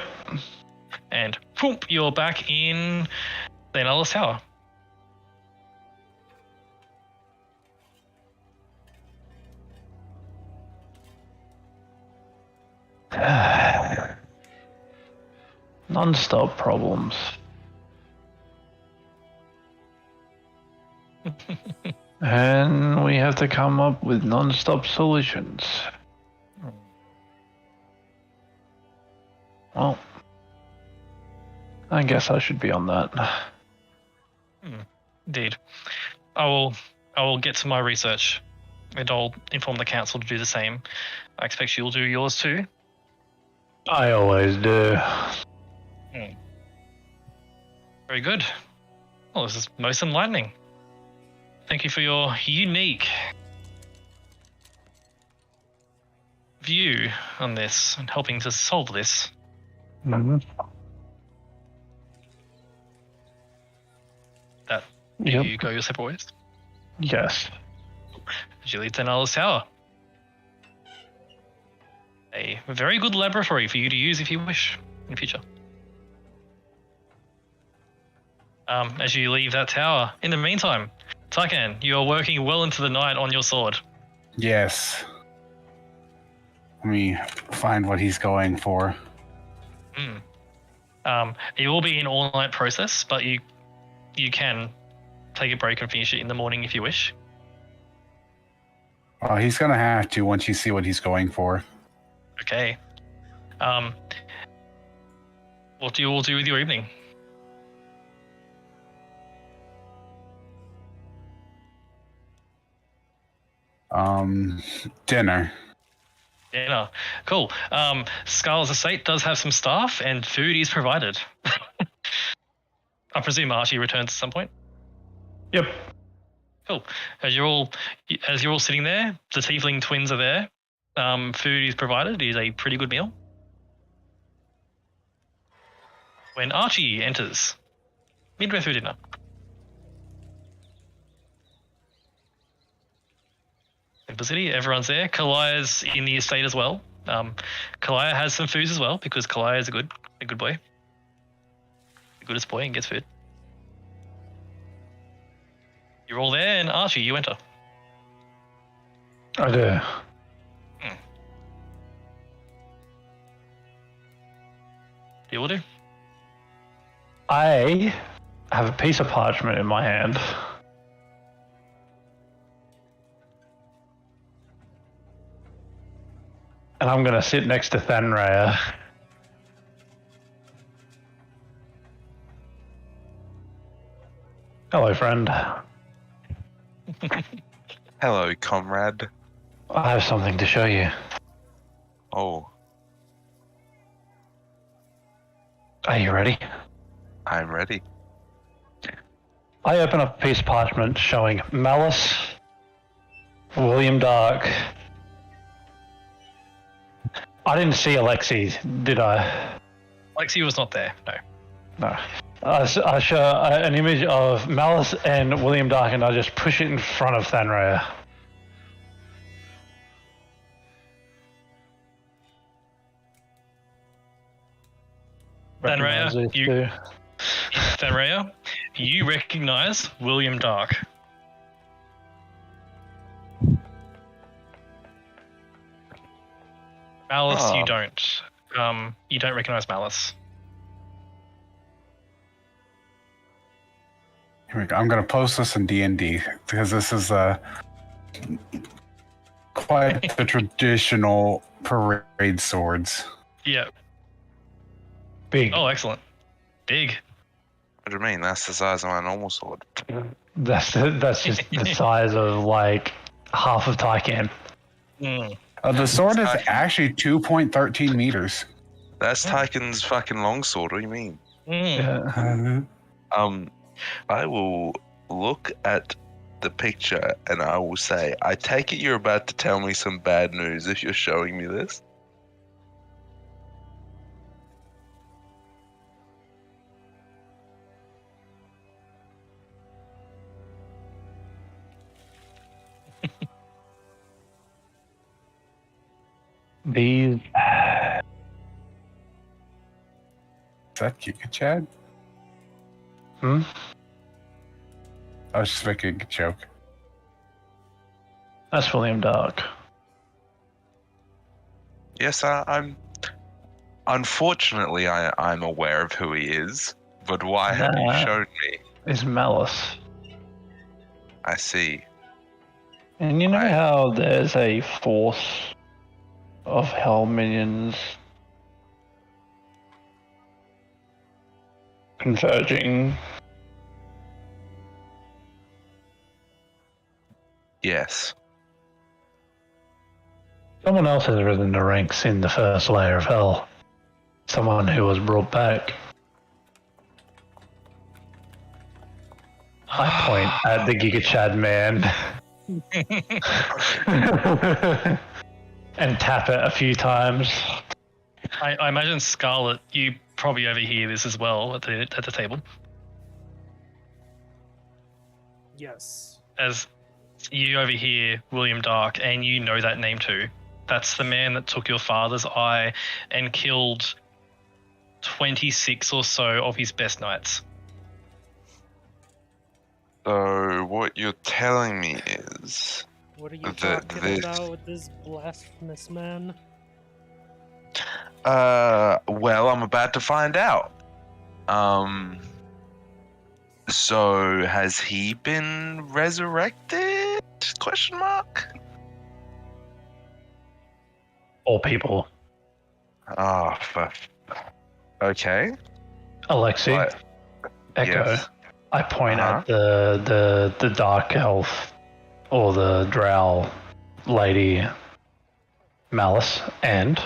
and boom, you're back in Then Alice Tower. Non-stop problems. And we have to come up with non-stop solutions. Well, I guess I should be on that. Indeed. I will get to my research, and I'll inform the council to do the same. I expect you'll do yours too. I always do. Very good. Well, this is most enlightening. Thank you for your unique view on this and helping to solve this. Mm-hmm. That Yep. you go your separate ways. Yes. Julie Tenala's Tower. A very good laboratory for you to use if you wish in the future. As you leave that tower, in the meantime, Taikan, you are working well into the night on your sword. Yes. Let me find what he's going for. It will be an all-night process, but you can take a break and finish it in the morning if you wish. He's gonna have to once you see what he's going for. Okay. What do you all do with your evening? Dinner. Dinner. Cool. Scarlet's estate does have some staff, and food is provided. I presume Archie returns at some point. Yep. Cool. As you're all sitting there, the tiefling twins are there. Food is provided. It is a pretty good meal. When Archie enters, midway through dinner. Simplicity, everyone's there. Kalaya's in the estate as well. Kalaya has some foods as well because Kalaya is a good boy. The goodest boy and gets food. You're all there, and Archie, you enter. I do. You will do. I have a piece of parchment in my hand. And I'm going to sit next to Thenraya. Hello, friend. Hello, comrade. I have something to show you. Oh, Are you ready? I'm ready. I open up a piece of parchment showing Malice, William Dark. I didn't see Alexei, did I? Lexi was not there. No. No. I show an image of Malice and William Dark, and I just push it in front of Thenraya. Recognize these two. Thenraya, you recognize William Dark. Malice, you don't. You don't recognize Malice. Here we go. I'm gonna post this in D&D because this is quite the traditional parade swords. Yeah. Big. Oh, excellent. Big. What do you mean? That's the size of my normal sword. That's just the size of like half of Taikan. Mm. The sword is actually 2.13 meters. That's Tyken's fucking longsword. What do you mean? Mm. Yeah. I will look at the picture and I will say, I take it you're about to tell me some bad news if you're showing me this. These. Is that Kika Chad? Hmm? I was just making a joke. That's William Dark. Yes, I'm. Unfortunately, I'm aware of who he is, but why have you Nah. shown me? Is Malice. I see. And you know how there's a force of hell minions converging? Yes. Someone else has risen the ranks in the first layer of hell. Someone who was brought back. I point at the Giga Chad man and tap it a few times. I imagine Scarlet, you probably overhear this as well at the table, Yes. as you overhear William Dark, and you know that name too. That's the man that took your father's eye and killed 26 or so of his best knights. So what you're telling me is, What are you The- talking this- about with this blasphemous man? well, I'm about to find out. So has he been resurrected? Question mark. All people. Oh, okay. Alexi, What? Echo. Yes. I point Uh-huh. at the dark elf or the drow lady Malice and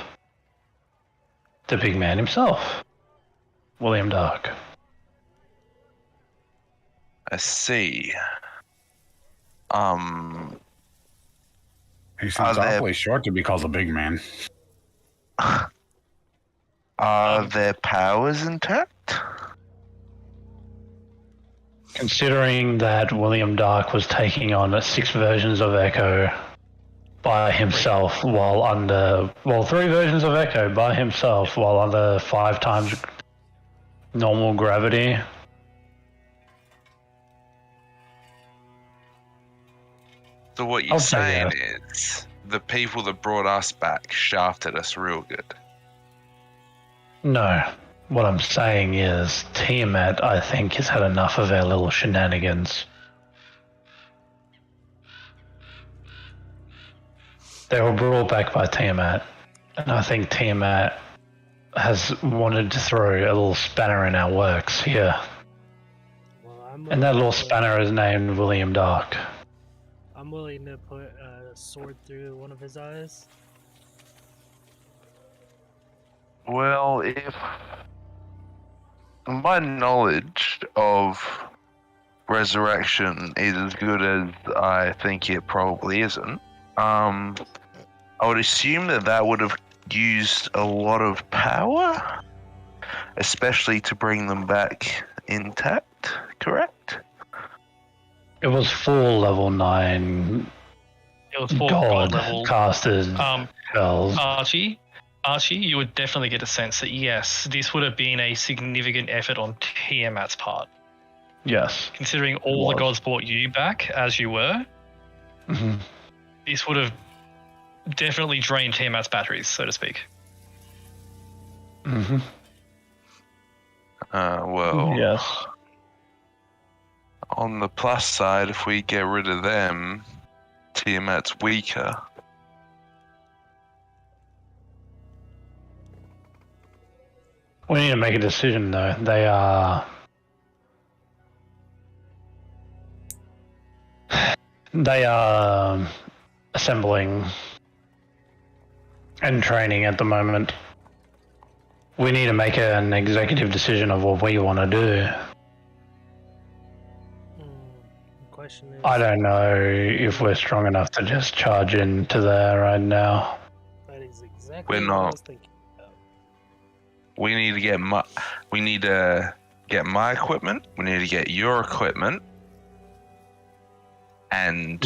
the big man himself, William Dark. I see. He seems Are there- awfully short to be called a big man. Are their powers intact? Considering that William Dark was taking on 6 versions of Echo by himself while under, 3 versions of Echo by himself while under 5 times normal gravity. So what you're I'll say saying is the people that brought us back shafted us real good. No. What I'm saying is Tiamat, I think, has had enough of our little shenanigans. They were brought back by Tiamat, and I think Tiamat has wanted to throw a little spanner in our works here. Well, And that little spanner is named William Dark. I'm willing to put a sword through one of his eyes. Well, if my knowledge of resurrection is as good as I think it probably isn't, I would assume that would have used a lot of power, especially to bring them back intact, correct? It was full level 9 It was 4 god god level. casted spells. Archie, you would definitely get a sense that yes, this would have been a significant effort on Tiamat's part. Yes. Considering all the was. gods brought you back as you were, Mhm. this would have definitely drained Tiamat's batteries, so to speak. Mhm. Well, Yes. on the plus side, if we get rid of them, Tiamat's weaker. We need to make a decision, though. They are. They are assembling and training at the moment. We need to make an executive decision of what we want to do. The question is, I don't know if we're strong enough to just charge into there right now. that is exactly We're what I not. was thinking about. We need to get my equipment. We need to get your equipment, and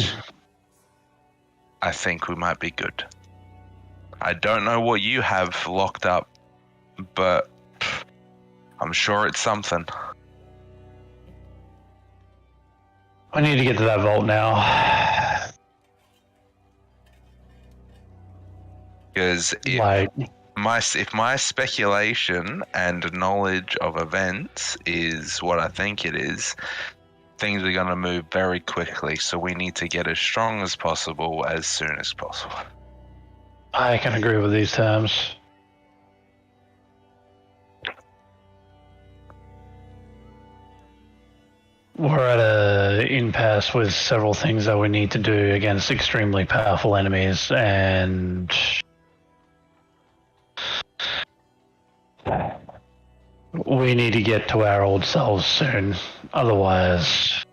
I think we might be good. I don't know what you have locked up, but I'm sure it's something. I need to get to that vault now. Because Like, if my speculation and knowledge of events is what I think it is, things are going to move very quickly. So we need to get as strong as possible as soon as possible. I can agree with these terms. We're at a impasse with several things that we need to do against extremely powerful enemies, and we need to get to our old selves soon. Otherwise,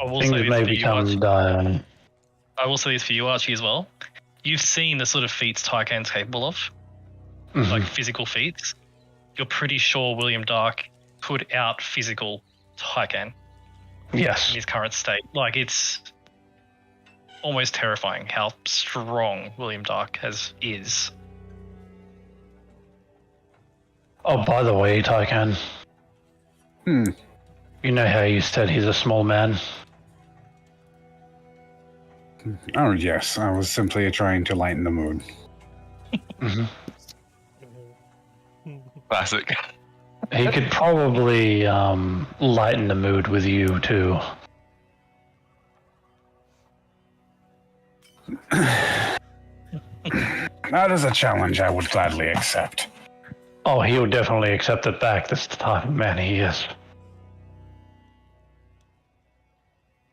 I will things say this may for you, become Archie. dire. I will say this for you, Archie, as well. You've seen the sort of feats Tycan's capable of, Mhm. like physical feats. You're pretty sure William Dark could out physical Tycan Yes. in his current state. Like, it's almost terrifying how strong William Dark is. Oh, by the way, Tycan, Hmm. you know how you said he's a small man? Oh, yes. I was simply trying to lighten the mood. Mhm. Classic. He could probably lighten the mood with you, too. That is a challenge I would gladly accept. Oh, he would definitely accept it back. That's the type of man he is.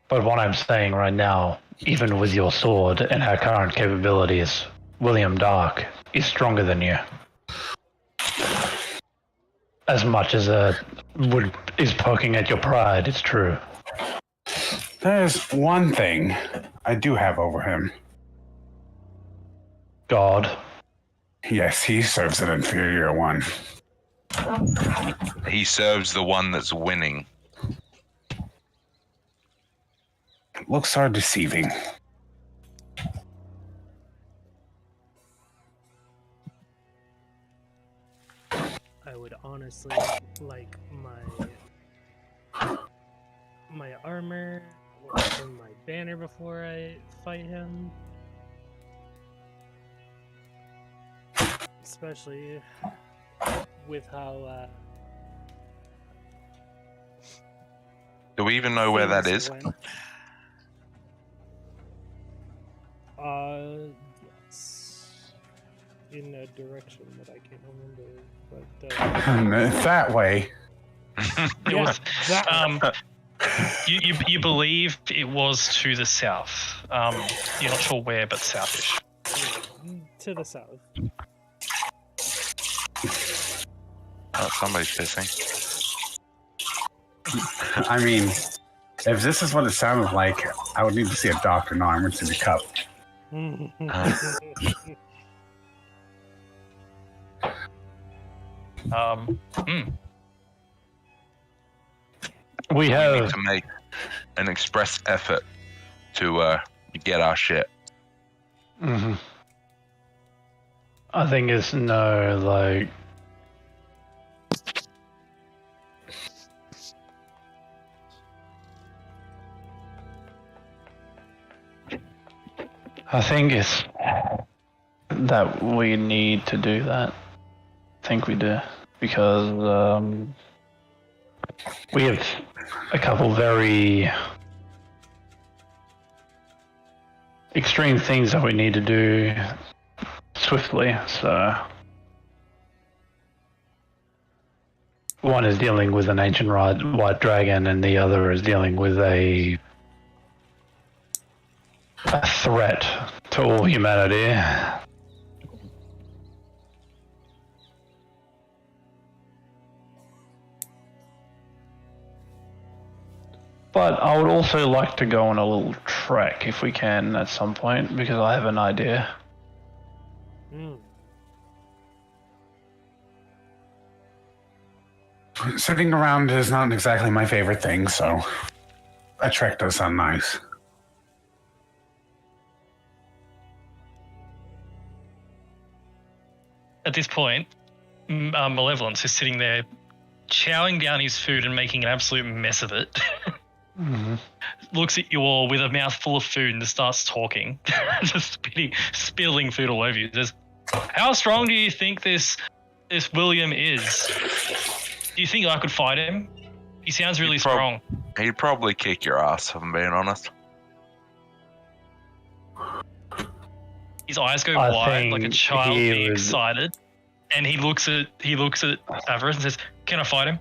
But what I'm saying right now, even with your sword and our current capabilities, William Dark is stronger than you. As much as is poking at your pride, it's true. There's one thing I do have over him. God. Yes, he serves an inferior one. He serves the one that's winning. Looks are deceiving. I would honestly like my armor and my banner before I fight him. Especially with how Do we even know where that things is? went. Yes. In a direction that I can't remember, but That way. It yeah, was, that you believe it was to the south. You're not sure where, but southish. to the south. Oh, somebody's pissing. I mean, if this is what it sounded like, I would need to see a doctor. No, I'm into the cup. We We need have to make an express effort to get our shit. Mhm. I think it's no, like, I think it's that we need to do that. I think we do. Because we have a couple very extreme things that we need to do swiftly, so one is dealing with an ancient white dragon and the other is dealing with a threat to all humanity. But I would also like to go on a little trek if we can at some point, because I have an idea. Sitting around is not exactly my favorite thing, so a trek does sound nice. At this point, Malevolence is sitting there chowing down his food and making an absolute mess of it. Mhm. Looks at you all with a mouthful of food and starts talking, just spilling food all over you. Says, "How strong do you think this William is? Do you think I could fight him? He sounds really strong." He'd probably kick your ass, if I'm being honest. His eyes go I wide like a think child he being would- excited, and he looks at Avarice and says, "Can I fight him?"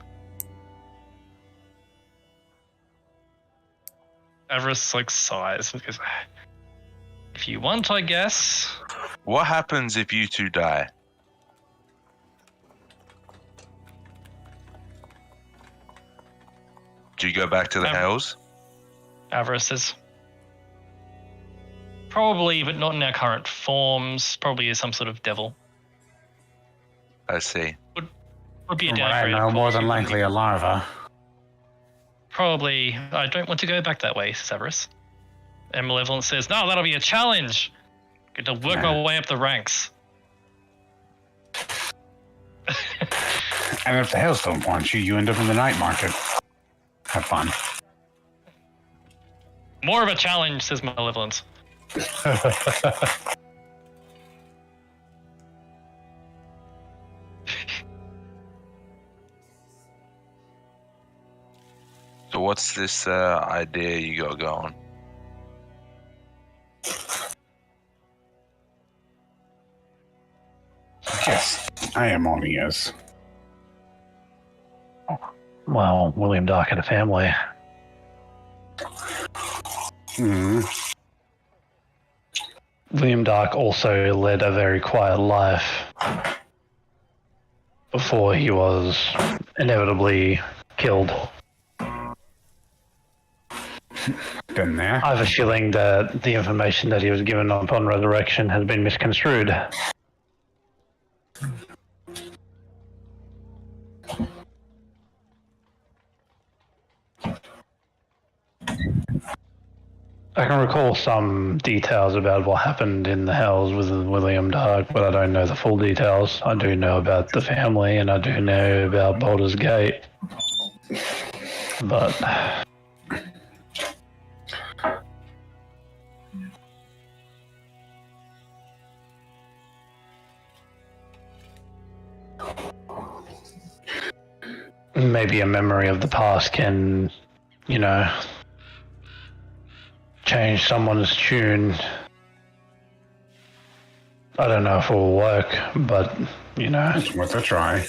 Avarice like sighs and goes, "If you want, I guess." What happens if you two die? Do you go back to the Hells? Avarice says, "Probably, but not in our current forms. Probably as some sort of devil. I see. Would be a From what I downgrade. know, of more course. than likely a larva. Probably. I don't want to go back that way," says Avarice. And Malevolent says, "No, that'll be a challenge. Get to work my way up the ranks." And if the Hells don't want you, you end up in the night market. Have fun. "More of a challenge," says Malevolent. So what's this idea you got going? Yes, I am all ears. Well, William Dark had a family. Hmm. William Dark also led a very quiet life before he was inevitably killed. Been there. I have a feeling that the information that he was given upon resurrection has been misconstrued. I can recall some details about what happened in the Hells with William Dark, but I don't know the full details. I do know about the family, and I do know about Baldur's Gate. But maybe a memory of the past can, you know, change someone's tune. I don't know if it will work, but, you know. It's worth a try.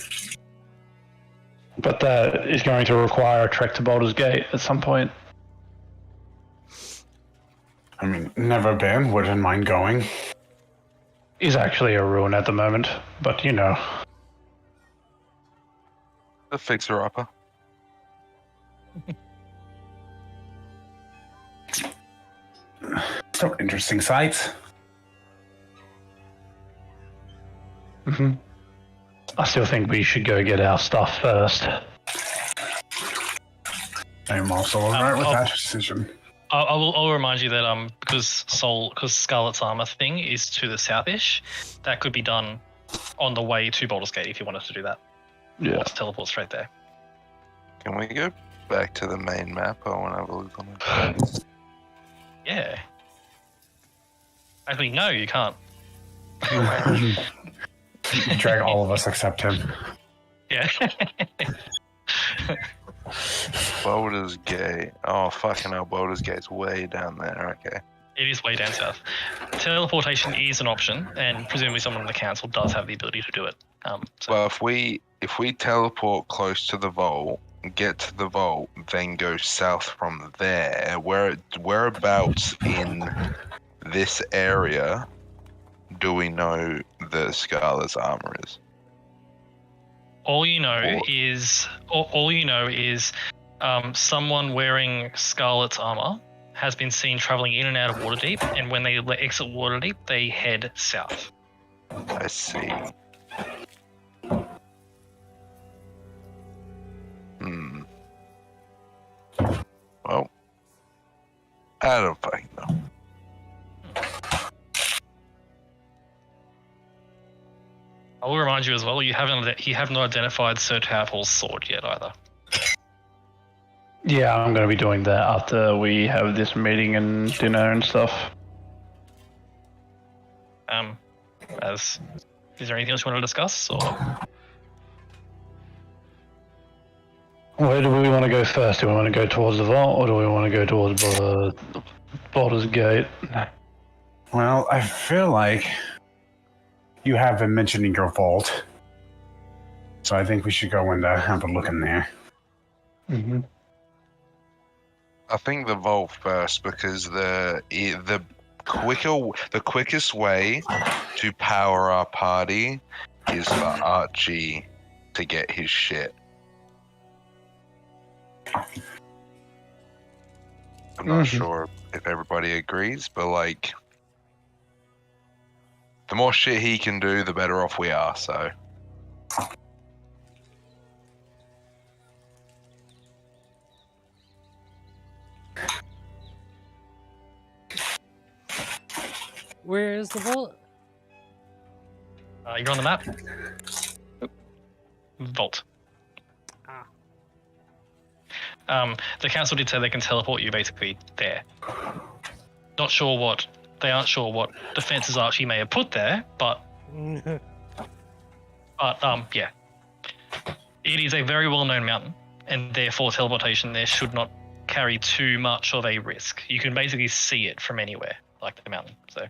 But that is going to require a trek to Baldur's Gate at some point. I mean, never been. Wouldn't mind going. Is actually a ruin at the moment, but you know. The fixer-upper. So interesting sights. hmm I still think we should go get our stuff first. I'm also alright with I'll- that decision. I'll remind you that because Scarlet's armor thing is to the southish, that could be done on the way to Baldur's Gate if you wanted to do that. Yeah. Or to teleport straight there. Can we go back to the main map? I want to have a look on it. Yeah. Actually, no, you can't. Drag all of us except him. Yeah. Baldur's Gate. Oh, fucking hell. Baldur's Gate's way down there. Okay. It is way down south. Teleportation is an option, and presumably someone in the council does have the ability to do it. So Well, if we teleport close to the vault, get to the vault, then go south from there, whereabouts in this area do we know that Scarlet's armor is? all you know is someone wearing Scarlet's armor has been seen traveling in and out of Waterdeep, and when they exit Waterdeep, they head south. I see. Well, I don't fucking know. I will remind you as well, you have not identified Sir Tadpole's sword yet either. Yeah, I'm going to be doing that after we have this meeting and dinner and stuff. Is there anything else you want to discuss? Or Where do we want to go first? Do we want to go towards the vault, or do we want to go towards Baldur's Gate? Well, I feel like you have been mentioning your vault, so I think we should go and have a look in there. Mm-hmm. I think the vault first because the quickest way to power our party is for Archie to get his shit. I'm not sure if everybody agrees, but like, the more shit he can do, the better off we are. So. Where is the vault? you're on the map. Vault. The council did say they can teleport you basically there. Not sure what they aren't sure what defenses Archie may have put there, but yeah, it is a very well-known mountain, and therefore teleportation there should not carry too much of a risk. You can basically see it from anywhere, like the mountain. So.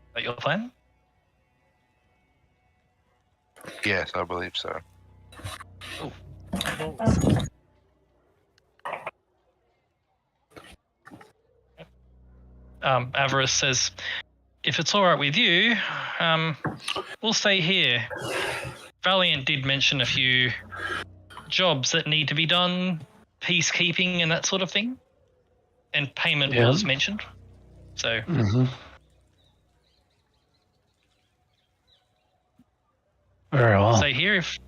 Is that your plan? Yes, I believe so. Avarice says, if it's all right with you, we'll stay here. Valiant did mention a few jobs that need to be done, peacekeeping and that sort of thing. And payment was mentioned. So... Very well. Stay here if...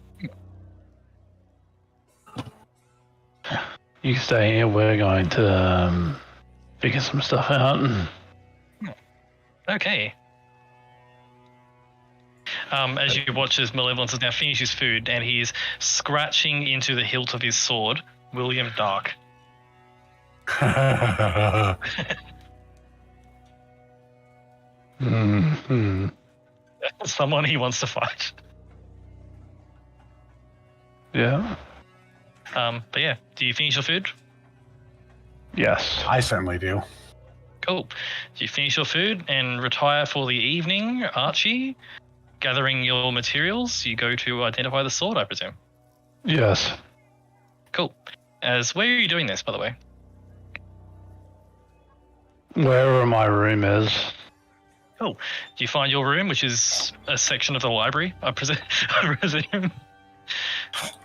You can stay here. We're going to figure some stuff out. Okay. As you watch as Malevolence has now finished his food and he's scratching into the hilt of his sword, William Dark. Someone he wants to fight. Yeah. But yeah, do you finish your food? Yes. I certainly do. Cool. You finish your food and retire for the evening, Archie. Gathering your materials, you go to identify the sword, I presume. Yes. Cool. Where are you doing this, by the way? Wherever my room is. Cool. Do you find your room, which is a section of the library, I presume?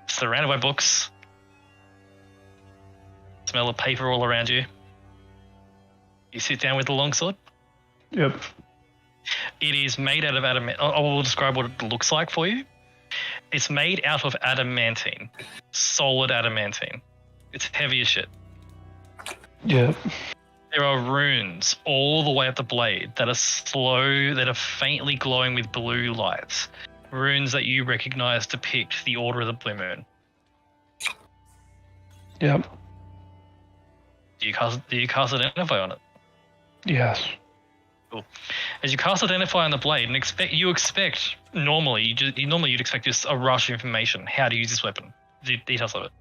Surrounded by books. Smell of paper all around you. You sit down with the longsword. Yep. It is made out of adamant. I will describe what it looks like for you. It's made out of adamantine, solid adamantine. It's heavy as shit. Yep. There are runes all the way up the blade that are faintly glowing with blue lights. Runes that you recognize depict the Order of the Blue Moon. Yep. Do you cast Identify on it? Yes. Cool. As you cast Identify on the blade, and normally you'd expect just a rush of information, how to use this weapon, the details of it.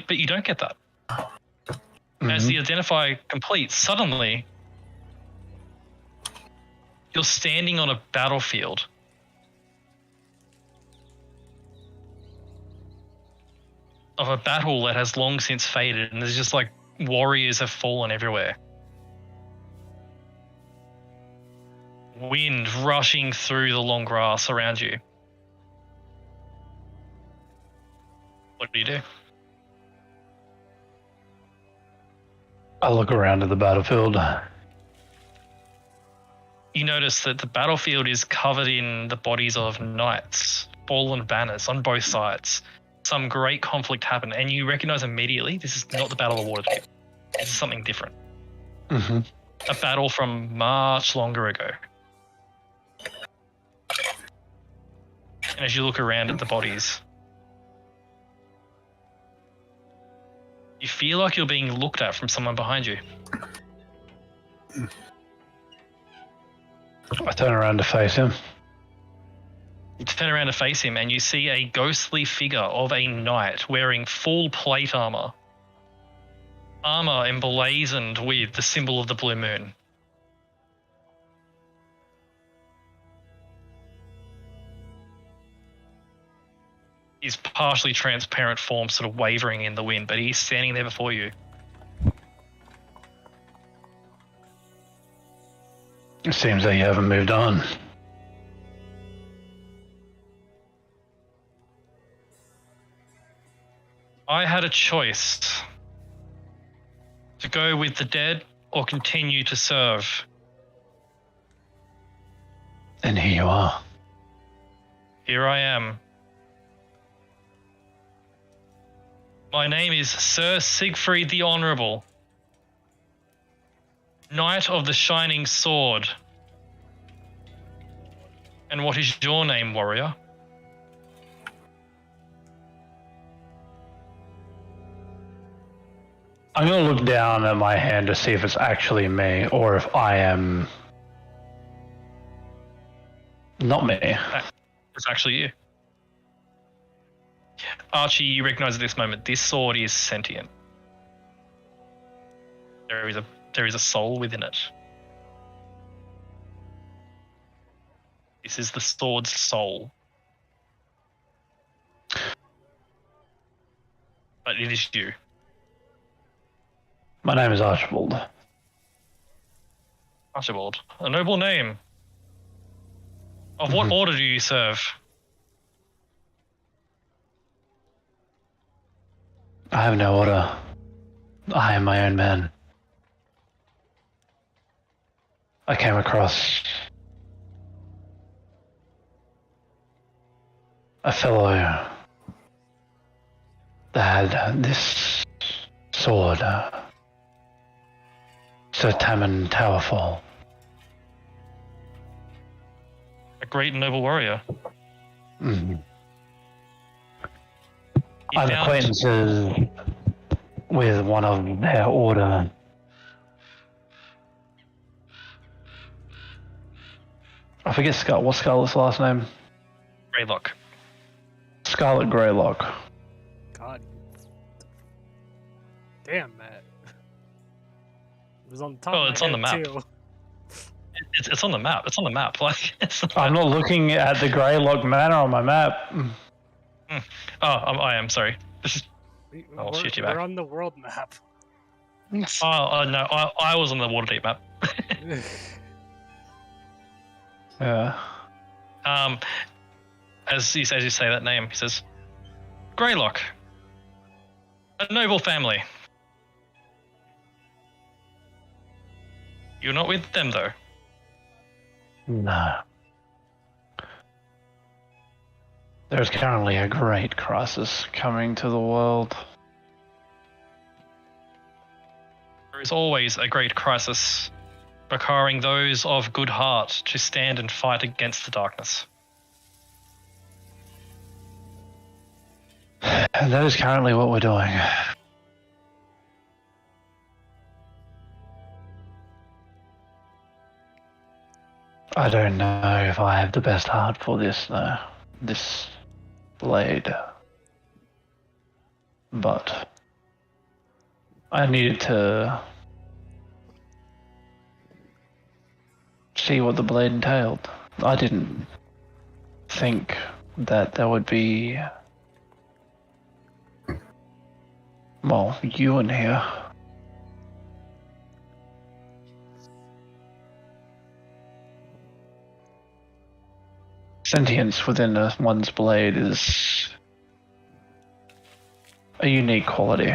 But you don't get that. As the Identify completes, suddenly you're standing on a battlefield. Of a battle that has long since faded, and there's just like warriors have fallen everywhere. Wind rushing through the long grass around you. What do you do? I look around at the battlefield. You notice that the battlefield is covered in the bodies of knights, fallen banners on both sides, some great conflict happen, and you recognize immediately this is not the Battle of Waterdeep. This is something different. Mm-hmm. A battle from much longer ago. And as you look around at the bodies, you feel like you're being looked at from someone behind you. I turn around to face him. You turn around to face him and you see a ghostly figure of a knight wearing full plate armor. Armor emblazoned with the symbol of the blue moon. His partially transparent form sort of wavering in the wind, but he's standing there before you. It seems that you haven't moved on. I had a choice to go with the dead or continue to serve. And here you are. Here I am. My name is Sir Siegfried the Honourable, Knight of the Shining Sword. And what is your name, warrior? I'm going to look down at my hand to see if it's actually me or if I am not me. It's actually you. Archie, you recognize at this moment, this sword is sentient. There is a soul within it. This is the sword's soul. But it is you. My name is Archibald. Archibald, a noble name. Of what order do you serve? I have no order. I am my own man. I came across a fellow that had this sword, Sir Tamon Towerfall. A great and noble warrior. Mm. He I'm found- acquaintances with one of their order. I forget what's Scarlet's last name? Greylock. Scarlet Greylock. God. Damn, Matt. It was on the top Oh, of my it's on the head, map. too. It's on the map. It's on the map. Like, I'm not looking at the Greylock Manor on my map. I am sorry. I'll We're- shoot you back. We're on the world map. No, I was on the Waterdeep map. Yeah. As you say that name, he says, Greylock, a noble family. You're not with them, though. No. There's currently a great crisis coming to the world. There is always a great crisis, requiring those of good heart to stand and fight against the darkness. And that is currently what we're doing. I don't know if I have the best heart for this, though. This blade. But I needed to see what the blade entailed. I didn't think that there would be, well, you in here. Sentience within one's blade is a unique quality.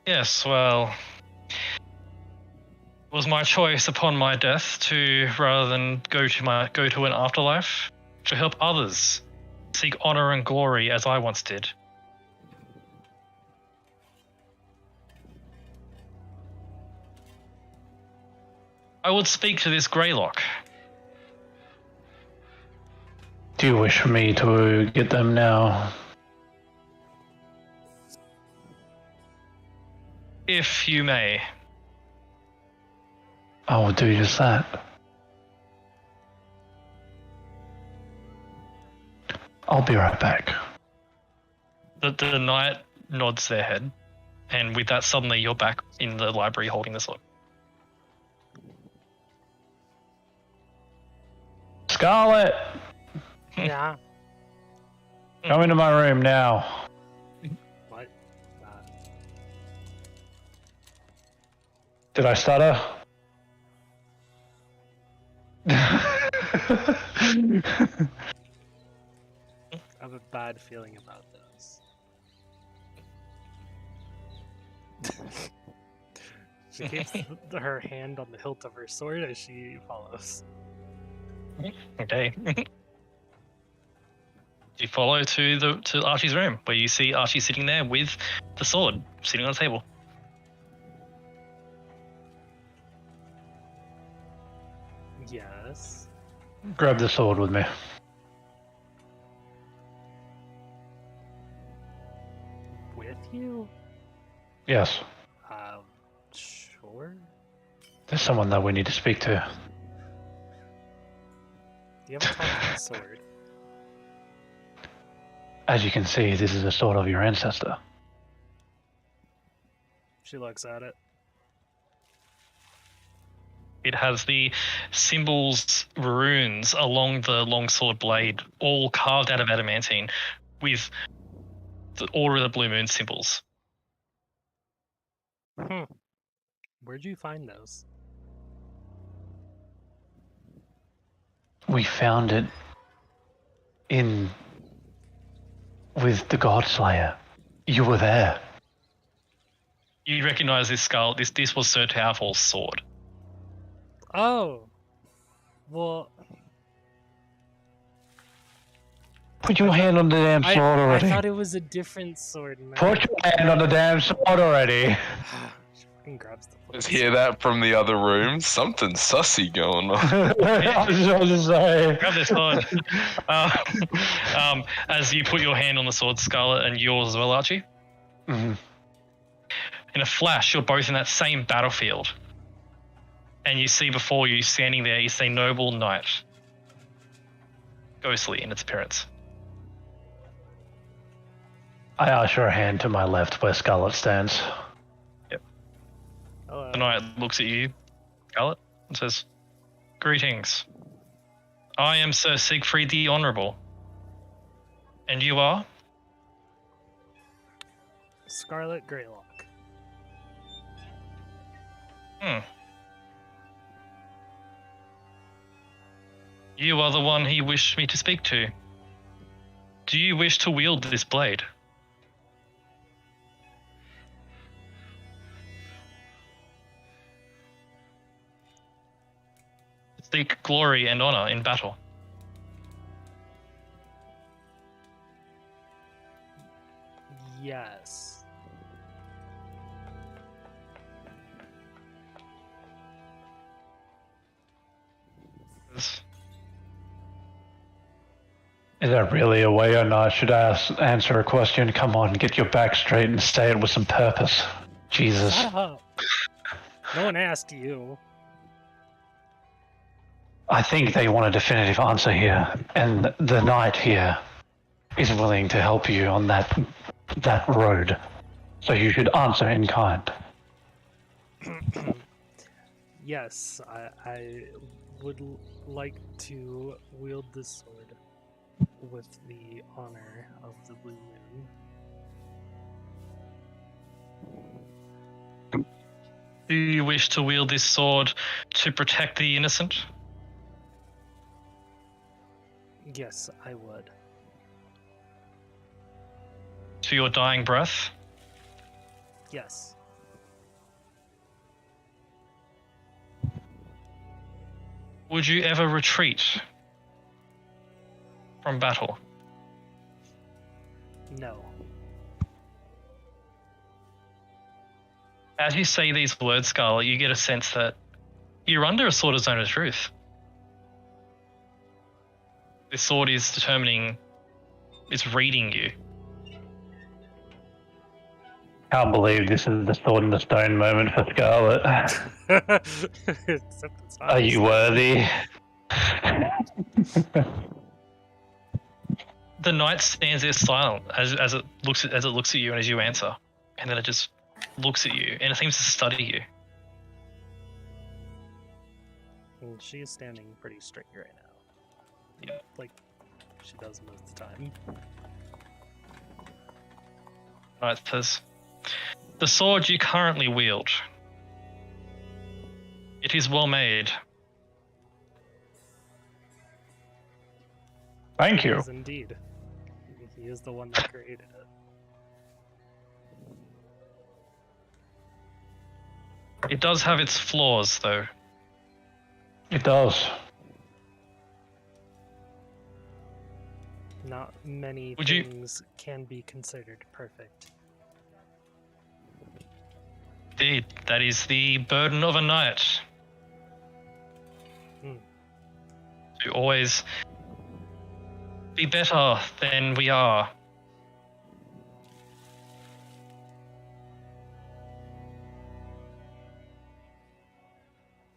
Yes, well, was my choice upon my death to, rather than go to an afterlife, to help others seek honor and glory as I once did. I would speak to this Greylock. Do you wish me to get them now? If you may. I will do just that. I'll be right back. The knight nods their head, and with that, suddenly you're back in the library holding the sword. Scarlet, Yeah. come into my room now. What? Did I stutter? I have a bad feeling about those. She keeps her hand on the hilt of her sword as she follows. Okay. You follow to Archie's room, where you see Archie sitting there with the sword sitting on the table. Yes. Grab the sword with me. With you? Yes. Sure. There's someone that we need to speak to. You have a talking sword. As you can see, this is a sword of your ancestor. She looks at it. It has the symbols, runes along the longsword blade, all carved out of adamantine, with the Order of the Blue Moon symbols. Where'd you find those? We found it with the Godslayer. You were there. You recognize this skull. This was Sir Towfall's sword. Oh! Well, Put your hand on the damn sword I already. thought it was a different sword, man. Put your hand on the damn sword already. She fucking grabs the Just flip hear that from the other room. Something sussy going on. I was just saying. Grab this sword. As you put your hand on the sword, Scarlet, and yours as well, Archie. Mhm. In a flash, you're both in that same battlefield. And you see before you, standing there, is a noble knight. Ghostly in its appearance. I usher a hand to my left where Scarlet stands. The knight looks at you, Scarlet, and says, "Greetings. I am Sir Siegfried the Honourable. And you are?" Scarlet Greylock. You are the one he wished me to speak to. Do you wish to wield this blade? Seek glory and honor in battle. Yes. Is that really a way or not? Should I answer a question? Come on, get your back straight and say it with some purpose. Jesus. Shut up. No one asked you. I think they want a definitive answer here, and the knight here is willing to help you on that road. So you should answer in kind. Yes, I would like to wield this sword with the honor of the Blue Moon. Do you wish to wield this sword to protect the innocent? Yes, I would. To your dying breath? Yes. Would you ever retreat from battle? No. As you say these words, Scarlet, you get a sense that you're under a sort of zone of truth. This sword is determining, it's reading you. Can't believe this is the sword in the stone moment for Scarlet. Except it's not. Are you worthy? The knight stands there silent as it looks at you and as you answer, and then it just looks at you and it seems to study you. And she is standing pretty straight right now. Yeah. Like she does most of the time. Knight says, "The sword you currently wield, it is well made. Thank you. Yes, indeed. He is the one that created it. It does have its flaws, though. It does. Not many Would you- things can be considered perfect. Indeed, that is the burden of a knight. Hmm. To always be better than we are.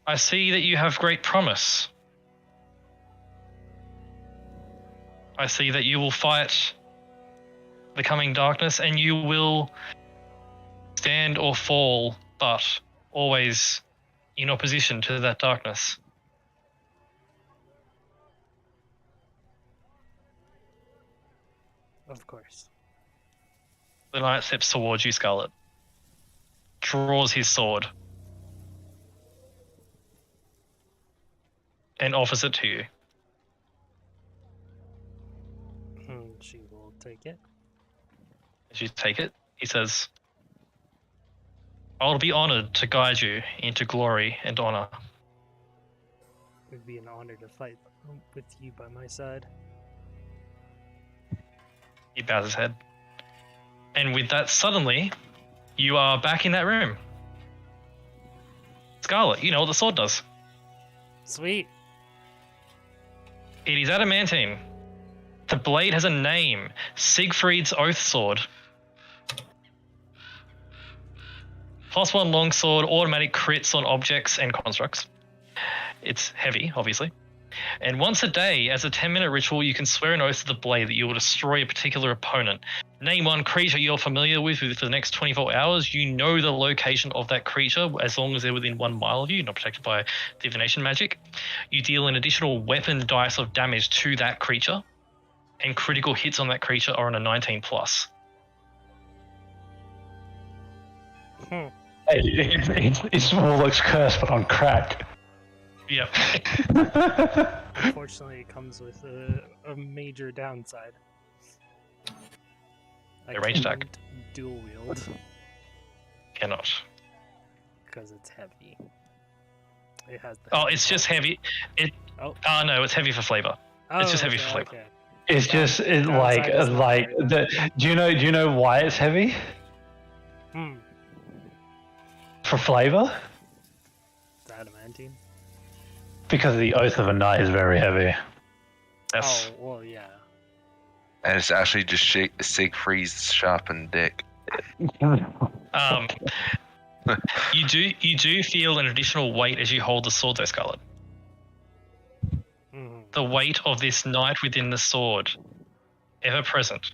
I see that you have great promise. I see that you will fight the coming darkness and you will stand or fall, but always in opposition to that darkness. Of course. The knight steps towards you, Scarlet. Draws his sword. And offers it to you. She will take it. As you take it, he says, "I'll be honored to guide you into glory and honor." It would be an honor to fight with you by my side. He bows his head. And with that, suddenly, you are back in that room. Scarlet, you know what the sword does. Sweet. It is adamantine. The blade has a name, Siegfried's Oath Sword. +1 longsword, automatic crits on objects and constructs. It's heavy, obviously. And once a day, as a 10-minute ritual, you can swear an oath to the blade that you will destroy a particular opponent. Name one creature you're familiar with for the next 24 hours. You know the location of that creature as long as they're within 1 mile of you, not protected by divination magic. You deal an additional weapon dice of damage to that creature, and critical hits on that creature are on a 19+. It's Warlock's curse, but on crack. Yep. Unfortunately, it comes with a major downside. I A range attack. can't dual wield Cannot. because it's heavy. It has the. Oh, heavy it's just body. heavy. Oh. No, it's heavy for flavor. It's just heavy okay, for flavor. okay. It's just it, Downside is not like very the. Do you know why it's heavy? Hmm. For flavor? It's adamantine. Because the oath of a knight is very heavy. Yes. Oh well, yeah. And it's actually just Siegfried's sharpened dick. You do feel an additional weight as you hold the sword, though, Scarlet. Mhm. The weight of this knight within the sword, ever present,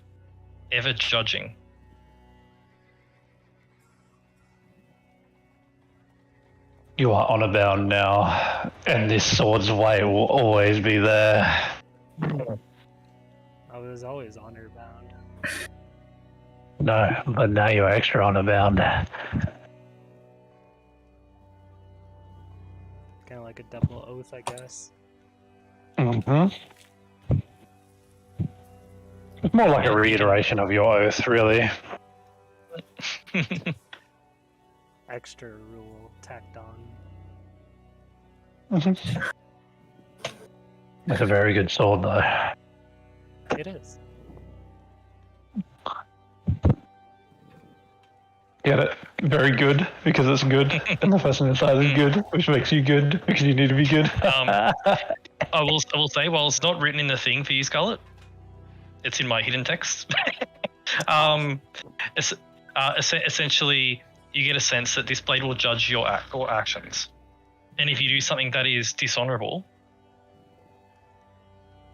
ever judging. You are honor bound now, and this sword's weight will always be there. I was always honor bound. No, but now you're extra honor bound. Kind of like a double oath, I guess. Mm-hmm. It's more like a reiteration of your oath, really. Extra rule tacked on. It's a very good sword, though. It is. Get it? Very good because it's good, and the person inside is good, which makes you good because you need to be good. I will say, while it's not written in the thing for you, Scarlet, it's in my hidden text. Essentially, you get a sense that this blade will judge your actions, and if you do something that is dishonorable,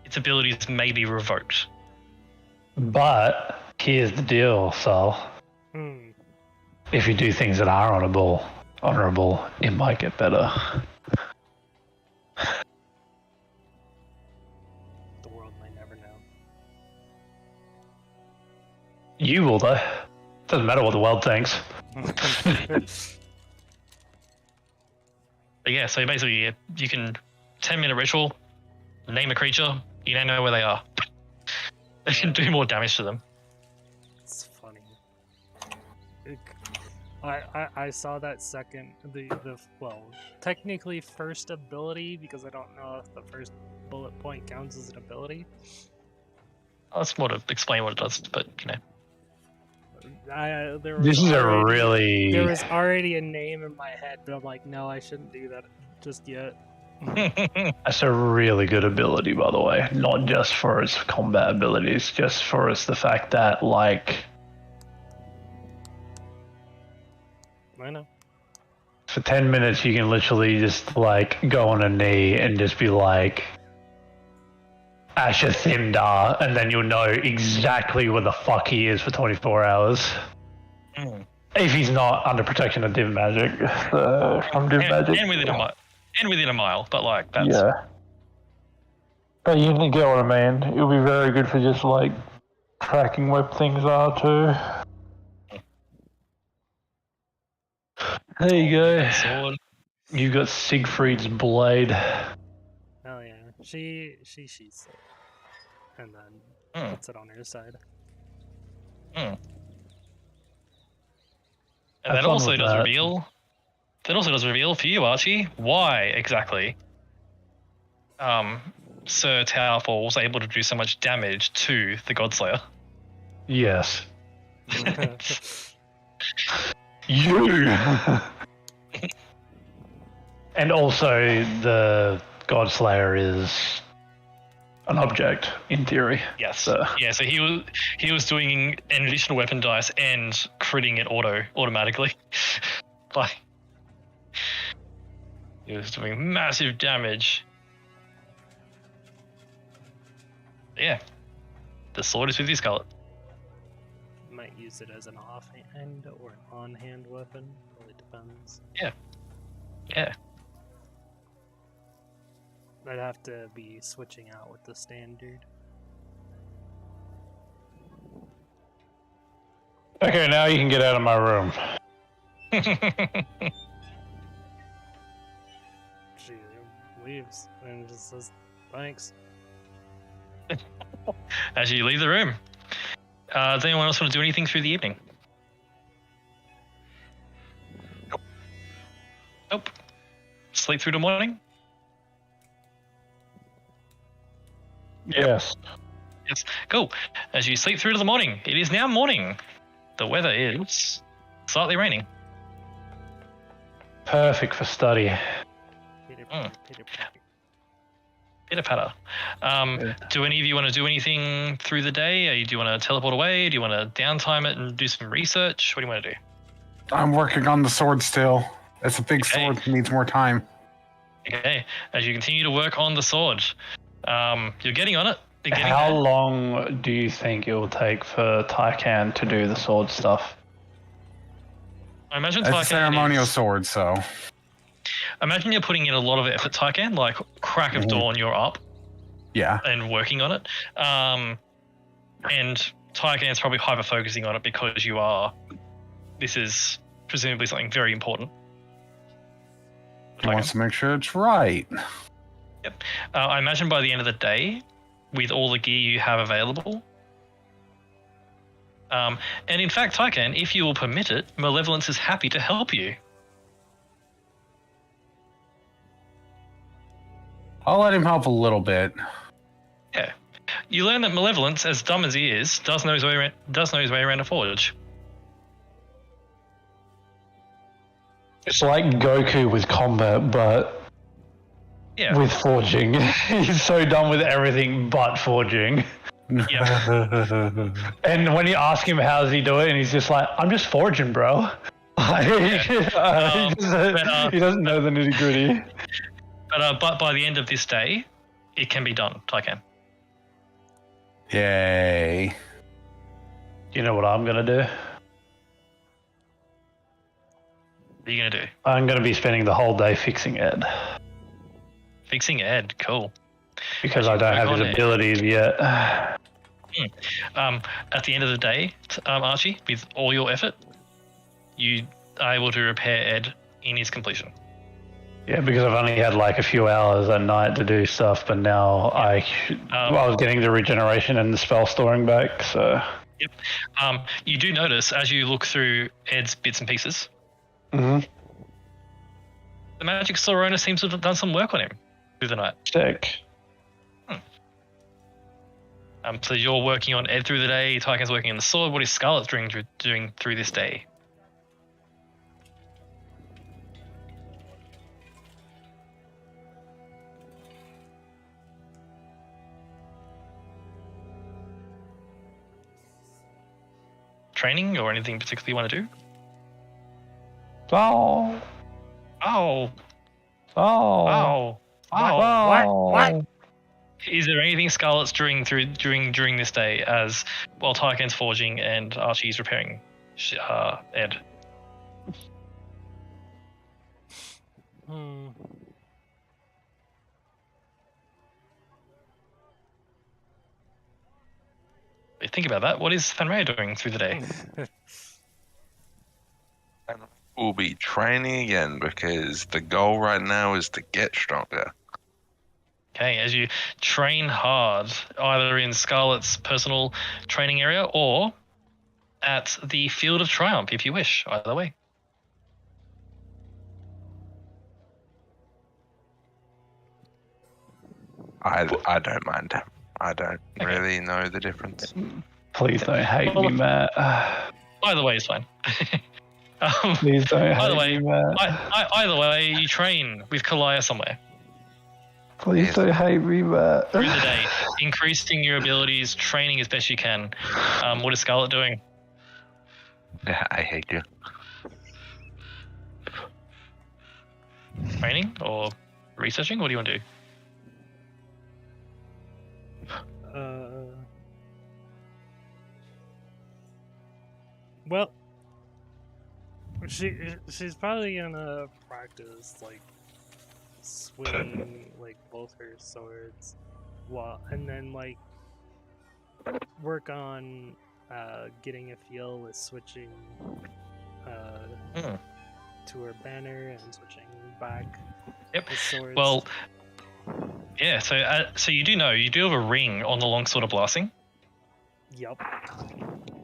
its abilities may be revoked. But here's the deal, Sol. Hmm. If you do things that are honorable, it might get better. The world might never know. You will, though. Doesn't matter what the world thinks. But yeah, so basically, you can 10-minute ritual, name a creature, you don't know where they are. They can do more damage to them. It's funny. I saw that second, the well, technically first ability, because I don't know if the first bullet point counts as an ability. That's more to explain what it does, but you know. There was This is already- There really... was already a name in my head, but I'm like, no, I shouldn't do that just yet. That's a really good ability, by the way. Not just for its combat abilities, just for its the fact that, like, I know. for 10 minutes you can literally just, like, go on a knee and just be like, Asher Thindar, and then you'll know exactly where the fuck he is for 24 hours. If he's not under protection of Div Magic. From Div Magic. and within a mile, but like that's Yeah. But you get what I mean. It'll be very good for just, like, tracking where things are, too. There you go. sword. You got Siegfried's blade. Oh yeah, she sheets it, and then puts it on her side. And Have that fun also with does that. reveal. That also does reveal for you, Archie, why exactly Sir Towerfall was able to do so much damage to the Godslayer. Yes. You! And also, the Godslayer is an object, in theory. Yes. So- Yeah. So he was doing an additional weapon dice and critting it automatically. Like he was doing massive damage. Yeah. The sword is with you, Scarlet. Might use it as an offhand or an on-hand weapon. Really depends. Yeah. I'd have to be switching out with the standard. Okay, now you can get out of my room. She leaves and just says, "Thanks." As you leave the room. Does anyone else want to do anything through the evening? Nope. Sleep through the morning? Yes. Yes. Cool. As you sleep through to the morning, it is now morning. The weather is slightly raining. Perfect for study. Peter, Mm. Peter Pan. Pitter patter. Do any of you want to do anything through the day? Do you want to teleport away? Do you want to downtime it and do some research? What do you want to do? I'm working on the sword still. It's a big Okay. sword. Needs more time. Okay. As you continue to work on the sword, you're getting on it. You're getting How there. long do you think it will take for Tycan to do the sword stuff? I imagine It's a Tycan ceremonial is- sword, so Imagine you're putting in a lot of effort, Tycan. Like crack of dawn, you're up yeah. and working on it. And Tycan's probably hyper focusing on it because you are. This is presumably something very important. He wants to make sure it's right. I imagine by the end of the day, with all the gear you have available. And in fact, Tycan, if you will permit it, Malevolence is happy to help you. I'll let him help a little bit. Yeah. You learn that Malevolence, as dumb as he is, does know his way around a forge. It's like Goku with combat, but Yeah. with forging. He's so done with everything but forging. Yeah. And when you ask him how does he do it, and he's just like, I'm just forging, bro. He doesn't know the nitty gritty. But by the end of this day, it can be done, Tycan. Yay. You know what I'm going to do? What are you going to do? I'm going to be spending the whole day fixing Ed. Fixing Ed, cool. Because I don't have his abilities yet. At the end of the day, Archie, with all your effort, you are able to repair Ed in his completion. Yeah, because I've only had like a few hours at night to do stuff, but now I was getting the regeneration and the spell storing back, so... Yep. You do notice, as you look through Ed's bits and pieces, Mm-hmm. the magic sword owner seems to have done some work on him through the night. Sick. So you're working on Ed through the day, Tycan's working on the sword. What is Scarlet doing through this day? Training or anything particularly you want to do? Oh. Oh. Oh. Oh. What? Is there anything Scarlet's doing during this day as while Tycan's forging and Archie's repairing Ed? Think about that. What is Thanrea doing through the day? And we'll be training again because the goal right now is to get stronger. Okay, as you train hard, either in Scarlet's personal training area or at the Field of Triumph, if you wish. Either way. I don't mind. I don't really know the difference. Please don't hate me, Matt. Either way is fine. Please don't Either hate way, me, Matt. either way, you train with Kalaya somewhere Please don't hate me, Matt. through the day, increasing your abilities, training as best you can. What is Scarlet doing? I hate you. Training or researching? What do you want to do? Well, she's probably gonna practice like swinging like both her swords, and then like work on getting a feel with switching to her banner and switching back. Yep. The swords. Well, yeah. So you do have a ring on the longsword of blasting Yep.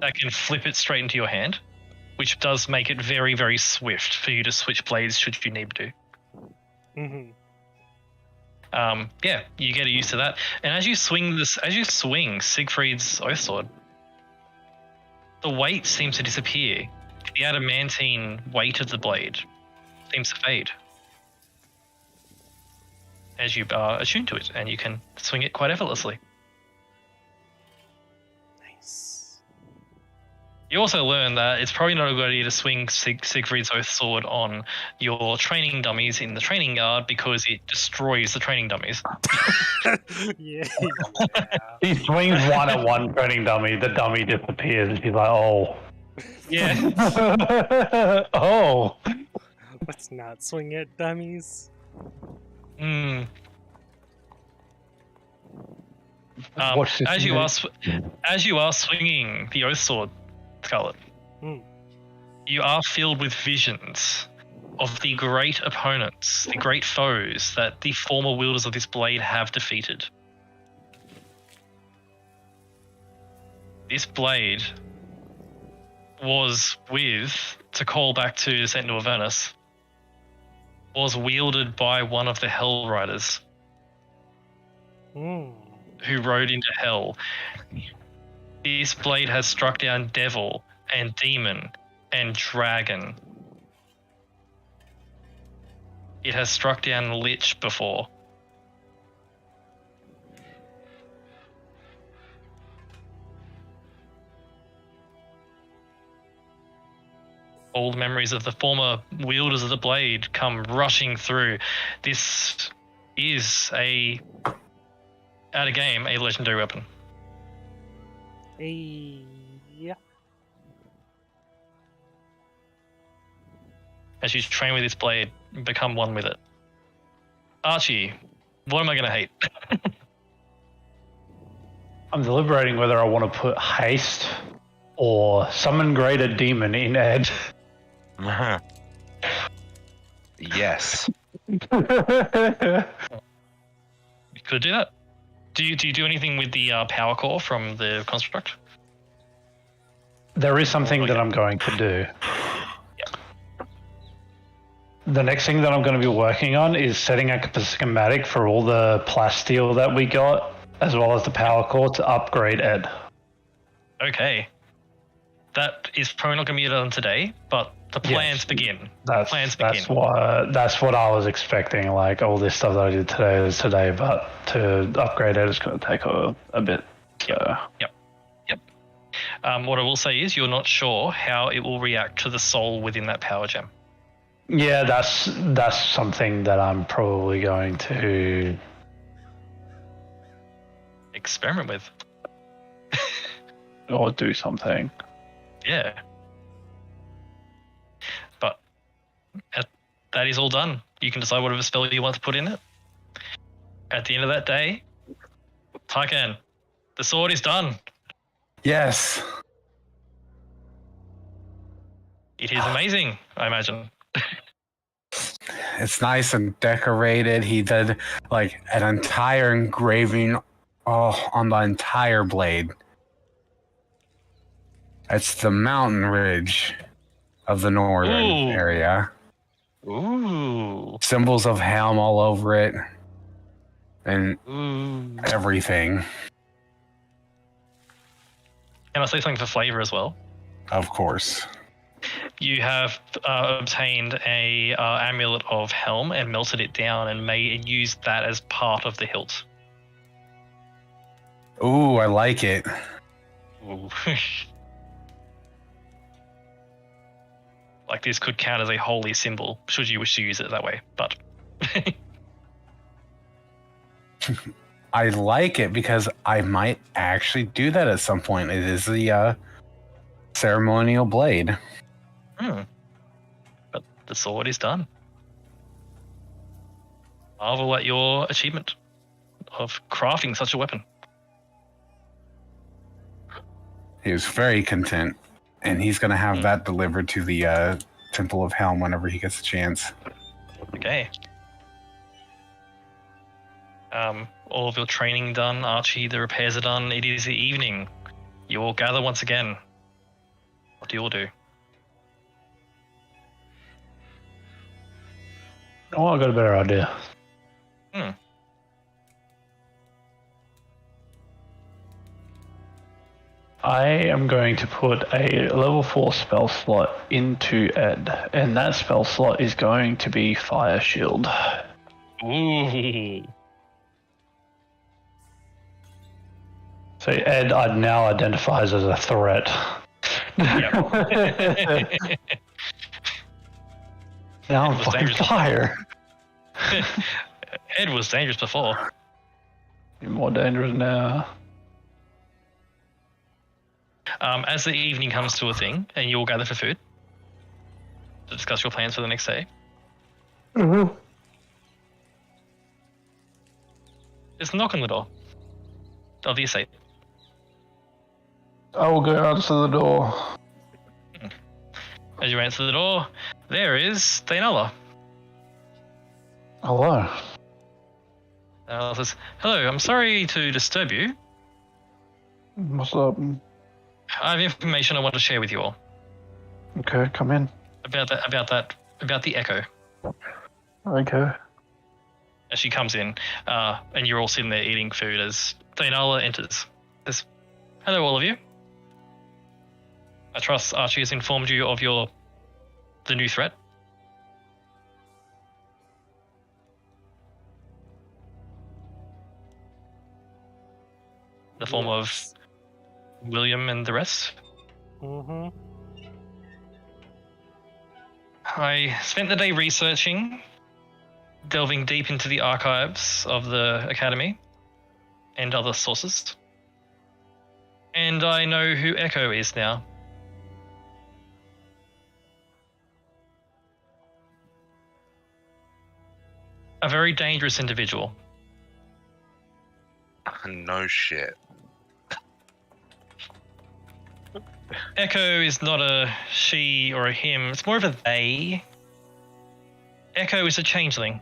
that can flip it straight into your hand, which does make it very, very swift for you to switch blades should you need to. Mm-hmm. Yeah, you get used to that. And as you swing Siegfried's Oath Sword, the weight seems to disappear. The adamantine weight of the blade seems to fade as you are attuned to it, and you can swing it quite effortlessly. Nice. You also learn that it's probably not a good idea to swing Siegfried's Oath Sword on your training dummies in the training yard because it destroys the training dummies. Yeah. He swings one at one training dummy, the dummy disappears, and she's like, oh. Yeah. Oh. Let's not swing at dummies. Mm. Watch this As you movie. are swinging the Oath Sword, Scarlet, you are filled with visions of the great opponents, the great foes that the former wielders of this blade have defeated. This blade was to call back to Sentinel Avernus, was wielded by one of the Hell Riders Mm. who rode into hell. This blade has struck down devil and demon and dragon. It has struck down lich before. Old memories of the former wielders of the blade come rushing through. This is out of game, a legendary weapon. Yeah. As you train with this blade, become one with it. Archie, what am I going to hate? I'm deliberating whether I want to put haste or summon greater demon in Ed. Yes. You could do that. Do you do anything with the power core from the construct? There is something that I'm going to do. The next thing that I'm going to be working on is setting up a schematic for all the plasteel that we got, as well as the power core to upgrade Ed. Okay. That is probably not going to be done today, but the plans begin. That's what I was expecting. Like all this stuff that I did today is today, but to upgrade it is going to take a bit. So. Yep. What I will say is you're not sure how it will react to the soul within that power gem. Yeah, that's something that I'm probably going to Experiment with. or do something. Yeah. But that is all done. You can decide whatever spell you want to put in it. At the end of that day, Tycan, the sword is done. Yes. It is amazing, I imagine. It's nice and decorated. He did like an entire engraving on the entire blade. It's the mountain ridge of the northern Ooh. area. Ooh. Symbols of Helm all over it. And Ooh. everything. Can I say something for flavor as well? Of course. You have obtained a amulet of Helm and melted it down and used that as part of the hilt. Ooh, I like it. Ooh. Like this could count as a holy symbol, should you wish to use it that way. But I like it because I might actually do that at some point. It is the ceremonial blade. But the sword is done. Marvel at your achievement of crafting such a weapon. He was very content, and he's going to have that delivered to the Temple of Helm whenever he gets a chance. Okay. All of your training done, Archie, the repairs are done. It is the evening. You all gather once again. What do you all do? Oh, I got a better idea. I am going to put a level 4 spell slot into Ed, and that spell slot is going to be Fire Shield. Ooh. So Ed now identifies as a threat. Yep. Now I'm was fucking dangerous. fire. Ed was dangerous before. You're more dangerous now. As the evening comes to a thing, and you all gather for food to discuss your plans for the next day, Mm-hmm. there's a knock on the door of the estate. I will go answer the door. As you answer the door, there is Dainala. Hello. Dainala says, "Hello, I'm sorry to disturb you. What's up? I have information I want to share with you all Okay, come in. about the echo." Okay. as she comes in, and you're all sitting there eating food as Dainala enters. Says, "Hello, all of you. I trust Archie has informed you of the new threat." The form of William and the rest. Mm-hmm. I spent the day researching, delving deep into the archives of the Academy and other sources. And I know who Echo is now. A very dangerous individual. No shit. Echo is not a she or a him, it's more of a they. Echo is a changeling.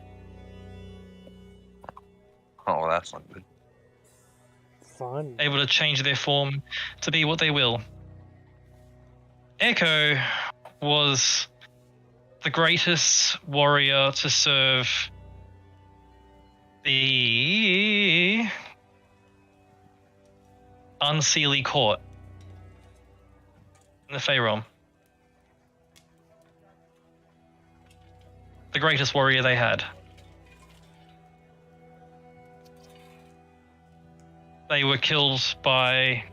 Oh, that's not good. Fun. Able to change their form to be what they will. Echo was the greatest warrior to serve the Unseelie Court in the Fey Realm. The greatest warrior they had. They were killed by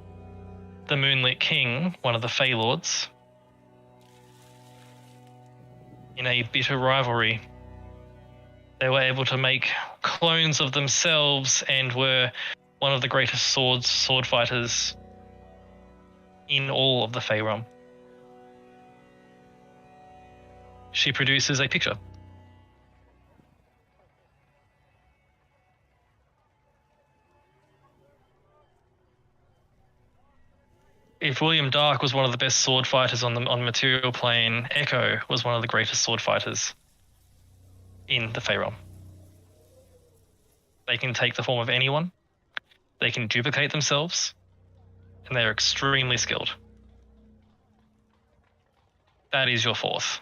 the Moonlit King, one of the Fey Lords, in a bitter rivalry. They were able to make clones of themselves and were one of the greatest sword fighters in all of the Fey Realm. She produces a picture. If William Dark was one of the best sword fighters on the material plane, Echo was one of the greatest sword fighters in the Fey Realm. They can take the form of anyone, they can duplicate themselves, and they're extremely skilled. That is your fourth.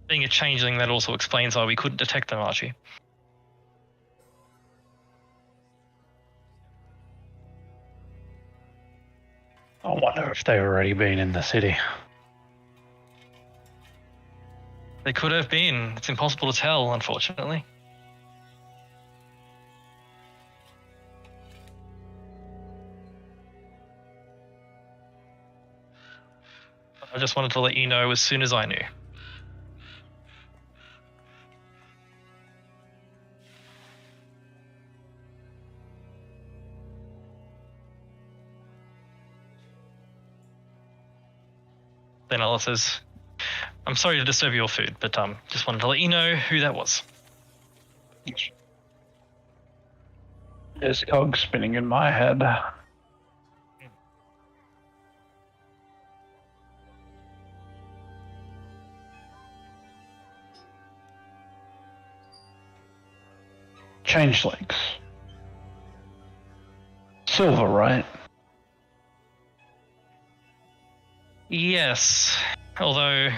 Being a changeling, that also explains why we couldn't detect them, Archie. I wonder if they've already been in the city. They could have been. It's impossible to tell, unfortunately. I just wanted to let you know as soon as I knew. Then Ella says, "I'm sorry to disturb your food, but just wanted to let you know who that was." There's cogs spinning in my head. Changelings. Silver, right? Yes, although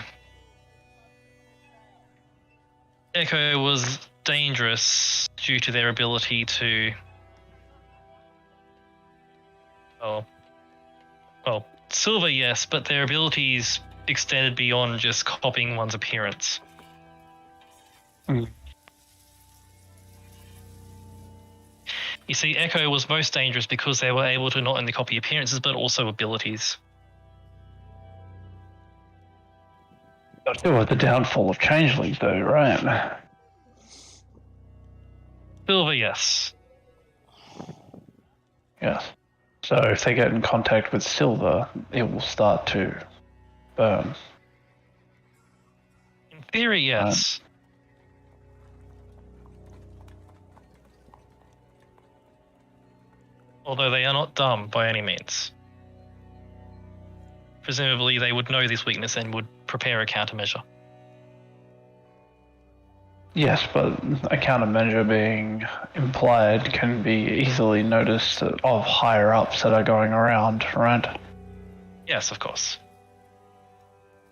Echo was dangerous due to their ability to... Well, Silver, yes, but their abilities extended beyond just copying one's appearance. Mm. You see, Echo was most dangerous because they were able to not only copy appearances, but also abilities. That's the downfall of changelings, though, right? Silver, yes. Yes. So if they get in contact with silver, it will start to burn. In theory, yes. Although they are not dumb by any means. Presumably they would know this weakness and would prepare a countermeasure. Yes, but a countermeasure being implied can be easily noticed of higher ups that are going around, right? Yes, of course.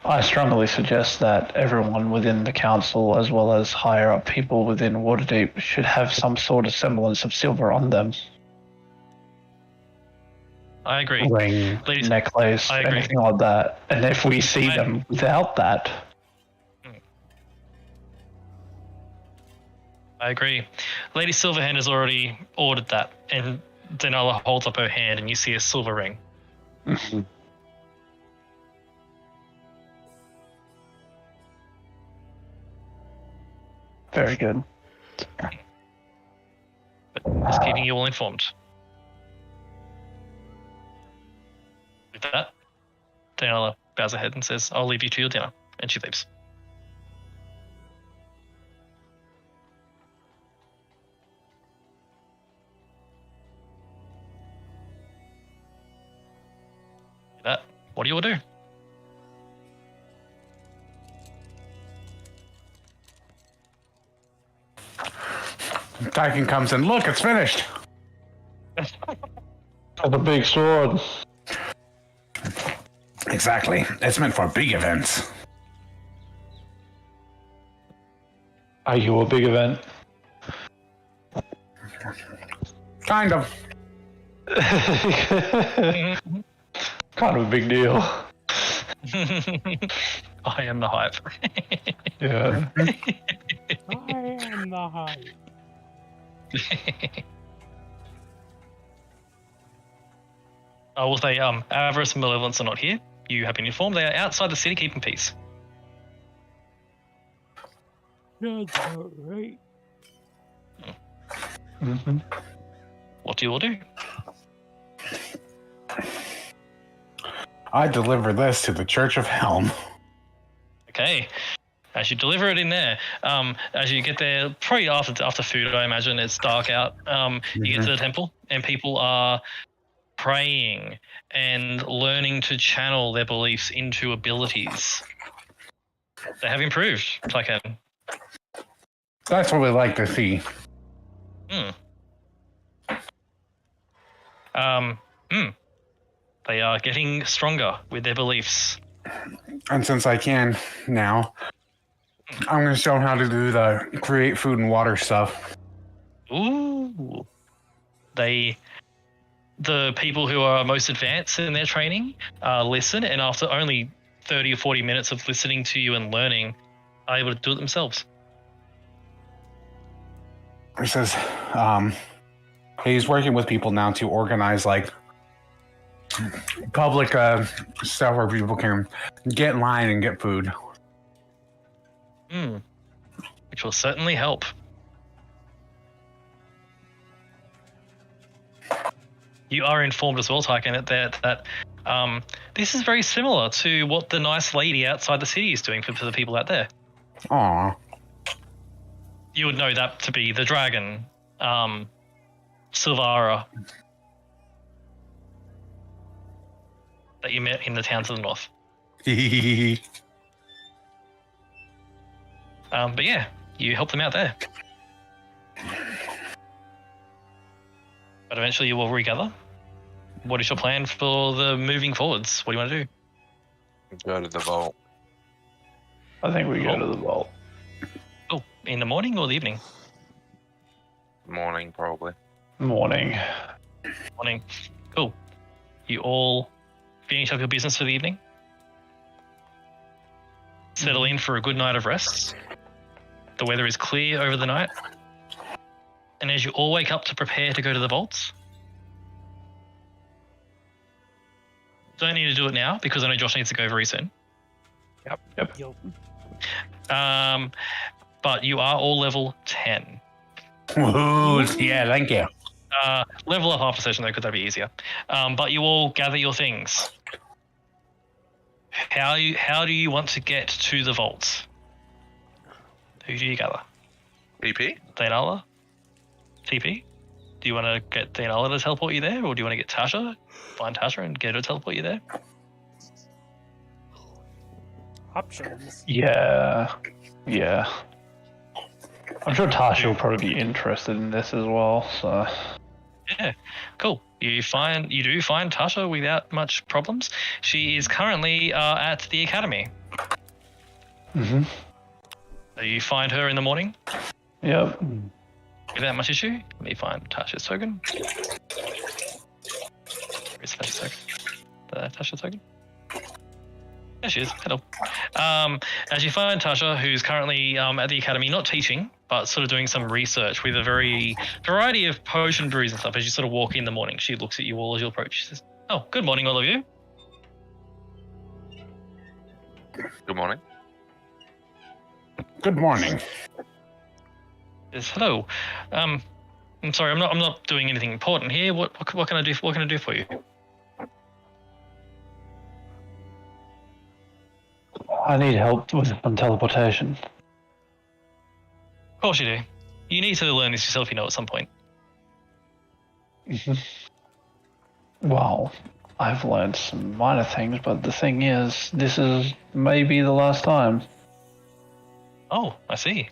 I strongly suggest that everyone within the council, as well as higher up people within Waterdeep, should have some sort of semblance of silver on them. I agree. Ring. Ladies, Necklace, I agree. anything like that. And if we see them without that, I agree. Lady Silverhand has already ordered that, and Denala holds up her hand, and you see a silver ring. very good. But just keeping you all informed. With that, Denala bows her head and says, "I'll leave you to your dinner," and she leaves. With that, what do you all do? Tyken comes in. Look, it's finished. The big sword. Exactly. It's meant for big events. Are you a big event? Kind of. Kind of a big deal. I am the hype. Yeah. I am the hype. I will say, Avarice and Malevolence are not here. You have been informed they are outside the city keeping peace. That's not right. Mm-hmm. What do you all do? I deliver this to the Church of Helm. Okay. As you deliver it in there, as you get there, probably after food, I imagine it's dark out. You get to the temple, and people are praying and learning to channel their beliefs into abilities. They have improved, Tyken. That's what we like to see. They are getting stronger with their beliefs. And since I can now, I'm going to show them how to do the create food and water stuff. Ooh. The people who are most advanced in their training listen, and after only 30 or 40 minutes of listening to you and learning, are able to do it themselves. He says, he's working with people now to organize like public stuff where people can get in line and get food. Which will certainly help. You are informed as well, Tyken, that this is very similar to what the nice lady outside the city is doing for the people out there. Aw. You would know that to be the dragon, Silvara, that you met in the town to the north. But yeah, you help them out there. But eventually you will regather. What is your plan for the moving forwards? What do you want to do? Go to the vault. I think we go to the vault. Oh, in the morning or the evening? Morning, probably. Morning. Morning. Cool. You all finish up your business for the evening? Settle in for a good night of rest. The weather is clear over the night. And as you all wake up to prepare to go to the vaults, don't need to do it now because I know Josh needs to go very soon. Yo, But you are all level 10. Woo, yeah, thank you. Level up after session though, because that'd be easier. But you all gather your things. How do you want to get to the vaults? Who do you gather? PP? Dainala? TP? Do you want to get Dainala to teleport you there, or do you want to get Tasha? Find Tasha and get her to teleport you there? options. Yeah. I'm sure Tasha will probably be interested in this as well, so... Yeah, cool. You do find Tasha without much problems. She is currently at the academy. Mm-hmm. So you find her in the morning Yep. without much issue. Let me find Tasha's token. Where's Tasha's token? Tasha's token? There she is. Hello. As you find Tasha, who's currently at the academy, not teaching, but sort of doing some research with a variety of potion brews and stuff. As you sort of walk in the morning, she looks at you all as you approach. She says, "Oh, good morning, all of you." Good morning. Good morning. Says, "Hello. I'm sorry, I'm not doing anything important here. What can I do? What can I do for you?" I need help with some teleportation. Of course you do. You need to learn this yourself, at some point. Well, I've learned some minor things, but the thing is, this is maybe the last time. Oh, I see.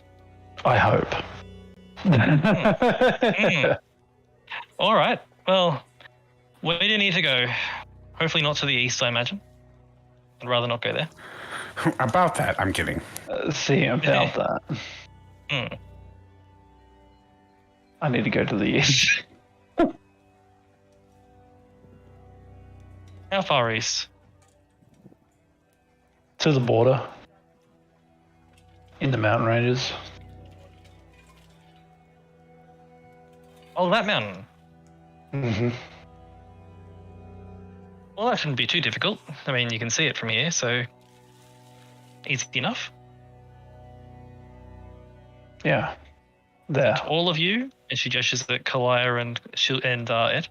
I hope. All right. Well, where do you need to go? Hopefully not to the east, I imagine. I'd rather not go there. About that, I'm kidding. See about that. Hmm. I need to go to the east. How far east? To the border. In the mountain ranges. Oh, that mountain. Mm-hmm. Well, that shouldn't be too difficult. I mean, you can see it from here, so easy enough. Yeah. There. All of you, and she gestures at Kalia and Ed.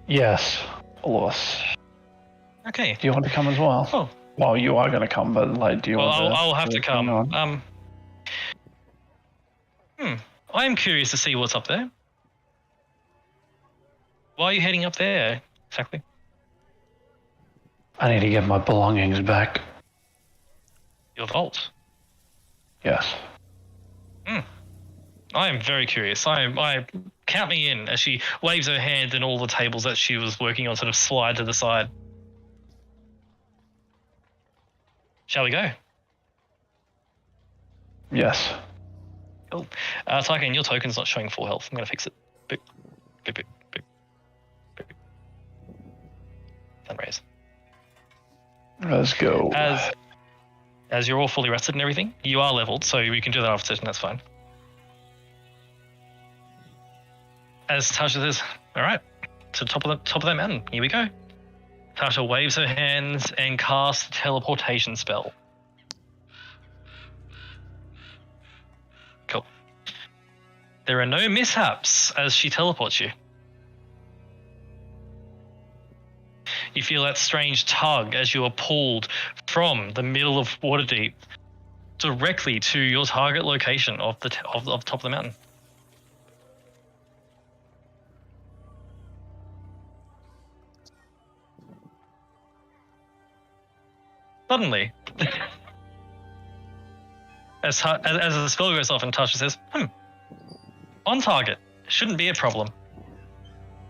Yes. All of us. Okay. Do you want to come as well? Oh. Well, you are going to come, but like, do you Well, want to? I'll have to come. on? I am curious to see what's up there. Why are you heading up there exactly? I need to get my belongings back. Your vault. Yes. I am very curious. I count me in as she waves her hand and all the tables that she was working on sort of slide to the side. Shall we go? Yes. Cool. Tycoon, your token's not showing full health. I'm going to fix it. Boop. Boop, boop, boop. Boop. Sunrays. Let's go. As you're all fully rested and everything, you are leveled, so we can do that after session, that's fine. As Tasha says, all right, to the top of that mountain, here we go. Tasha waves her hands and casts the teleportation spell. Cool. There are no mishaps as she teleports you. You feel that strange tug as you are pulled from the middle of Waterdeep directly to your target location of the top of the mountain. Suddenly, as the spell goes off and Tasha says, on target, shouldn't be a problem.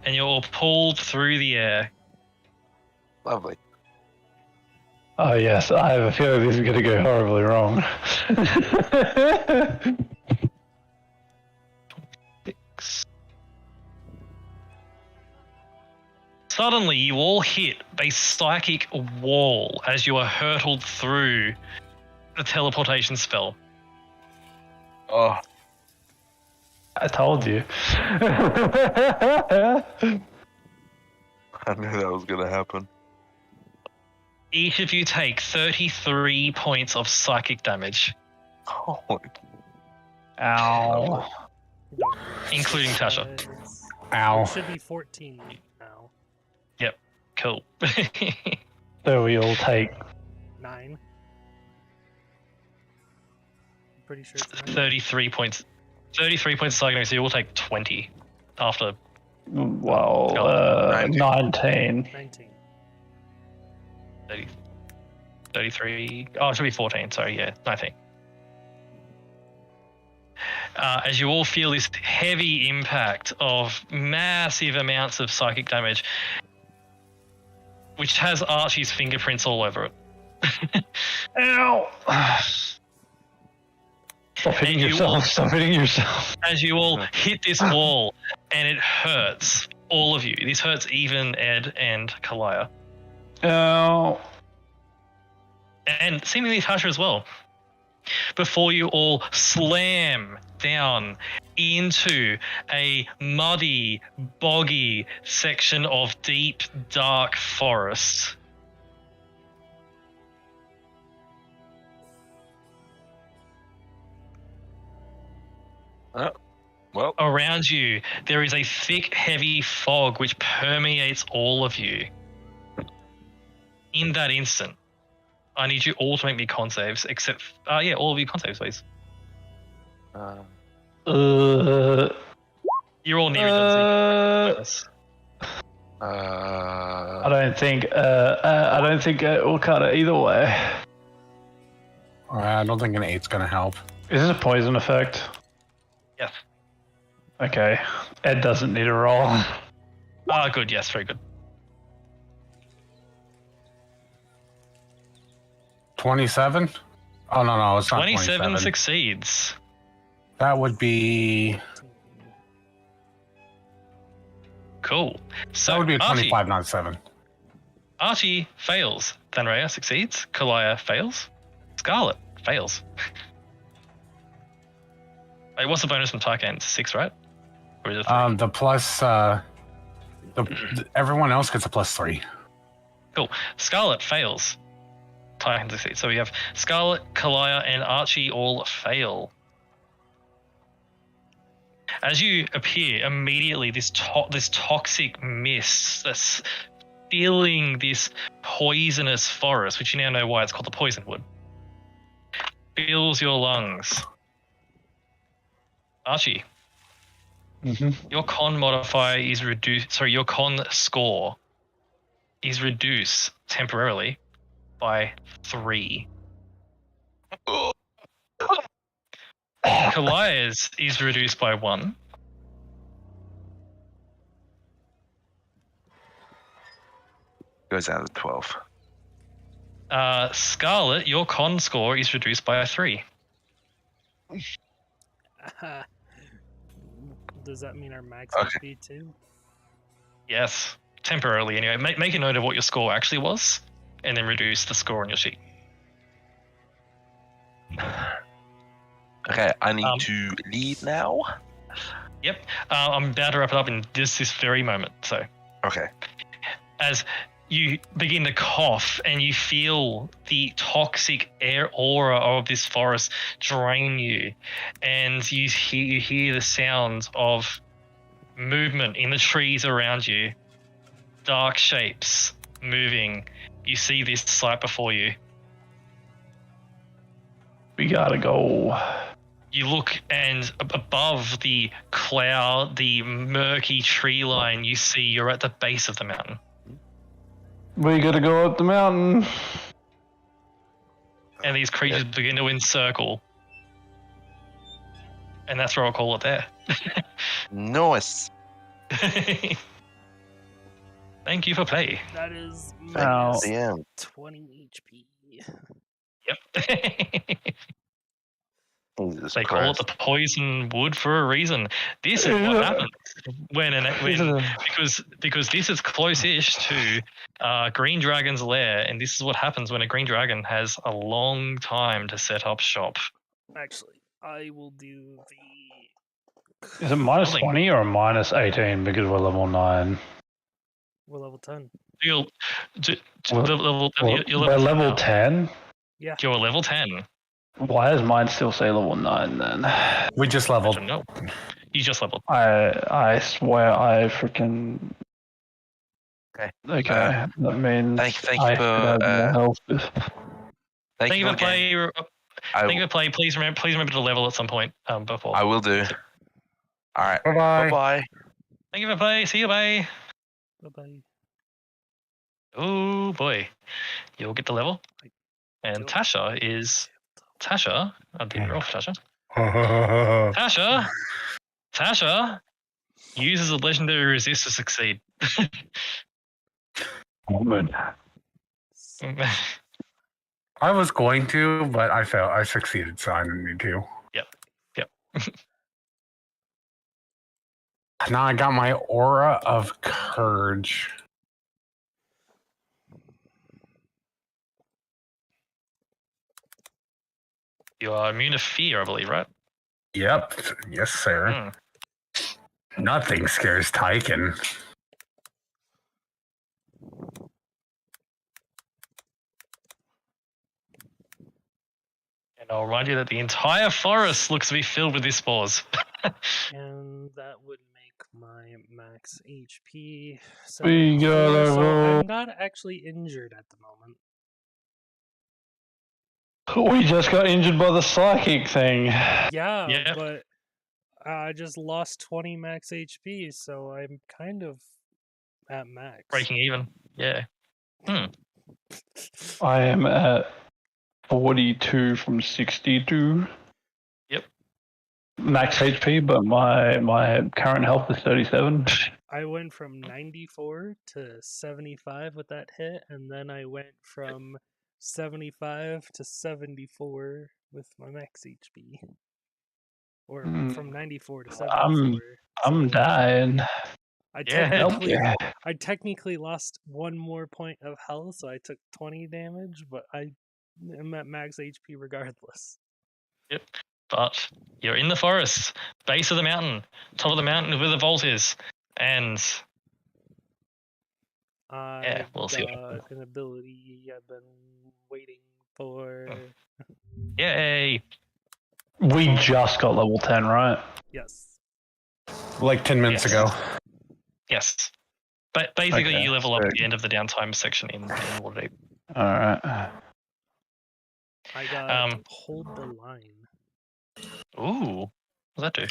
And you're all pulled through the air. Lovely. Oh yes, I have a feeling this is going to go horribly wrong. Suddenly, you all hit a psychic wall as you are hurtled through the teleportation spell. Oh, I told you. I knew that was gonna happen. Each of you take 33 points of psychic damage, Holy. Ow. including Tasha. Ow. It should be 14 now. Cool. So we all take 9. I'm pretty sure it's 9. 33 points. 33 points of psychic damage, so you will take 20 after. 19. 19. 30, 33. Oh, it should be 14. Sorry, yeah, 19. as you all feel this heavy impact of massive amounts of psychic damage, which has Archie's fingerprints all over it. Ow! Stop hitting And you yourself. all- Stop hitting yourself. As you all hit this wall, and it hurts, all of you. This hurts even Ed and Kalaya. Ow. And seemingly Tasha as well. Before you all slam down into a muddy, boggy section of deep, dark forest. Well, Around you, there is a thick, heavy fog which permeates all of you. In that instant, I need you all to make me con saves, except, all of you con saves, please. uh, You're all near I don't think it will cut it either way. I don't think an 8's gonna help. Is this a poison effect? Yes. Okay. Ed doesn't need a roll. Ah, good, yes, very good. 27? Oh no, it's not 27 27. succeeds. That would be Cool. So that would be a Archie, 25, not 7. Archie fails. Thanraya succeeds. Kalaya fails. Scarlet fails. Wait, what's the bonus from Tarkan? It's 6, right? Or is it 3? The plus everyone else gets a +3. Cool. Scarlet fails. Tarkan succeeds. So we have Scarlet, Kalaya, and Archie all fail. As you appear, immediately this toxic mist that's filling this poisonous forest, which you now know why it's called the poison wood, fills your lungs. Archie, your con modifier is reduced. Sorry, your con score is reduced temporarily by 3. Kalaya's is reduced by 1. goes down to 12. Scarlet, your con score is reduced by a 3. Does that mean our max Okay. HP too? Yes, temporarily anyway. Make a note of what your score actually was, and then reduce the score on your sheet. Okay, I need Um, to leave now. Yep, I'm about to wrap it up in this very moment. So, Okay. as you begin to cough and you feel the toxic air aura of this forest drain you, and you hear the sound of movement in the trees around you, dark shapes moving. You see this sight before you. We gotta go. You look, and above the cloud, the murky tree line, you see you're at the base of the mountain. We gotta go up the mountain. And these creatures begin to encircle. And that's where I'll call it there. Nice. Thank you for play. That is Now- minus DM. 20 HP. Yep. Jesus They call it Christ. the poison wood for a reason. This is what happens when because this is close-ish to Green Dragon's lair, and this is what happens when a Green Dragon has a long time to set up shop. Actually, I will do the. Is it minus Building. 20 or minus 18 because we're level 9? We're level 10. You're Well, you're we're level now. 10? Yeah. You're level 10. Why does mine still say level 9 then? We just I leveled. don't know. You just leveled. I swear I freaking. Okay. Okay, that means thank you I for, should have more health. Thank you for again. play. Thank you for play. Please remember to level at some point before. I will do. All right. Bye-bye. Bye-bye. Thank you for play. See you, bye. Bye bye. Oh boy, you'll get the level. And Yep. Tasha, I did roll for Tasha. Tasha uses a legendary resist to succeed. I was going to, but I failed. I succeeded, so I didn't need to. Yep. Now I got my Aura of Courage. You are immune to fear, I believe, right? Yep. Yes, sir. Nothing scares Tyken. And I'll remind you that the entire forest looks to be filled with these spores. And that would make my max HP. We 74, gotta so roll. I'm not actually injured at the moment. We just got injured by the psychic thing. Yeah, Yeah. but I just lost 20 max HP, so I'm kind of at max. Breaking even. Yeah. I am at 42 from 62. Yep. Max HP, but my current health is 37. I went from 94 to 75 with that hit, and then I went from 75 to 74 with my max HP. Or from 94 to 74. I'm dying. I Yeah. technically, Yeah. I technically lost one more point of health, so I took 20 damage, but I am at max HP regardless. Yep. But you're in the forest, base of the mountain, top of the mountain where the vault is. And I we'll see what got an ability I've been waiting for. yay. We just got level 10, right? Yes. Like 10 minutes Yes. ago. Yes. But basically, Okay, you level up at sick. the end of the downtime section in Waterdeep. Alright. I got hold the line. Ooh. What does that do?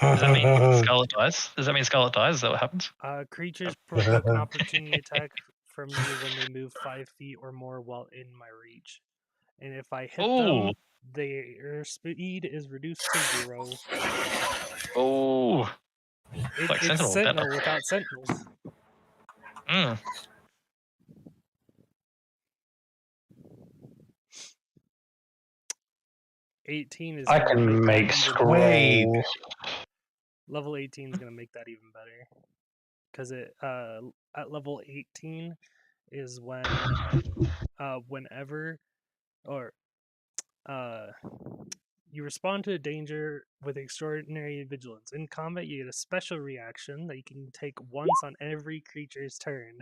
Does that mean Scarlet dies? Does that mean Scarlet dies? Is that what happens? Creatures provoke an opportunity attack from you when they move 5 feet or more while in my reach. And if I hit Ooh. them, their speed is reduced to 0. Ooh. Like It's Sentinel, Sentinel better. without Sentinels. Mm. $18 is I gonna can that make even scrolls. Wait. Level 18 is gonna make that even better, because it at level 18 is when whenever or you respond to a danger with extraordinary vigilance. In combat, you get a special reaction that you can take once on every creature's turn.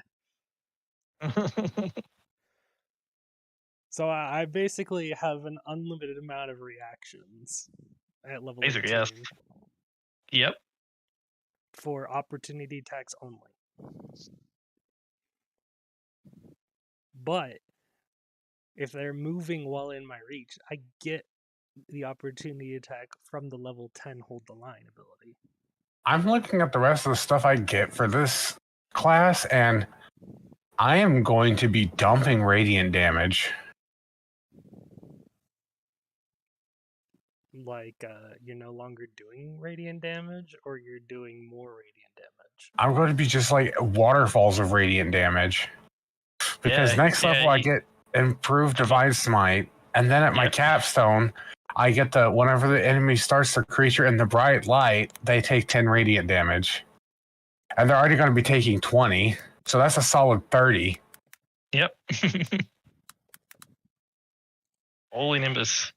So I basically have an unlimited amount of reactions at level Basically, 18 yes. Yep. for opportunity attacks only. But if they're moving while in my reach, I get the opportunity attack from the level 10 hold the line ability. I'm looking at the rest of the stuff I get for this class, and I am going to be dumping radiant damage. Like, you're no longer doing radiant damage, or you're doing more radiant damage. I'm going to be just like waterfalls of radiant damage. Because Yeah, next level I get improved Divine Smite, and then at my capstone, I get the whenever the enemy starts the creature in the bright light, they take 10 radiant damage. And they're already going to be taking 20, so that's a solid 30. Yep. All in Nimbus.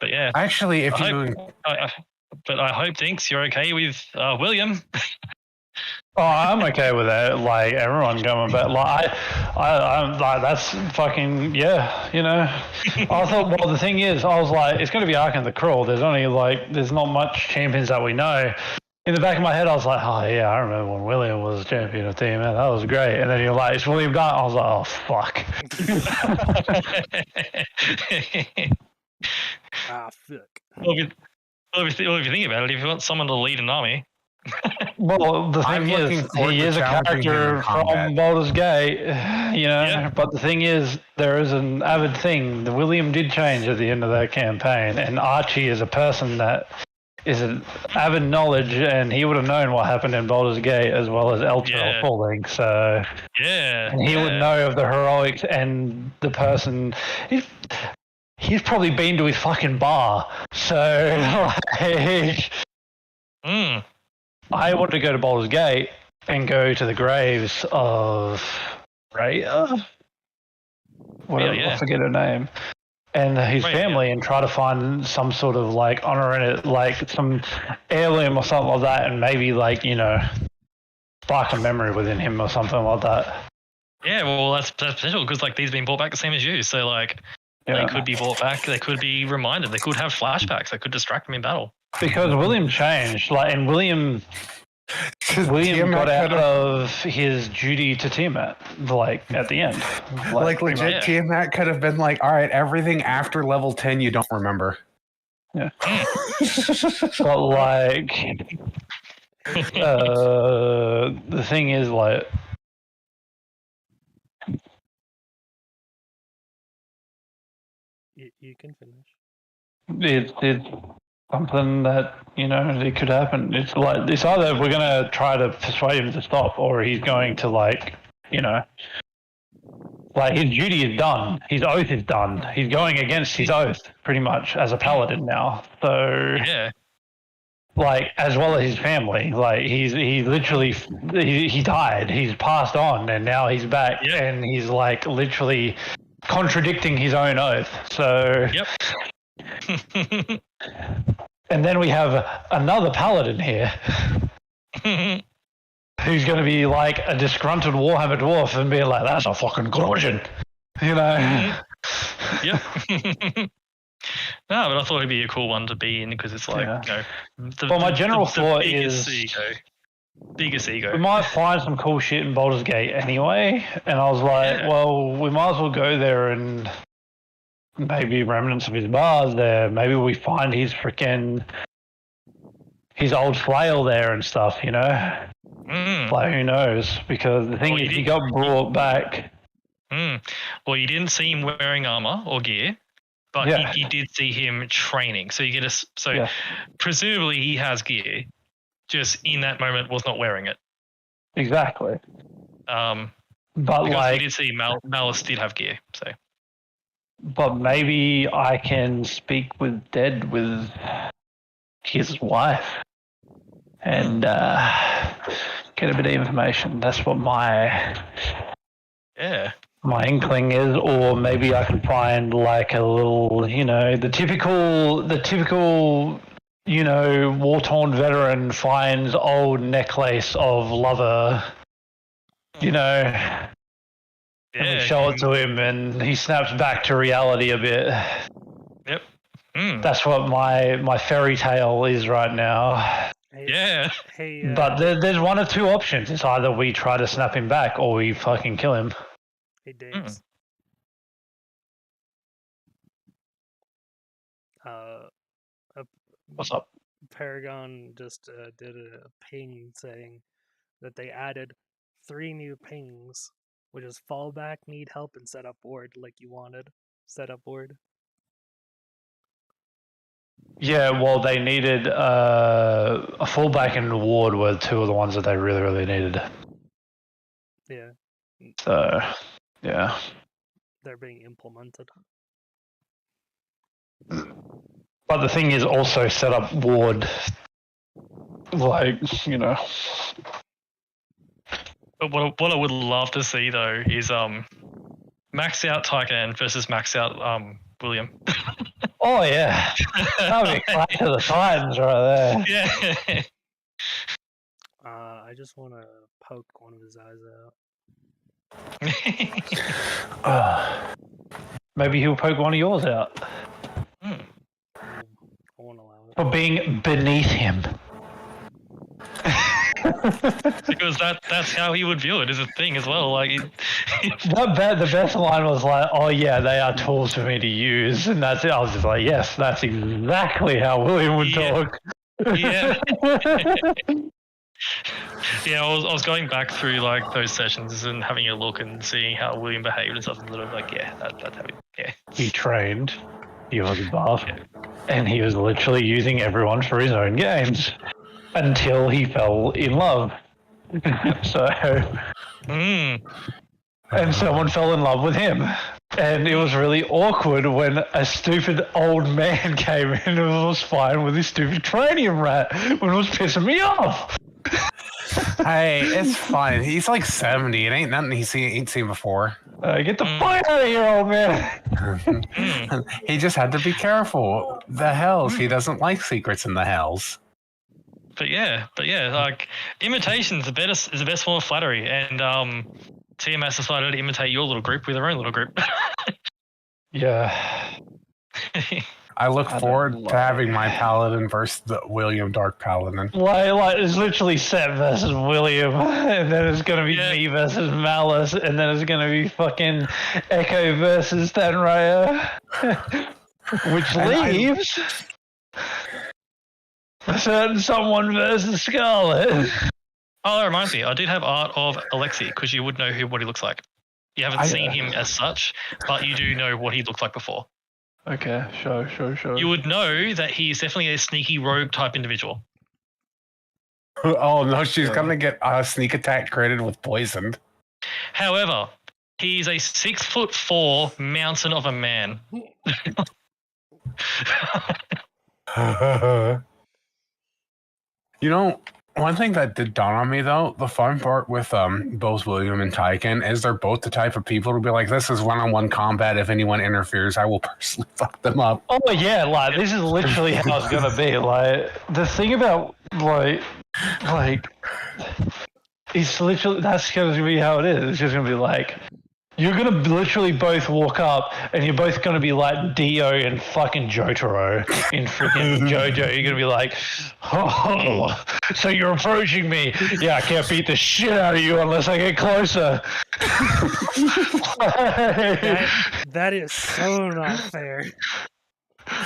But yeah. Actually, if you... But I hope, Dinks, you're okay with William. Oh, I'm okay with that. Like everyone going back. Like I'm like that's fucking yeah. You know, I thought. Well, the thing is, I was like, it's going to be Arkan the Cruel. There's not much champions that we know. In the back of my head, I was like, oh yeah, I remember when William was champion of Team Man. That was great. And then you're like, it's William Gunn. I was like, oh fuck. Ah, fuck. Well, if you think about it, if you want someone to lead an army, Well, the I'm thing looking is, forward he to is a challenging him in character combat. from Baldur's Gate, you know. Yep. But the thing is, there is an avid thing. The William did change at the end of that campaign, and Archie is a person that is an avid knowledge, and he would have known what happened in Baldur's Gate as well as Elturel Yeah. falling. So, Yeah. and he would know of the heroics and the person. He's probably been to his fucking bar. So, like, Mm. I want to go to Baldur's Gate and go to the graves of Raya. Whatever, yeah. I forget her name. And his Raya, family, and try to find some sort of like honor in it, like some heirloom or something like that, and maybe like, you know, spark a memory within him or something like that. Yeah, well, that's potential because like these been brought back the same as you. So like Yeah. they could be brought back. They could be reminded. They could have flashbacks. They could distract them in battle. Because William changed, like, and William got out of his duty to Tiamat, like at the end. Like pretty legit, much. Tiamat could have been like, all right, everything after level 10 you don't remember. But like, the thing is, like, You can finish. it's something that, you know, it could happen. It's like, it's either we're gonna try to persuade him to stop, or he's going to, like, you know, like, his duty is done. His oath is done. He's going against his oath pretty much as a paladin now. So Yeah. like, as well as his family, like, he literally he died. He's passed on, and now he's back, Yep. and he's like literally contradicting his own oath. So Yep. and then we have another paladin here who's going to be like a disgruntled Warhammer dwarf and be like, "That's a fucking Gorgon," you know. Yep. No, but I thought it'd be a cool one to be in because it's like, Yeah. you know, Well, my general thought biggest is- biggest ego. We might find some cool shit in Baldur's Gate anyway, and I was like, Yeah. well, we might as well go there and maybe remnants of his bars there. Maybe we find his old flail there and stuff, you know? Mm. Like, who knows? Because the thing Well, is, you he did- got brought back. Well, you didn't see him wearing armor or gear, but Yeah. you did see him training. So you get so Yeah. presumably he has gear, just in that moment was not wearing it. Exactly. But But, because we like, did see Malice did have gear. So but maybe I can speak with his wife and get a bit of information. That's what my yeah, inkling is, or maybe I can find like a little, you know, the typical, you know, war-torn veteran finds old necklace of lover, you know, and we show it to him, and he snaps back to reality a bit. Yep. Mm. That's what my fairy tale is right now. Hey, Yeah. Hey, But there's one of two options. It's either we try to snap him back, or we fucking kill him. hey, Diggs. What's up? Paragon just did a ping saying that they added 3 new pings, which is fallback, need help, and set up ward like you wanted. Set up ward. Yeah, well, they needed a fullback and a ward were two of the ones that they really, really needed. Yeah, So, yeah. they're being implemented. But the thing is also set up ward, like, you know. But what I would love to see though is max out Tycan versus max out William. Oh, yeah. That would be Clash of the Titans right there. Yeah. I just want to poke one of his eyes out. Maybe he'll poke one of yours out Hmm. I won't allow it. for being beneath him. Because that's how he would view it as a thing as well. Like, The best line was like, "Oh yeah, they are tools for me to use," and that's it. I was just like, "Yes, that's exactly how William would Yeah. talk." yeah. Yeah, I was going back through like those sessions and having a look and seeing how William behaved and stuff, and sort of like, yeah, that's how yeah. He trained. He was a buff, and he was literally using everyone for his own games until he fell in love. So, and someone fell in love with him. And it was really awkward when a stupid old man came in and was fine with his stupid cranium rat when it was pissing me off. Hey, it's fine. He's like 70. It ain't nothing ain't seen before. Get the fuck out of here, old man. He just had to be careful. The hells. He doesn't like secrets in the hells. But yeah, like imitation is the best form of flattery, and TMS decided to imitate your little group with their own little group. Yeah. I look forward to having my paladin versus the William Dark Paladin. Like it's literally Seth versus William, and then it's gonna be me versus Malice, and then it's gonna be fucking Echo versus Stanraya, which leaves a certain someone versus Scarlet. Oh, that reminds me, I did have art of Alexi because you would know what he looks like. You haven't seen him as such, but you do know what he looked like before. Okay, sure. You would know that he's definitely a sneaky rogue type individual. Oh no, she's gonna get a sneak attack created with poison. However, he's a 6'4" mountain of a man. You know, one thing that did dawn on me though, the fun part with both William and Tyken is they're both the type of people to be like, this is one-on-one combat. If anyone interferes, I will personally fuck them up. Oh yeah, like this is literally how it's gonna be. Like the thing about like it's literally that's gonna be how it is. It's just gonna be like you're gonna literally both walk up and you're both gonna be like Dio and fucking Jotaro in freaking JoJo. You're gonna be like, oh, so you're approaching me? Yeah, I can't beat the shit out of you unless I get closer. That is so not fair.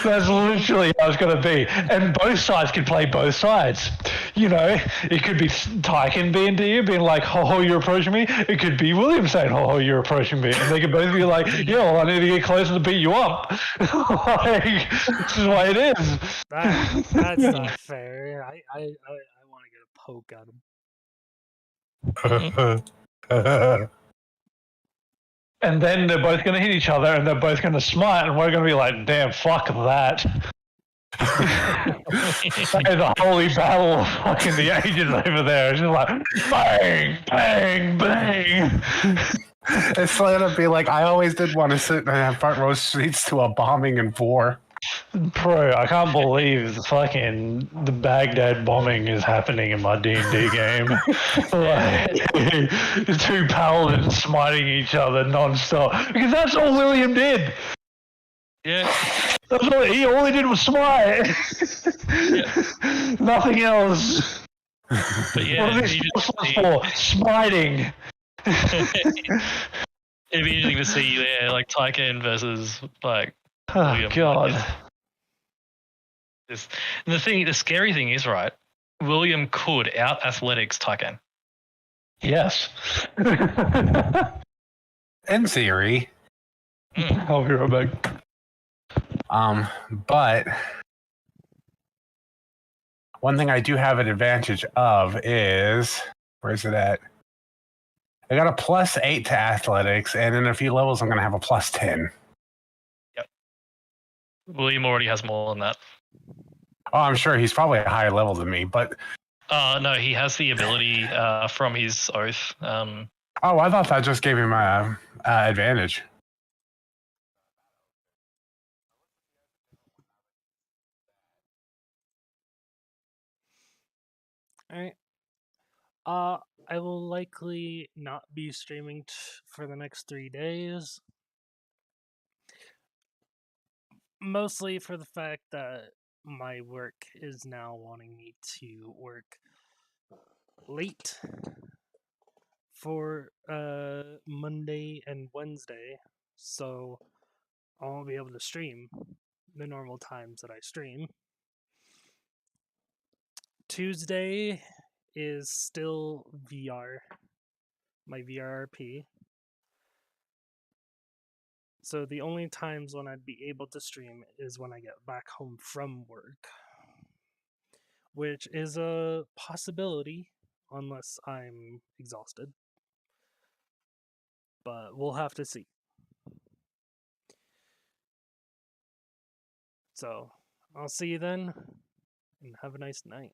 That's literally how it's going to be. And both sides can play both sides. You know, it could be Tyken being to you, being like, ho, you're approaching me. It could be William saying, ho, you're approaching me. And they could both be like, yeah, well, I need to get closer to beat you up. Like, this is the way it is. That's not fair. I want to get a poke at him. And then they're both going to hit each other and they're both going to smite, and we're going to be like, damn, fuck that. The holy battle of fucking the ages over there. It's just like, bang, bang, bang. It's gonna be like, I always did want to sit and have front row seats to a bombing in war. Bro, I can't believe the Baghdad bombing is happening in my D&D game. Like, two paladins smiting each other non-stop. Because that's all William did. Yeah. That's all he did was smite. Yeah. Nothing else. But yeah, What is this for? Smiting. It'd be interesting to see like Tyken versus like Oh, William. God. The scary thing is, right, William could out athletics Tyken. Yes. In theory. I'll be right back. But one thing I do have an advantage of is, where's it at? I got a +8 to athletics, and in a few levels I'm gonna have a +10. Yep. William already has more than that. Oh, I'm sure he's probably a higher level than me, but No, he has the ability from his oath. oh, I thought that just gave him a advantage. All right. I will likely not be streaming for the next 3 days. Mostly for the fact that my work is now wanting me to work late for Monday and Wednesday, so I won't be able to stream the normal times that I stream. Tuesday is still VR, my VRRP. So the only times when I'd be able to stream is when I get back home from work, which is a possibility unless I'm exhausted. But we'll have to see. So I'll see you then, and have a nice night.